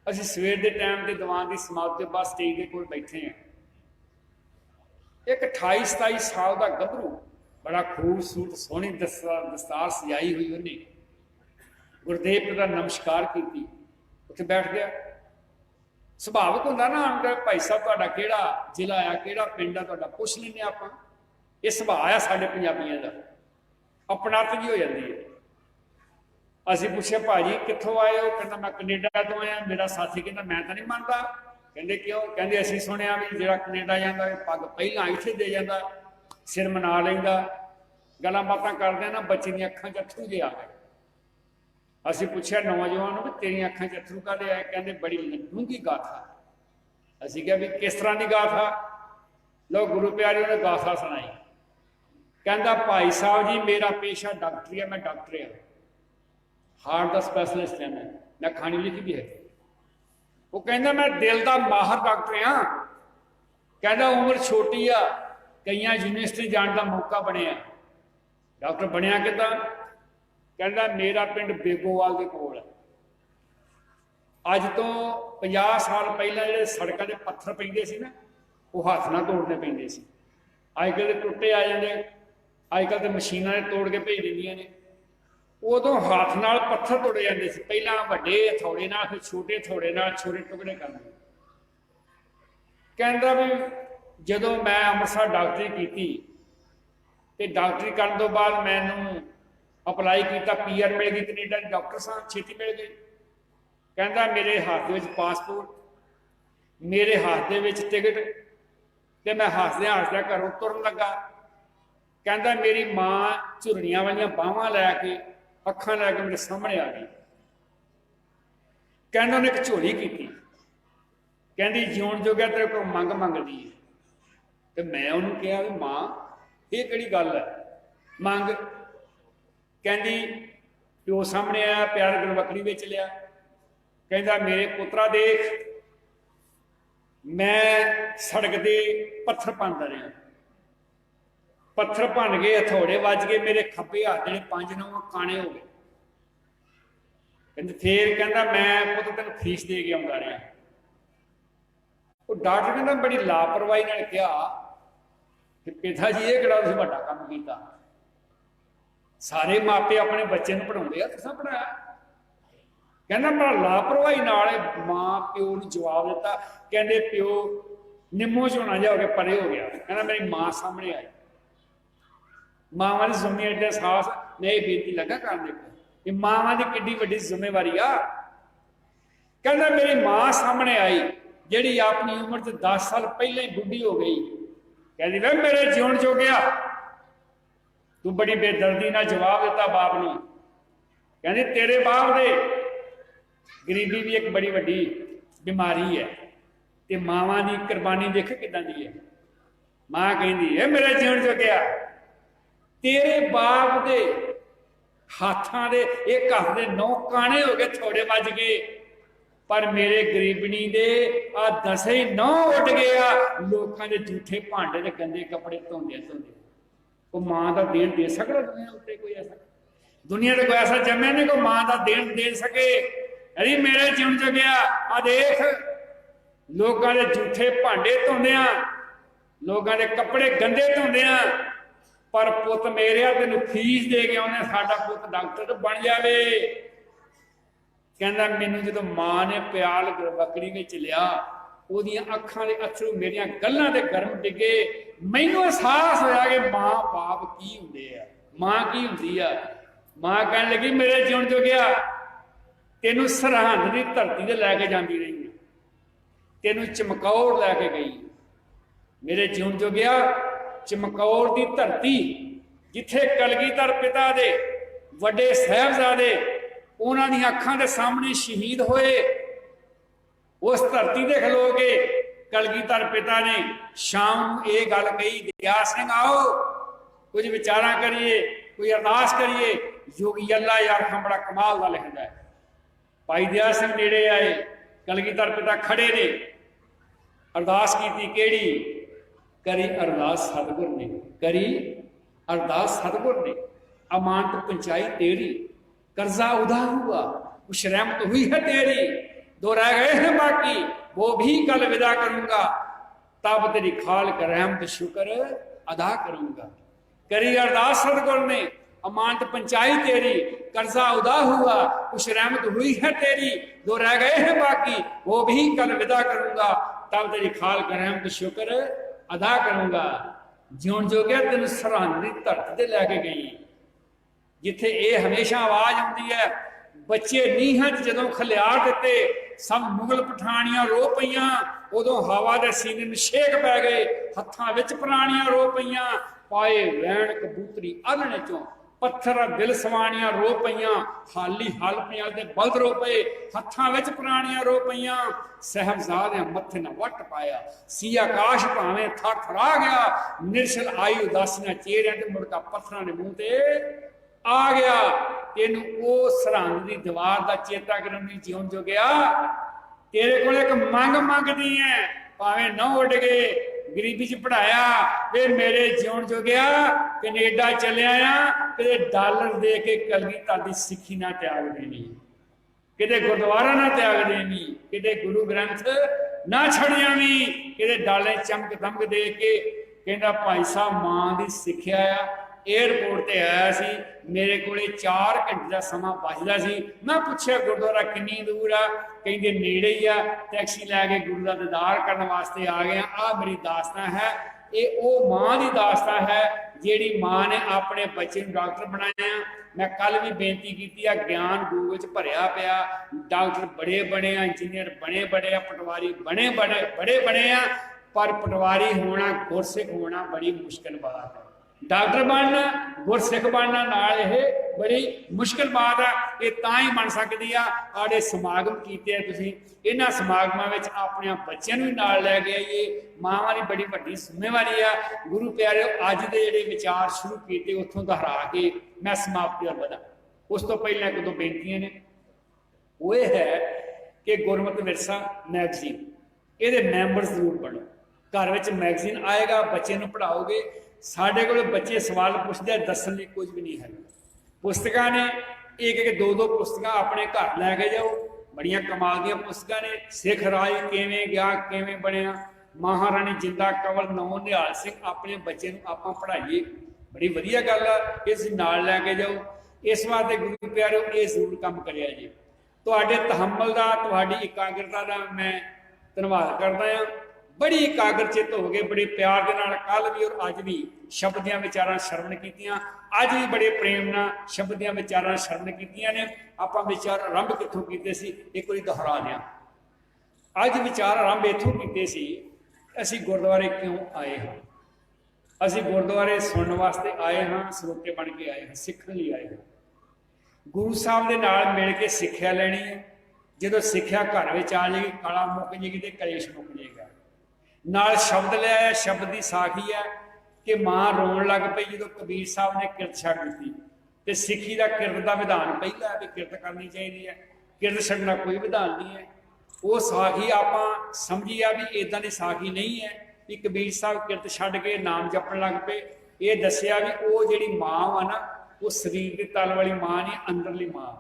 असीं सवेर के टाइम के दीवान की समाप्ति के बाद स्टेज के कोल बैठे हैं। एक 28-27 साल का गभरू, बड़ा खूबसूरत सोहनी दस्तार सजाई हुई, उन्हें गुरुदेव का नमस्कार की, उत्थे बैठ गया। सुभाविक होंदा ना भाई साहब तुहाडा किहड़ा जिला आ, किहड़ा पिंड आ तुहाडा, पुछ लैंदे आपां। ये सुभाव आ साडे पंजाबियां दा, अपनात जी हो जाती है। असीं पुछिया भाजी कित्थों आए हो, कहंदा मैं कनेडा तो आया। मेरा साथी कहंदा मैं तो नहीं मानता। कहंदे क्यों, कहंदे असीं सुनिया भी जिहड़ा कनेडा जांदा पग पहलां इत्थे दे जांदा, सिर मना लैंदा, गल्लां बातां करदे ना बच्चे दी अखां च अथरू जे आ गए। असीं पुछिया नौजवान भी तेरियां अखां च अथरू काहदे आए, कहंदे बड़ी डूंघी गाथा। असीं कहा भी किस तरह की गाथा, लो गुरु प्यारे ने गाथा सुनाई। कहंदा भाई साहब जी मेरा पेशा डॉक्टरी है, मैं डॉक्टर हाँ, हार्ट का स्पैशलिस्ट है, मैं खानी लिखी भी है। वो कहना मैं दिल का माहर डॉक्टर हाँ। कहना उम्र छोटी आ, कई यूनिवर्सिटी जाने का मौका बनया, डॉक्टर बनया किदा। कहना मेरा पिंड बेगोवाल के कोल है। अज तो 50 साल पहला जो सड़कों के पत्थर पेंदे सी ना, वो हाथ ना तोड़ने पेंदे सी। अजकल तो टुटे आ जाते, अजकल तो मशीनां तोड़ के भेज देंदियां ने। उदों हाथ नाल पत्थर तोड़े जाते थे, पहला वड्डे हथौड़े नाल, फिर छोटे हथौड़े नाल छोटे टुकड़े करने। कहता भी जदों मैं अमृतसर डॉक्टरी की, तो डॉक्टरी करने तो बाद मैनू अपलाई किया, PR मिल गई कनेडा की, डॉक्टर साहब छेती मिल गई। कहता मेरे हाथ में पासपोर्ट, मेरे हाथ में टिकट, तो मैं हसद्या हसद्या घरों तुरन लगा। कहता मेरी माँ झुरनियां वाली बाहां लैके अखां लैके मेरे सामने आ गई। कहना उन्हें एक झोली की, कहती जीवन जोग्या तेरे को मंग मंगती है। तो मैं उन्होंने कहा भी माँ ये किहड़ी गल है मंग। कहती प्यो सामने आया, प्यार गुरबखड़ी बेच लिया। कहता मेरे पुत्रा देख, मैं सड़क दे पत्थर पांदा रहा, पत्थर भन गए, हथौड़े वज गए, मेरे खब्बे हाथ जेडे 5-9 काने हो गए। कहते फिर कहता मैं पुत तेन फीस दे के आउंदा रहा। वो डॉक्टर कहता बड़ी लापरवाही नाल कहा कि पिता जी ये किहड़ा तुसीं वड्डा काम कीता, सारे मापे अपने बच्चे नूं पढ़ाउंदे आ, तुसां पढ़ाया। कहना बड़ा लापरवाही नाल मां प्यो नूं जवाब दिता। कहंदे प्यो निम्मो झोना जिहा हो के परे हो गया। कहना मेरी मां सामने आई, मावां दी जिम्मेवारी दा एहसास मैं ये बेनती लगा करने कि मावां दी किड्डी वड्डी जिम्मेवारी आ। कहना मेरी मां सामने आई जिहड़ी अपनी उम्र च 10 साल पहले ही बुढ़ी हो गई। कहती वे मेरे जीवन जो गया, तू बड़ी बेदर्दी ना जवाब दिता बाप ने। कहती तेरे बाप दे गरीबी भी एक बड़ी वड्डी बीमारी है, ते मावां दी कुर्बानी देख किदां दी है। मां कहती है मेरे जीवन जो गया, तेरे बाप दे हाथां दे एक हत्थ दे 9 काने हो गए, थोड़े वज गए, पर मेरे गरीबनी दे आ 10 ही 9 उड गया। लोगों के झूठे भांडे ते गंदे कपड़े धोंदे धोंदे। वो मां का देन दे सकता दुनिया उत्ते? कोई ऐसा दुनिया से कोई ऐसा जमे नहीं को मां का देन दे सके। अरे मेरे जीवन च गया, आ देख लोगों के झूठे भांडे धोंदे, लोगों के कपड़े गंदे धोंदे, पर पुत मेरे तेन फीस दे के उन्हें साडा पुत डॉक्टर बन जाए। कहना मैनू जो मां ने प्याल बकरी में लिया, ओदियां अखां दे अथरू मेरियां गल्लां ते गर्म डिगे। मैनू एहसास होया कि मां बाप की हुंदे आ, मां की हुंदी आ। मां कहन लगी मेरे जीवन जो गया, तेनू सरहंद की धरती ते लैके जांदी रही, तेनू चमकौर लैके गई। मेरे जीवन जो गया चमकौर की धरती, जिथे कलगीधर पिता दे वड्डे साहिबजादे उन्हां दी अखां दे सामने शहीद होए, उस धरती ते खलो के कलगीधर पिता ने शाम ये गल कही, दया सिंह आओ कुछ विचारा करिए, कोई अरदास करिए। योगी अल्लाह यार खां बड़ा कमाल का लिखता है। भाई दया सिंह नेड़े आए, कलगीधर पिता खड़े ने, अरदास की केड़ी? करी अरदास सतगुर ने, करी अरदास सतगुर ने, अमानत पहुंचाई तेरी, कर्जा उदा हुआ, कुछ रहमत हुई है तेरी, 2 रह गए हैं बाकी, वो भी कल विदा करूंगा, तब तेरी खाल कर रहमत शुक्र अदा करूंगा। करी अरदास सतगुर ने, अमानत पहुंचाई तेरी, कर्जा उदा हुआ, कुछ रहमत हुई है तेरी, 2 रह गए हैं बाकी, वो भी कल विदा करूंगा, तब तेरी खाल कर रहमत शुक्र अदा करूंगा। जिउण जो गया तेन सरहंद की धरती ते लैके गई, जिथे ये हमेशा आवाज आती है। बच्चे नीहां जदों खलियार दिते, सब मुगल पठानियां रो पईयां, उदों हवा दे सीने नशेक पै गए, हत्थां विच प्राणियां रो पईयां, पाए वैण कबूतरी आलणे चों, पत्थर दिल सवाणियां रो पईयां, हाली हल पियां ते बलद रो पे, हत्थां विच प्राणियां रो पईयां, साहबजादे मत्थे न वट पाया, सी आकाश भावें थर थरा गया, निरछल आई उदासियां चेहरियां ते मुड़का पत्थरां दे मूंह ते आ गया। तेन वो सरहंद की दीवार का चेता करन दी जीवन जो गया, तेरे को एक मंग मंगदी है, भावें 9 उड गए, गरीबी च पढ़ाया, वे मेरे जीवन जो गया कनेडा चलिया कि डॉलर दे के कलगीधर की सिक्खी ना त्याग देनी, किते गुरुद्वारा ना त्याग देनी, किते गुरु ग्रंथ ना छड़िया भी, किते डॉलर चमक दमक दे के कहना भाई साहब मां की सिक्ख्या आ। एयरपोर्ट ते आया सी, मेरे को 4 घंटे का समा बचदा सी। मैं पूछा गुरुद्वारा किन्नी दूर आ, कहते नेड़े ही आ, टैक्सी लैके गुरु का दीदार करने वास्ते आ गया। आ मेरी दास्तां है, ये वो मां की दास्तां है जिहड़ी मां ने अपने बच्चे डॉक्टर बनाया। मैं कल भी बेनती की, ज्ञान गूगल च भरिया पिया, डॉक्टर बड़े बने, इंजीनियर बने बड़े, पटवारी बने बड़े बने, पर पटवारी होना, गुरसिख होना बड़ी मुश्किल बात है। डॉक्टर बनना, गुरसिख बनना नाल यह बड़ी मुश्किल बात है। ये तां ही बन सकती है। आड़े समागम किए तुसीं, इन्हां समागमां विच अपने बच्चों भी नाल लै के आइए, मावां की बड़ी वड्डी जिम्मेवारी है। गुरु प्यारे अज दे जिहड़े विचार शुरू किए उत्थों दोहरा के मैं समाप्ति वल वधां। उस तो पहले 1-2 बेनतियां ने, वो ये है कि गुरमत विरसा मैगजीन ये मैंबर जरूर बनो। घर में मैगजीन आएगा, बच्चे नूं पढ़ाओगे ਸਾਡੇ ਕੋਲ ਬੱਚੇ ਸਵਾਲ ਪੁੱਛਦੇ ਦੱਸਣ ਲਈ ਕੁਝ ਵੀ ਨਹੀਂ ਹੈ। ਪੁਸਤਕਾਂ ਨੇ ਇੱਕ ਇੱਕ ਦੋ ਦੋ ਪੁਸਤਕਾਂ ਆਪਣੇ ਘਰ ਲੈ ਕੇ ਜਾਓ, ਬੜੀਆਂ ਕਮਾਲ ਦੀਆਂ ਪੁਸਤਕਾਂ ਨੇ। ਸਿੱਖ ਰਾਜ ਕਿਵੇਂ ਗਿਆ, ਕਿਵੇਂ ਬਣਿਆ, ਮਹਾਰਾਣੀ ਜਿੰਦਾ ਕੰਵਲ, ਨੌ ਨਿਹਾਲ ਸਿੰਘ, ਆਪਣੇ ਬੱਚੇ ਨੂੰ ਆਪਾਂ ਪੜ੍ਹਾਈਏ, ਬੜੀ ਵਧੀਆ ਗੱਲ ਆ। ਇਸ ਨਾਲ ਲੈ ਕੇ ਜਾਓ। ਇਸ ਵਾਸਤੇ ਗੁਰੂ ਪਿਆਰਿਓ ਇਹ ਜ਼ਰੂਰ ਕੰਮ ਕਰਿਆ ਜੀ। ਤੁਹਾਡੇ ਤਹੰਮਲ ਦਾ, ਤੁਹਾਡੀ ਇਕਾਗਰਤਾ ਦਾ ਮੈਂ ਧੰਨਵਾਦ ਕਰਦਾ ਹਾਂ। ਬੜੀ ਇਕਾਗਰ ਚਿੱਤ ਹੋ ਗਏ, ਬੜੇ ਪਿਆਰ ਦੇ ਨਾਲ ਕੱਲ ਵੀ ਔਰ ਅੱਜ ਵੀ ਸ਼ਬਦ ਦੀਆਂ ਵਿਚਾਰਾਂ ਸ਼ਰਵਣ ਕੀਤੀਆਂ। ਅੱਜ ਵੀ ਬੜੇ ਪ੍ਰੇਮ ਨਾਲ ਸ਼ਬਦ ਦੀਆਂ ਵਿਚਾਰਾਂ ਸ਼ਰਵਣ ਕੀਤੀਆਂ ਨੇ। ਆਪਾਂ ਵਿਚਾਰ ਆਰੰਭ ਕਿੱਥੋਂ ਕੀਤੇ ਸੀ, ਇੱਕ ਵਾਰੀ ਦੁਹਰਾ ਦਿਆਂ। ਅੱਜ ਵਿਚਾਰ ਆਰੰਭ ਇੱਥੋਂ ਕੀਤੇ ਸੀ, ਅਸੀਂ ਗੁਰਦੁਆਰੇ ਕਿਉਂ ਆਏ ਹਾਂ। ਅਸੀਂ ਗੁਰਦੁਆਰੇ ਸੁਣਨ ਵਾਸਤੇ ਆਏ ਹਾਂ, ਸਰੋਤੇ ਬਣ ਕੇ ਆਏ ਹਾਂ, ਸਿੱਖਣ ਲਈ ਆਏ ਹਾਂ। ਗੁਰੂ ਸਾਹਿਬ ਦੇ ਨਾਲ ਮਿਲ ਕੇ ਸਿੱਖਿਆ ਲੈਣੀ ਹੈ। ਜਦੋਂ ਸਿੱਖਿਆ ਘਰ ਵਿੱਚ ਆ ਜਾਏਗੀ, ਕਾਲਾ ਮੁੱਕ ਜਾਏਗੀ ਤੇ ਕਲੇਸ਼ ਮੁੱਕ ਜਾਏਗਾ। ਨਾਲ ਸ਼ਬਦ ਲੈ ਆਇਆ। ਸ਼ਬਦ ਦੀ ਸਾਖੀ ਹੈ ਕਿ ਮਾਂ ਰੋਣ ਲੱਗ ਪਈ ਜਦੋਂ ਕਬੀਰ ਸਾਹਿਬ ਨੇ ਕਿਰਤ ਛੱਡ ਦਿੱਤੀ। ਤੇ ਸਿੱਖੀ ਦਾ ਕਿਰਤ ਦਾ ਵਿਧਾਨ ਪਹਿਲਾ ਹੈ ਵੀ ਕਿਰਤ ਕਰਨੀ ਚਾਹੀਦੀ ਹੈ, ਕਿਰਤ ਛੱਡਣਾ ਕੋਈ ਵਿਧਾਨ ਨਹੀਂ ਹੈ। ਉਹ ਸਾਖੀ ਆਪਾਂ ਸਮਝੀ ਆ ਵੀ ਇਦਾਂ ਦੀ ਸਾਖੀ ਨਹੀਂ ਹੈ ਵੀ ਕਬੀਰ ਸਾਹਿਬ ਕਿਰਤ ਛੱਡ ਕੇ ਨਾਮ ਜਪਣ ਲੱਗ ਪਏ। ਇਹ ਦੱਸਿਆ ਵੀ ਉਹ ਜਿਹੜੀ ਮਾਂ ਵਾ ਨਾ, ਉਹ ਸਰੀਰ ਦੇ ਤਲ ਵਾਲੀ ਮਾਂ ਨਹੀਂ, ਅੰਦਰਲੀ ਮਾਂ।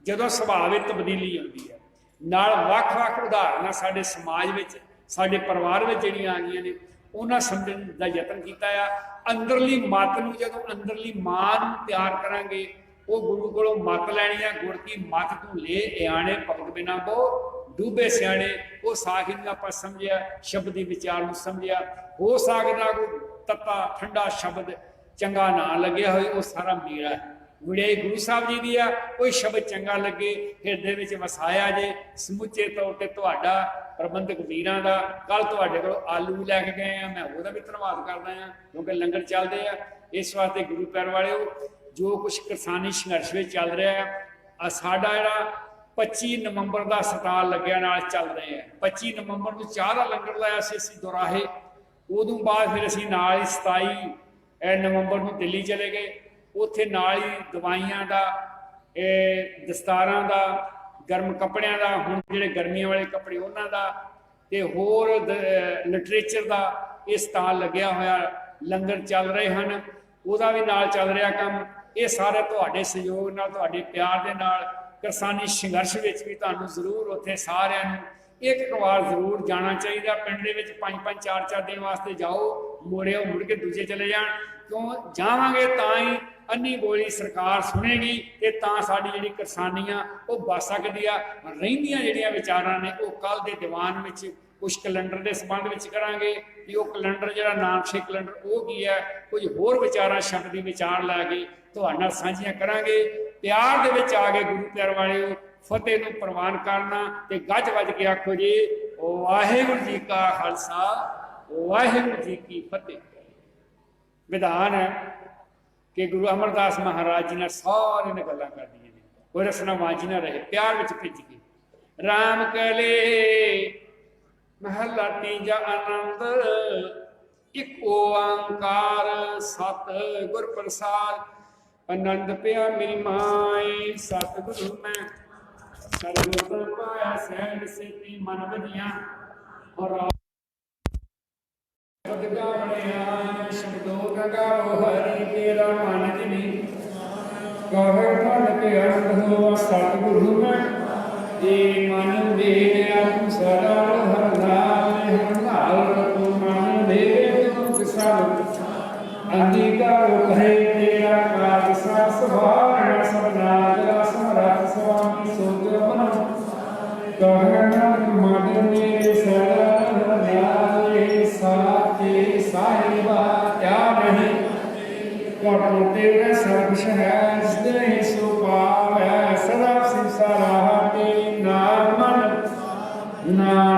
ਜਦੋਂ ਸੁਭਾਅ ਵਿੱਚ ਤਬਦੀਲੀ ਆਉਂਦੀ ਹੈ, ਨਾਲ ਵੱਖ-ਵੱਖ ਉਦਾਹਰਨਾਂ ਸਾਡੇ ਸਮਾਜ ਵਿੱਚ, ਸਾਡੇ ਪਰਿਵਾਰ ਵਿੱਚ ਜਿਹੜੀਆਂ ਆ ਗਈਆਂ ਨੇ, ਉਹਨਾਂ ਸਮਝਣ ਦਾ ਯਤਨ ਕੀਤਾ ਆ। ਅੰਦਰਲੀ ਮੱਤ ਨੂੰ, ਜਦੋਂ ਅੰਦਰਲੀ ਮਾਂ ਨੂੰ ਤਿਆਰ ਕਰਾਂਗੇ, ਉਹ ਗੁਰੂ ਕੋਲੋਂ ਮੱਤ ਲੈਣੀ ਆ। ਗੁਰ ਕੀ ਮੱਤ ਤੂੰ ਲੈ ਇਆਣੇ, ਭਗਤ ਬਿਨਾ ਬੋ ਡੂਬੇ ਸਿਆਣੇ। ਉਹ ਸਾਖੀ ਨੂੰ ਆਪਾਂ ਸਮਝਿਆ, ਸ਼ਬਦ ਦੀ ਵਿਚਾਰ ਨੂੰ ਸਮਝਿਆ। ਹੋ ਸਕਦਾ ਕੋਈ ਤੱਤਾ ਠੰਡਾ ਸ਼ਬਦ ਚੰਗਾ ਨਾ ਲੱਗਿਆ ਹੋਵੇ, ਉਹ ਸਾਰਾ ਮੇਰਾ ਹੈ। ਵਿੜਾਈ ਗੁਰੂ ਸਾਹਿਬ ਜੀ ਦੀ ਆ। ਕੋਈ ਸ਼ਬਦ ਚੰਗਾ ਲੱਗੇ, ਹਿਰਦੇ ਵਿੱਚ ਵਸਾਇਆ ਜੇ। ਸਮੁੱਚੇ ਤੌਰ ਤੇ ਤੁਹਾਡਾ, ਪ੍ਰਬੰਧਕ ਵੀਰਾਂ ਦਾ, ਕੱਲ ਤੁਹਾਡੇ ਕੋਲ ਆਲੂ ਲੈ ਕੇ ਗਏ ਆ, ਮੈਂ ਉਹਦਾ ਵੀ ਧੰਨਵਾਦ ਕਰਦਾ ਹਾਂ, ਕਿਉਂਕਿ ਲੰਗਰ ਚੱਲਦੇ ਆ। ਇਸ ਵਾਸਤੇ ਗੁਰੂ ਪਿਆਰ ਵਾਲਿਓ, ਜੋ ਕੁਛ ਕਿਸਾਨੀ ਸੰਘਰਸ਼ ਵਿੱਚ ਚੱਲ ਰਿਹਾ ਆ, ਸਾਡਾ ਜਿਹੜਾ 25 ਨਵੰਬਰ ਦਾ ਸਟਾਲ ਲੱਗਿਆ ਨਾਲ ਚੱਲ ਰਹੇ ਆ। 25 ਨਵੰਬਰ ਨੂੰ ਚਾਹ ਦਾ ਲੰਗਰ ਲਾਇਆ ਸੀ ਅਸੀਂ ਦੁਰਾਹੇ। ਉਦੋਂ ਬਾਅਦ ਫਿਰ ਅਸੀਂ ਨਾਲ ਹੀ 27 ਨਵੰਬਰ ਨੂੰ ਦਿੱਲੀ ਚਲੇ ਗਏ। ਉੱਥੇ ਨਾਲ ਹੀ ਦਵਾਈਆਂ ਦਾ, ਦਸਤਾਰਾਂ ਦਾ, ਗਰਮ ਕੱਪੜਿਆਂ ਦਾ, ਹੁਣ ਜਿਹੜੇ ਗਰਮੀਆਂ ਵਾਲੇ ਕੱਪੜੇ ਉਹਨਾਂ ਦਾ, ਤੇ ਹੋਰ ਲਿਟਰੇਚਰ ਦਾ ਇਹ ਸਟਾਲ ਲੱਗਿਆ ਹੋਇਆ। ਲੰਗਰ ਚੱਲ ਰਹੇ ਹਨ, ਉਹਦਾ ਵੀ ਨਾਲ ਚੱਲ ਰਿਹਾ ਕੰਮ। ਇਹ ਸਾਰੇ ਤੁਹਾਡੇ ਸਹਿਯੋਗ ਨਾਲ, ਤੁਹਾਡੇ ਪਿਆਰ ਦੇ ਨਾਲ। ਕਿਸਾਨੀ ਸੰਘਰਸ਼ ਵਿੱਚ ਵੀ ਤੁਹਾਨੂੰ ਜ਼ਰੂਰ ਉੱਥੇ ਸਾਰਿਆਂ ਨੂੰ ਇੱਕ ਵਾਰ ਜ਼ਰੂਰ ਜਾਣਾ ਚਾਹੀਦਾ। ਪਿੰਡ ਦੇ ਵਿੱਚ 5-5 4-4 ਦਿਨ ਵਾਸਤੇ ਜਾਓ, ਮੁੜਿਓ, ਮੁੜ ਕੇ ਦੂਜੇ ਚਲੇ ਜਾਣ। ਕਿਉਂ ਜਾਵਾਂਗੇ ਤਾਂ ਹੀ ਅੰਨੀ ਬੋਲੀ ਸਰਕਾਰ ਸੁਣੇਗੀ, ਤੇ ਤਾਂ ਸਾਡੀ ਜਿਹੜੀ ਕਿਸਾਨੀ ਆ ਉਹ ਬਚ ਸਕਦੀ ਆ। ਰਹਿੰਦੀਆਂ ਜਿਹੜੀਆਂ ਵਿਚਾਰਾਂ ਨੇ, ਉਹ ਕੱਲ ਦੇ ਦੀਵਾਨ ਵਿੱਚ ਕੁਝ ਕੈਲੰਡਰ ਦੇ ਸੰਬੰਧ ਵਿੱਚ ਕਰਾਂਗੇ ਕਿ ਉਹ ਕੈਲੰਡਰ ਜਿਹੜਾ ਨਾਨਕਸ਼ੇ ਕੈਲੰਡਰ ਉਹ ਕੀ ਹੈ। ਕੁਝ ਹੋਰ ਵਿਚਾਰਾਂ ਸ਼ਬਦ ਦੀ ਵਿਚਾਰ ਲੈ ਕੇ ਤੁਹਾਡੇ ਨਾਲ ਸਾਂਝੀਆਂ ਕਰਾਂਗੇ। ਪਿਆਰ ਦੇ ਵਿੱਚ ਆ ਕੇ ਗੁਰੂ ਪਿਆਰ ਵਾਲਿਓ, ਫਤਿਹ ਨੂੰ ਪ੍ਰਵਾਨ ਕਰਨਾ ਤੇ ਗੱਜ ਵੱਜ ਕੇ ਆਖੋ ਜੀ, ਵਾਹਿਗੁਰੂ ਜੀ ਕਾ ਖਾਲਸਾ, ਵਾਹਿਗੁਰੂ ਜੀ ਕੀ ਫਤਿਹ। ਵਿਧਾਨ ਹੈ ਕਿ ਗੁਰੂ ਅਮਰਦਾਸ ਮਹਾਰਾਜ ਜੀ ਨਾਲ ਸਾਰਿਆਂ ਨੇ ਗੱਲਾਂ ਕਰਦੀਆਂ ਨੇ, ਕੋਈ ਰਸਨਾ ਵਾਂਝੀ ਨਾ ਰਹੇ, ਪਿਆਰ ਵਿੱਚ ਭਿੱਜ ਕੇ। ਰਾਮ ਕਲੇ ਮਹਲਾ ਤੀਜਾ ਆਨੰਦ, ਇੱਕ ਓੰਕਾਰ ਸਤ ਗੁਰ ਪ੍ਰਸਾਦ। ਆਨੰਦ ਪਿਆ ਮੇਰੀ ਮਾਏ, ਸਤਿਗੁਰੂ ਮੈਂ ਸਰਬਤ ਪਾਇਆ। ਸਹਿਜ ਸੇਤੀ ਮਨ ਵਧੀਆਂ, ਔਰ ਸ਼ਬਦ ਗਾਵਣਿਆ। ਸ਼ਬਦੋ ਗਾਵੋ ਹਰਿ ਤੇਰਾ ਮਨ ਜਿਨੀ, ਕਹੇ ਠਨ ਕੇ ਅਰਥ ਹੋਵਾ। ਸਤਿਗੁਰੂ ਮੈਂ ਇਹ ਮਨ ਦੇ ਆਪ ਸਦਾ ਹਰ ਨਾਮ, ਹਰ ਤੂੰ ਮਨ ਦੇ ਤੂੰ ਸਭ ਅੰਗੀਕਾਰ ਕਰੇ। ਤੇਰਾ ਕਾਜ ਸਾ ਸੁਭਾਵ ਸਭਨਾ ਦਾ ਸਮਰੱਥ ਸੁਆਮੀ ਸੋਗ ਮਨ, ਕਹਿਣਾ ਮਨ ਮੇਰੇ ਸਦਾ ਨਿਆਏ। ਸਾਚੇ ਸਾਹਿਬਾ ਕਿਆ ਨਹੀਂ, ਕਟੋ ਤੇਰੇ ਸਰਬ ਸਹਿਜ ਦੇ ਸੋ ਪਾਵੈ। ਸਦਾ ਸਿਵ ਸਰਾਹ ਤੇ ਨਾਮ ਮਨ ਨਾ